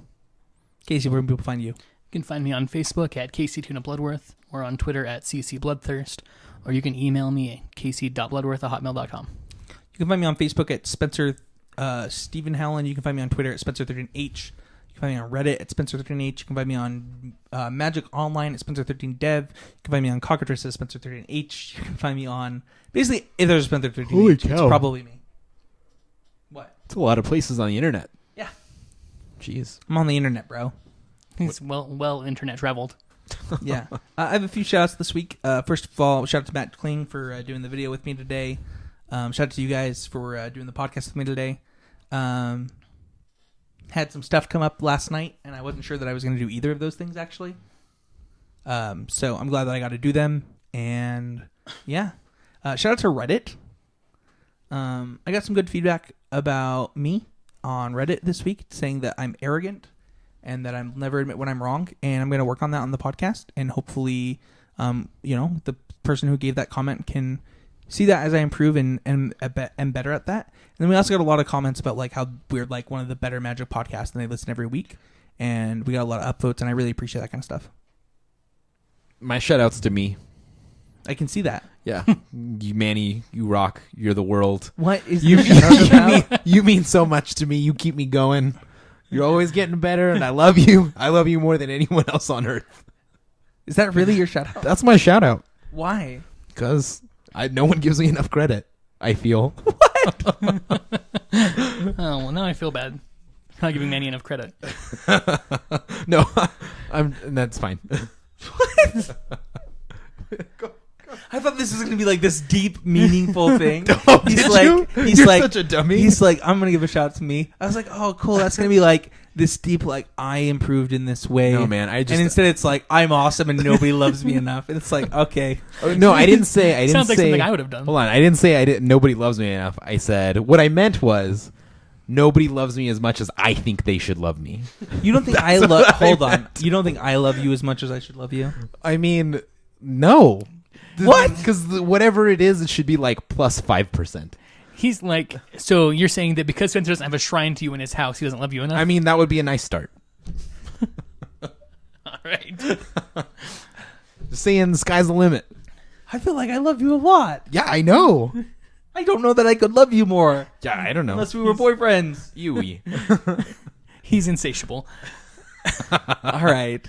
Casey, where can people find you? You can find me on Facebook at Casey Tuna Bloodworth or on Twitter at CC Bloodthirst, or you can email me at casey.bloodworth@hotmail.com. You can find me on Facebook at Spencer Stephen Howland. You can find me on Twitter at Spencer13H. You can find me on Reddit at Spencer13H. You can find me on Magic Online at Spencer13Dev. You can find me on Cockatrice at Spencer13H. You can find me on basically if there's Spencer13H. Holy cow. It's probably me. What? It's a lot of places on the internet. Yeah. Jeez. I'm on the internet, bro. It's well internet traveled. Yeah. I have a few shout outs this week. First of all, shout out to Matt Kling for doing the video with me today. Shout out to you guys for doing the podcast with me today. Had some stuff come up last night, and I wasn't sure that I was going to do either of those things, actually. So I'm glad that I got to do them. And, yeah. Shout out to Reddit. I got some good feedback about me on Reddit this week, saying that I'm arrogant and that I'll never admit when I'm wrong. And I'm going to work on that on the podcast. And hopefully, the person who gave that comment can see that as I improve and better at that. And then we also got a lot of comments about like how we're like one of the better Magic podcasts and they listen every week. And we got a lot of upvotes, and I really appreciate that kind of stuff. My shout outs to me. I can see that. Yeah. You, Manny, you rock. You're the world. What is You, this about? you mean so much to me. You keep me going. You're always getting better, and I love you. I love you more than anyone else on earth. Is that really your shout out? That's my shout out. Why? Because no one gives me enough credit, I feel. Oh, well, now I feel bad. Not giving Manny enough credit. No, that's fine. What? I thought this was going to be like this deep, meaningful thing. He's like, such a dummy. He's like, I'm going to give a shout out to me. I was like, oh, cool. That's going to be like this deep, like, I improved in this way. No, man. And instead it's like, I'm awesome and nobody loves me enough. And it's like, okay. No, I didn't say. Sounds like something I would have done. Hold on. I didn't say nobody loves me enough. I said what I meant was nobody loves me as much as I think they should love me. You don't think I love... Hold on. You don't think I love you as much as I should love you? I mean, no. What? Because whatever it is, it should be like plus 5%. He's like, so you're saying that because Spencer doesn't have a shrine to you in his house, he doesn't love you enough? I mean, that would be a nice start. All right. Just saying, the sky's the limit. I feel like I love you a lot. Yeah, I know. I don't know that I could love you more. Yeah, I don't know. Unless we were boyfriends. Yui. He's insatiable. All right.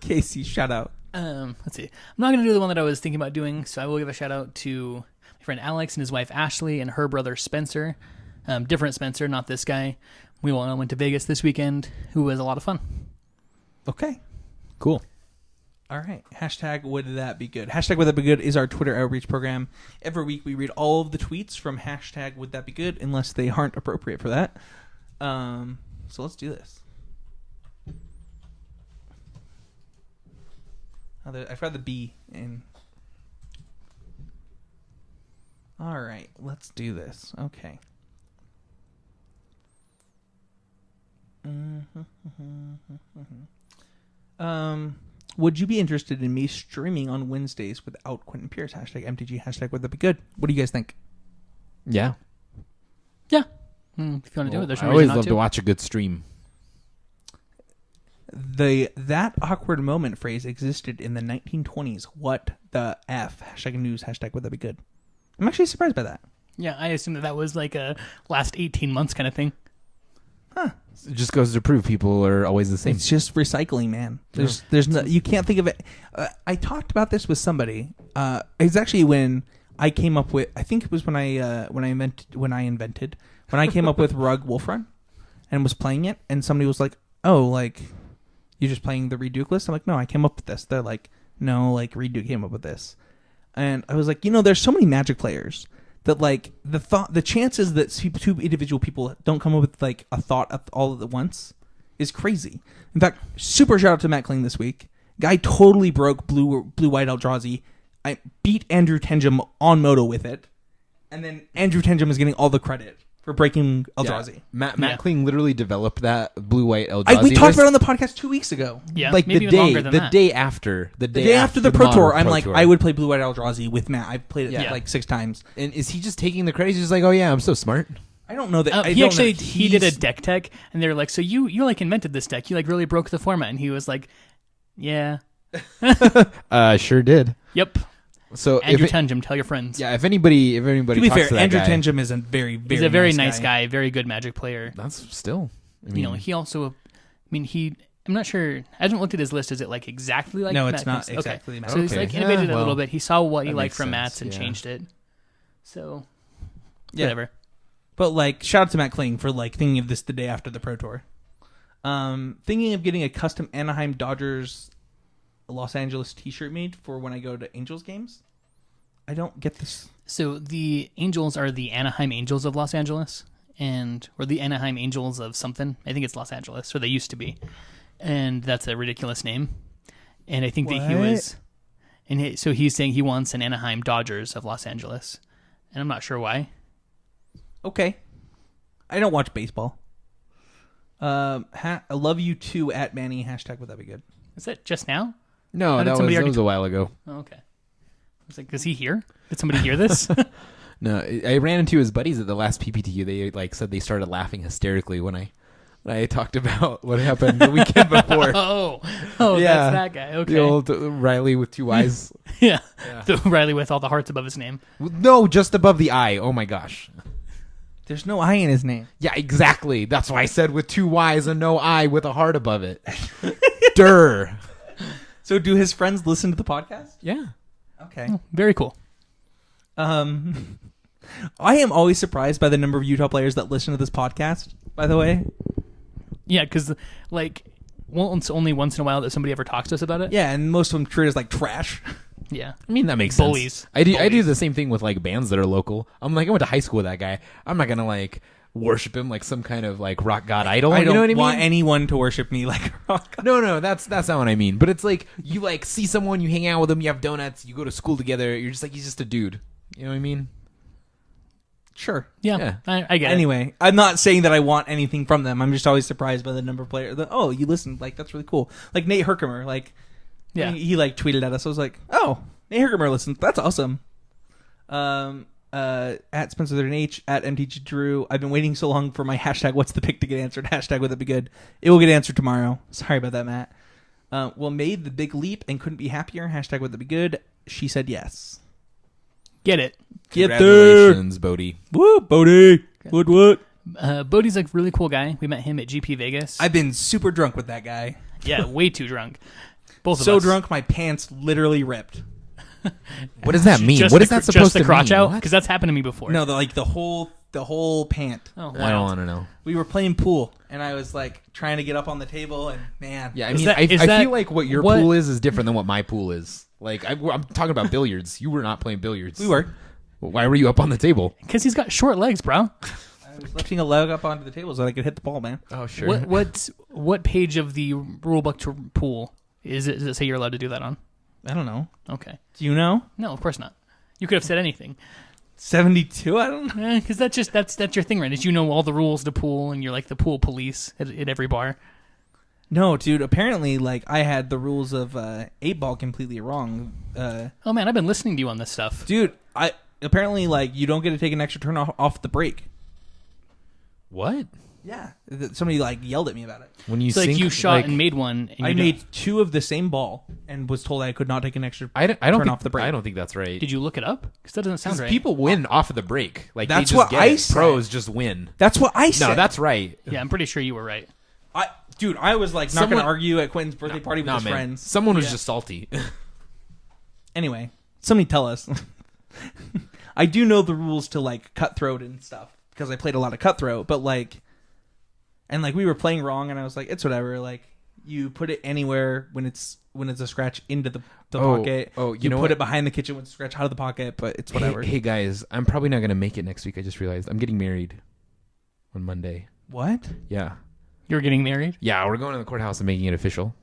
Casey, shout out. Let's see. I'm not going to do the one that I was thinking about doing, so I will give a shout out to my friend Alex and his wife Ashley and her brother Spencer. Different Spencer, not this guy. We all went to Vegas this weekend, who was a lot of fun. Okay. Cool. All right. Hashtag would that be good. Hashtag would that be good is our Twitter outreach program. Every week we read all of the tweets from hashtag would that be good, unless they aren't appropriate for that. So let's do this. I forgot the B in. All right, let's do this. Okay. Would you be interested in me streaming on Wednesdays without Quentin Pierce? Hashtag MTG. Hashtag would that be good? What do you guys think? Yeah. Yeah. If you want to do it, there's no I always reason not love to watch a good stream. That awkward moment phrase existed in the 1920s. What the F? Hashtag news. Hashtag would that be good? I'm actually surprised by that. Yeah, I assume that was like a last 18 months kind of thing. Huh. It just goes to prove people are always the same. It's just recycling, man. There's no, you can't think of it. I talked about this with somebody. It's actually when I came up with. I think it was when I came up with Rug Wolf Run, and was playing it, and somebody was like, "Oh, like you're just playing the Reduke list?" I'm like, "No, I came up with this." They're like, "No, like Reduke came up with this," and I was like, there's so many Magic players that like the chances that two individual people don't come up with like a thought all at once is crazy. In fact, super shout out to Matt Kling this week. Guy totally broke blue white Eldrazi. I beat Andrew Tenjum on Moto with it, and then Andrew Tenjum is getting all the credit for breaking Eldrazi. Yeah. Matt Kling literally developed that blue-white Eldrazi. We talked about it on the podcast 2 weeks ago. Yeah, like maybe the even longer than that. day after the day after the Pro modern Tour. I'm Pro like, Tour. I would play blue-white Eldrazi with Matt. I've played it Yeah. like 6 times. And is he just taking the credit? He's just like, oh yeah, I'm so smart. I don't know that. He did a deck tech, and they were like, "So you like invented this deck? You like really broke the format?" And he was like, "Yeah, Sure did. yep." So Andrew Tenjum, tell your friends. if anybody To be talks fair, to that Andrew guy, Tenjum is a very he's a very nice guy, very good Magic player. that's still. I mean, He also, I'm not sure. I haven't looked at his list. Is it like exactly like? No, it's Matt not King's? exactly Okay. Matt So he's Okay. like innovated Yeah, a little well, bit. He saw what he that liked makes from sense, Matt's and yeah. changed it. So, Yeah. whatever. But like, shout out to Matt Kling for like thinking of this the day after the Pro Tour. Thinking of getting a custom Anaheim Dodgers Los Angeles T-shirt made for when I go to Angels games. I don't get this. So the Angels are the Anaheim Angels of Los Angeles, or the Anaheim Angels of something. I think it's Los Angeles, or they used to be, and that's a ridiculous name. And I think that he was, so he's saying he wants an Anaheim Dodgers of Los Angeles, and I'm not sure why. Okay, I don't watch baseball. I love you too at Manny. Hashtag would that be good? Is that just now? no, How did that somebody was already a while ago. Oh, okay. I was like, is he here? Did somebody hear this? No, I ran into his buddies at the last PPTU. They like said they started laughing hysterically when I talked about what happened the weekend before. oh, Yeah. that's that guy. Okay. The old Riley with 2 eyes. yeah. The Riley with all the hearts above his name. No, just above the eye. Oh my gosh. There's no I in his name. Yeah, exactly. That's why I said with 2 Y's and no I with a heart above it. Durr. So do his friends listen to the podcast? Yeah. Okay. Very cool. I am always surprised by the number of Utah players that listen to this podcast, by the way. Yeah, because like only once in a while that somebody ever talks to us about it. Yeah, and most of them treat us like trash. Yeah. I mean, that makes Bullies. sense. I do Bullies. the same thing with like bands that are local. I'm like, I went to high school with that guy. I'm not gonna like worship him like some kind of like rock god idol. I You don't know what I want mean? anyone to worship me like a rock. No, that's not what I mean. But it's like you like see someone, you hang out with them, you have donuts, you go to school together. You're just like he's just a dude. You know what I mean? Sure. Yeah. I get it. Anyway, I'm not saying that I want anything from them. I'm just always surprised by the number of players. Oh, you listened. Like, that's really cool. Like, Nate Herkimer. Like, Yeah. he like, tweeted at us. I was like, oh, Nate Herkimer listened. That's awesome. At Spencer30H, at MTG Drew. I've been waiting so long for my hashtag what's the pick to get answered. Hashtag would that be good? It will get answered tomorrow. Sorry about that, Matt. Well, made the big leap and couldn't be happier. Hashtag would that be good? She said yes. Get it. Get there. Congratulations, Bodie. Woo, Bodie. What? Bodie's a really cool guy. We met him at GP Vegas. I've been super drunk with that guy. Yeah, way too drunk. Both of So us. drunk, my pants literally ripped. What does that mean? Just What the- is that just supposed the to crotch mean? out? What? Because that's happened to me before. No, the whole pant. Oh, I don't wow. want to know. We were playing pool, and I was like trying to get up on the table, and man, Yeah, I Is mean, that- I is that feel like what your pool is different than what my pool is. Like, I'm talking about billiards. You were not playing billiards. we were. Why were you up on the table? Because he's got short legs, bro. I was lifting a leg up onto the table so I could hit the ball, man. Oh, sure. What page of the rulebook to pool does it say you're allowed to do that on? I don't know. Okay. Do you know? No, of course not. You could have said anything. 72? I don't know. Because that's your thing, right? Is you know all the rules to pool, and you're like the pool police at every bar. No, dude. Apparently, like I had the rules of 8-ball completely wrong. Oh man, I've been listening to you on this stuff. Dude, apparently like you don't get to take an extra turn off the break. What? Yeah, somebody like yelled at me about it. When you It's like sink, you shot like, and made one. And I you made 2 of the same ball and was told I could not take an extra I don't turn think, off the break. I don't think that's right. Did you look it up? Because that doesn't sound 'Cause right. people win off of the break. Like That's they just what get I it. said. Pros just win. That's what I said. No, that's right. Yeah, I'm pretty sure you were right. Dude, I was like not going Someone- to argue at Quentin's birthday party with Nah, his man. friends. Someone was Yeah. just salty. Anyway, somebody tell us. I do know the rules to like cutthroat and stuff because I played a lot of cutthroat, but like, and like we were playing wrong, and I was like, it's whatever. Like you put it anywhere when it's a scratch into the pocket. Oh, you know put what? it behind the kitchen with a scratch out of the pocket, but it's whatever. Hey guys, I'm probably not gonna make it next week. I just realized I'm getting married on Monday. What? Yeah, You're getting married? yeah. We're going to the courthouse and making it official.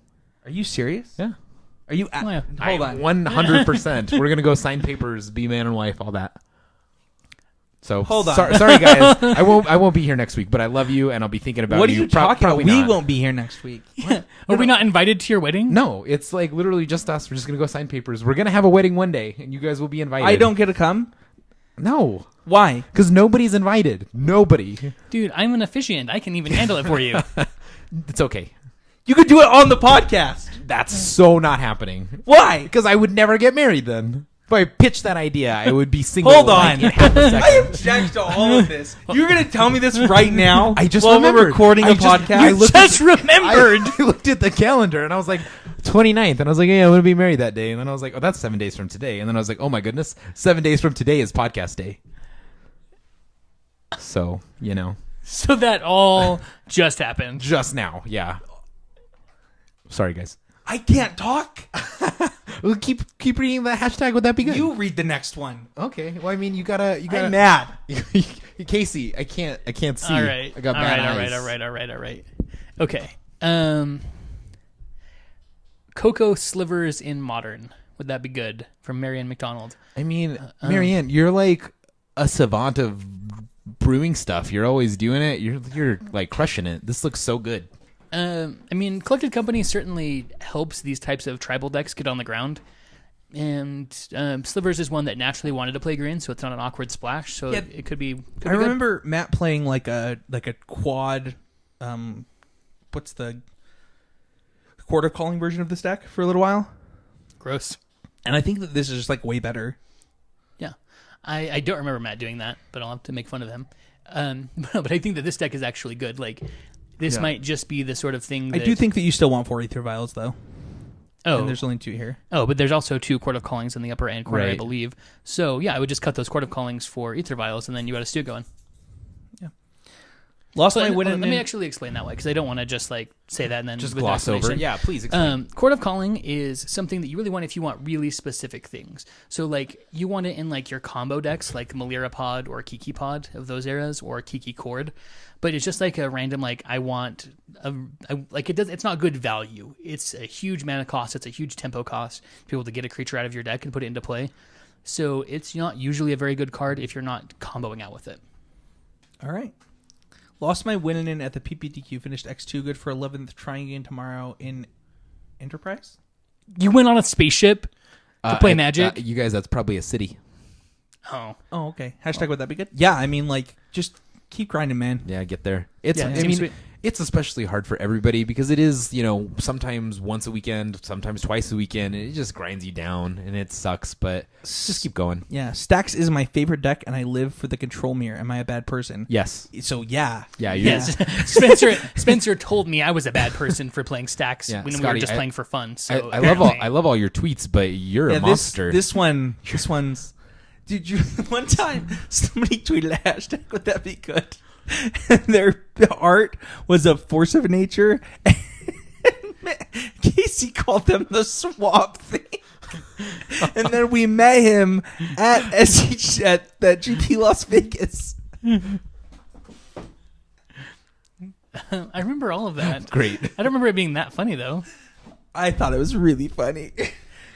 Are you serious? Yeah. Are you? Oh, yeah. Hold on. 100%. We're gonna go sign papers, be man and wife, all that. So Hold on. Sorry guys, I won't be here next week, but I love you and I'll be thinking about What are you. you talking about? Probably We not. won't be here next week. Are we not invited to your wedding? No, it's like literally just us. We're just gonna go sign papers. We're gonna have a wedding one day, and you guys will be invited. I don't get to come. No, Why? because nobody's invited. Nobody. Dude, I'm an officiant. I can even handle it for you. It's okay. You could do it on the podcast. That's so not happening. Why? Because I would never get married then. If I pitched that idea, I would be single. Hold like, on. in half a second. I object to all of this. You're going to tell me this right now? I just while remembered. we're recording I a just- podcast. I looked Just remembered. I looked at the calendar and I was like, 29th. And I was like, yeah, I'm going to be married that day. And then I was like, oh, that's 7 days from today. And then I was like, oh my goodness, 7 days from today is podcast day. So, you know, So that all just happened. just now. Yeah. Sorry, guys. I can't talk. Well, keep reading the hashtag. Would that be good? You read the next one. Okay. Well, I mean, you gotta. I'm mad. Casey, I can't see. All right. I got all bad right, eyes. all right. Okay. Cocoa slivers in modern. Would that be good? From Marianne McDonald. I mean, Marianne, you're like a savant of brewing stuff. You're always doing it. You're like crushing it. This looks so good. I mean, Collected Company certainly helps these types of tribal decks get on the ground. And Slivers is one that naturally wanted to play green, so it's not an awkward splash. So Yeah, it could be. I remember Matt playing like a quad. What's the quarter calling version of this deck for a little while? Gross. And I think that this is just like way better. Yeah, I don't remember Matt doing that, but I'll have to make fun of him. But I think that this deck is actually good. Like, this might just be the sort of thing that... I do think that you still want 4 Ether Vials, though. Oh, And there's only 2 here. oh, but there's also 2 Court of Callings in the upper end corner, I Right. believe. So, yeah, I would just cut those Court of Callings for Ether Vials, and then you got a stew going. Lost my win. Let me actually explain that way, because I don't want to just like say that and then Just with no gloss over. explanation. Yeah, please explain. Court of Calling is something that you really want if you want really specific things. So like you want it in like your combo decks, like Melira Pod or Kiki Pod of those eras, or Kiki Cord. But it's just like a random like it's not good value. It's a huge mana cost. It's a huge tempo cost to be able to get a creature out of your deck and put it into play. So it's not usually a very good card if you're not comboing out with it. All right. Lost my win in at the PPTQ. Finished X2. Good for 11th. Trying again tomorrow in Enterprise. You went on a spaceship to play Magic? You guys, that's probably a city. Oh, Okay. Hashtag would that be good? Yeah, I mean, like, just keep grinding, man. Yeah, get there. It's Yeah, I it's mean, sweet. it's especially hard for everybody because it is, sometimes once a weekend, sometimes twice a weekend, and it just grinds you down and it sucks, but just keep going. Yeah, Stacks is my favorite deck, and I live for the control mirror. Am I a bad person? Yes. So, yeah. Yeah, you're yes. Spencer told me I was a bad person for playing Stacks when we were Scotty, just playing for fun. So I love all your tweets, but you're a monster. This one's... Dude, one time somebody tweeted a hashtag, would that be good? And their art was a force of nature. And Casey called them the swamp thing. And then we met him at the GP Las Vegas. I remember all of that. Great. I don't remember it being that funny though. I thought it was really funny.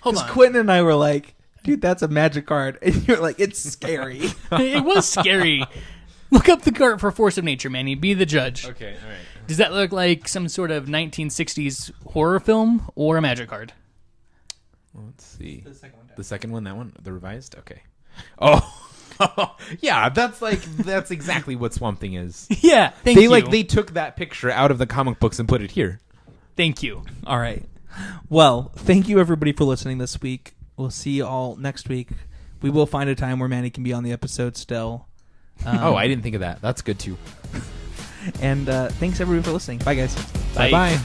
Hold Because on. Quentin and I were like, dude, that's a magic card. And you're like, it's scary. It was scary. Look up the card for Force of Nature, Manny. Be the judge. Okay, all right. Does that look like some sort of 1960s horror film or a magic card? Well, let's see. The second one down. The second one, that one, the revised? Okay. Oh, yeah, that's exactly what Swamp Thing is. Yeah, thank you. They took that picture out of the comic books and put it here. Thank you. All right. Well, thank you everybody for listening this week. We'll see you all next week. We will find a time where Manny can be on the episode still. I didn't think of that. That's good too. And thanks everybody for listening. Bye, guys. Bye. Bye-bye.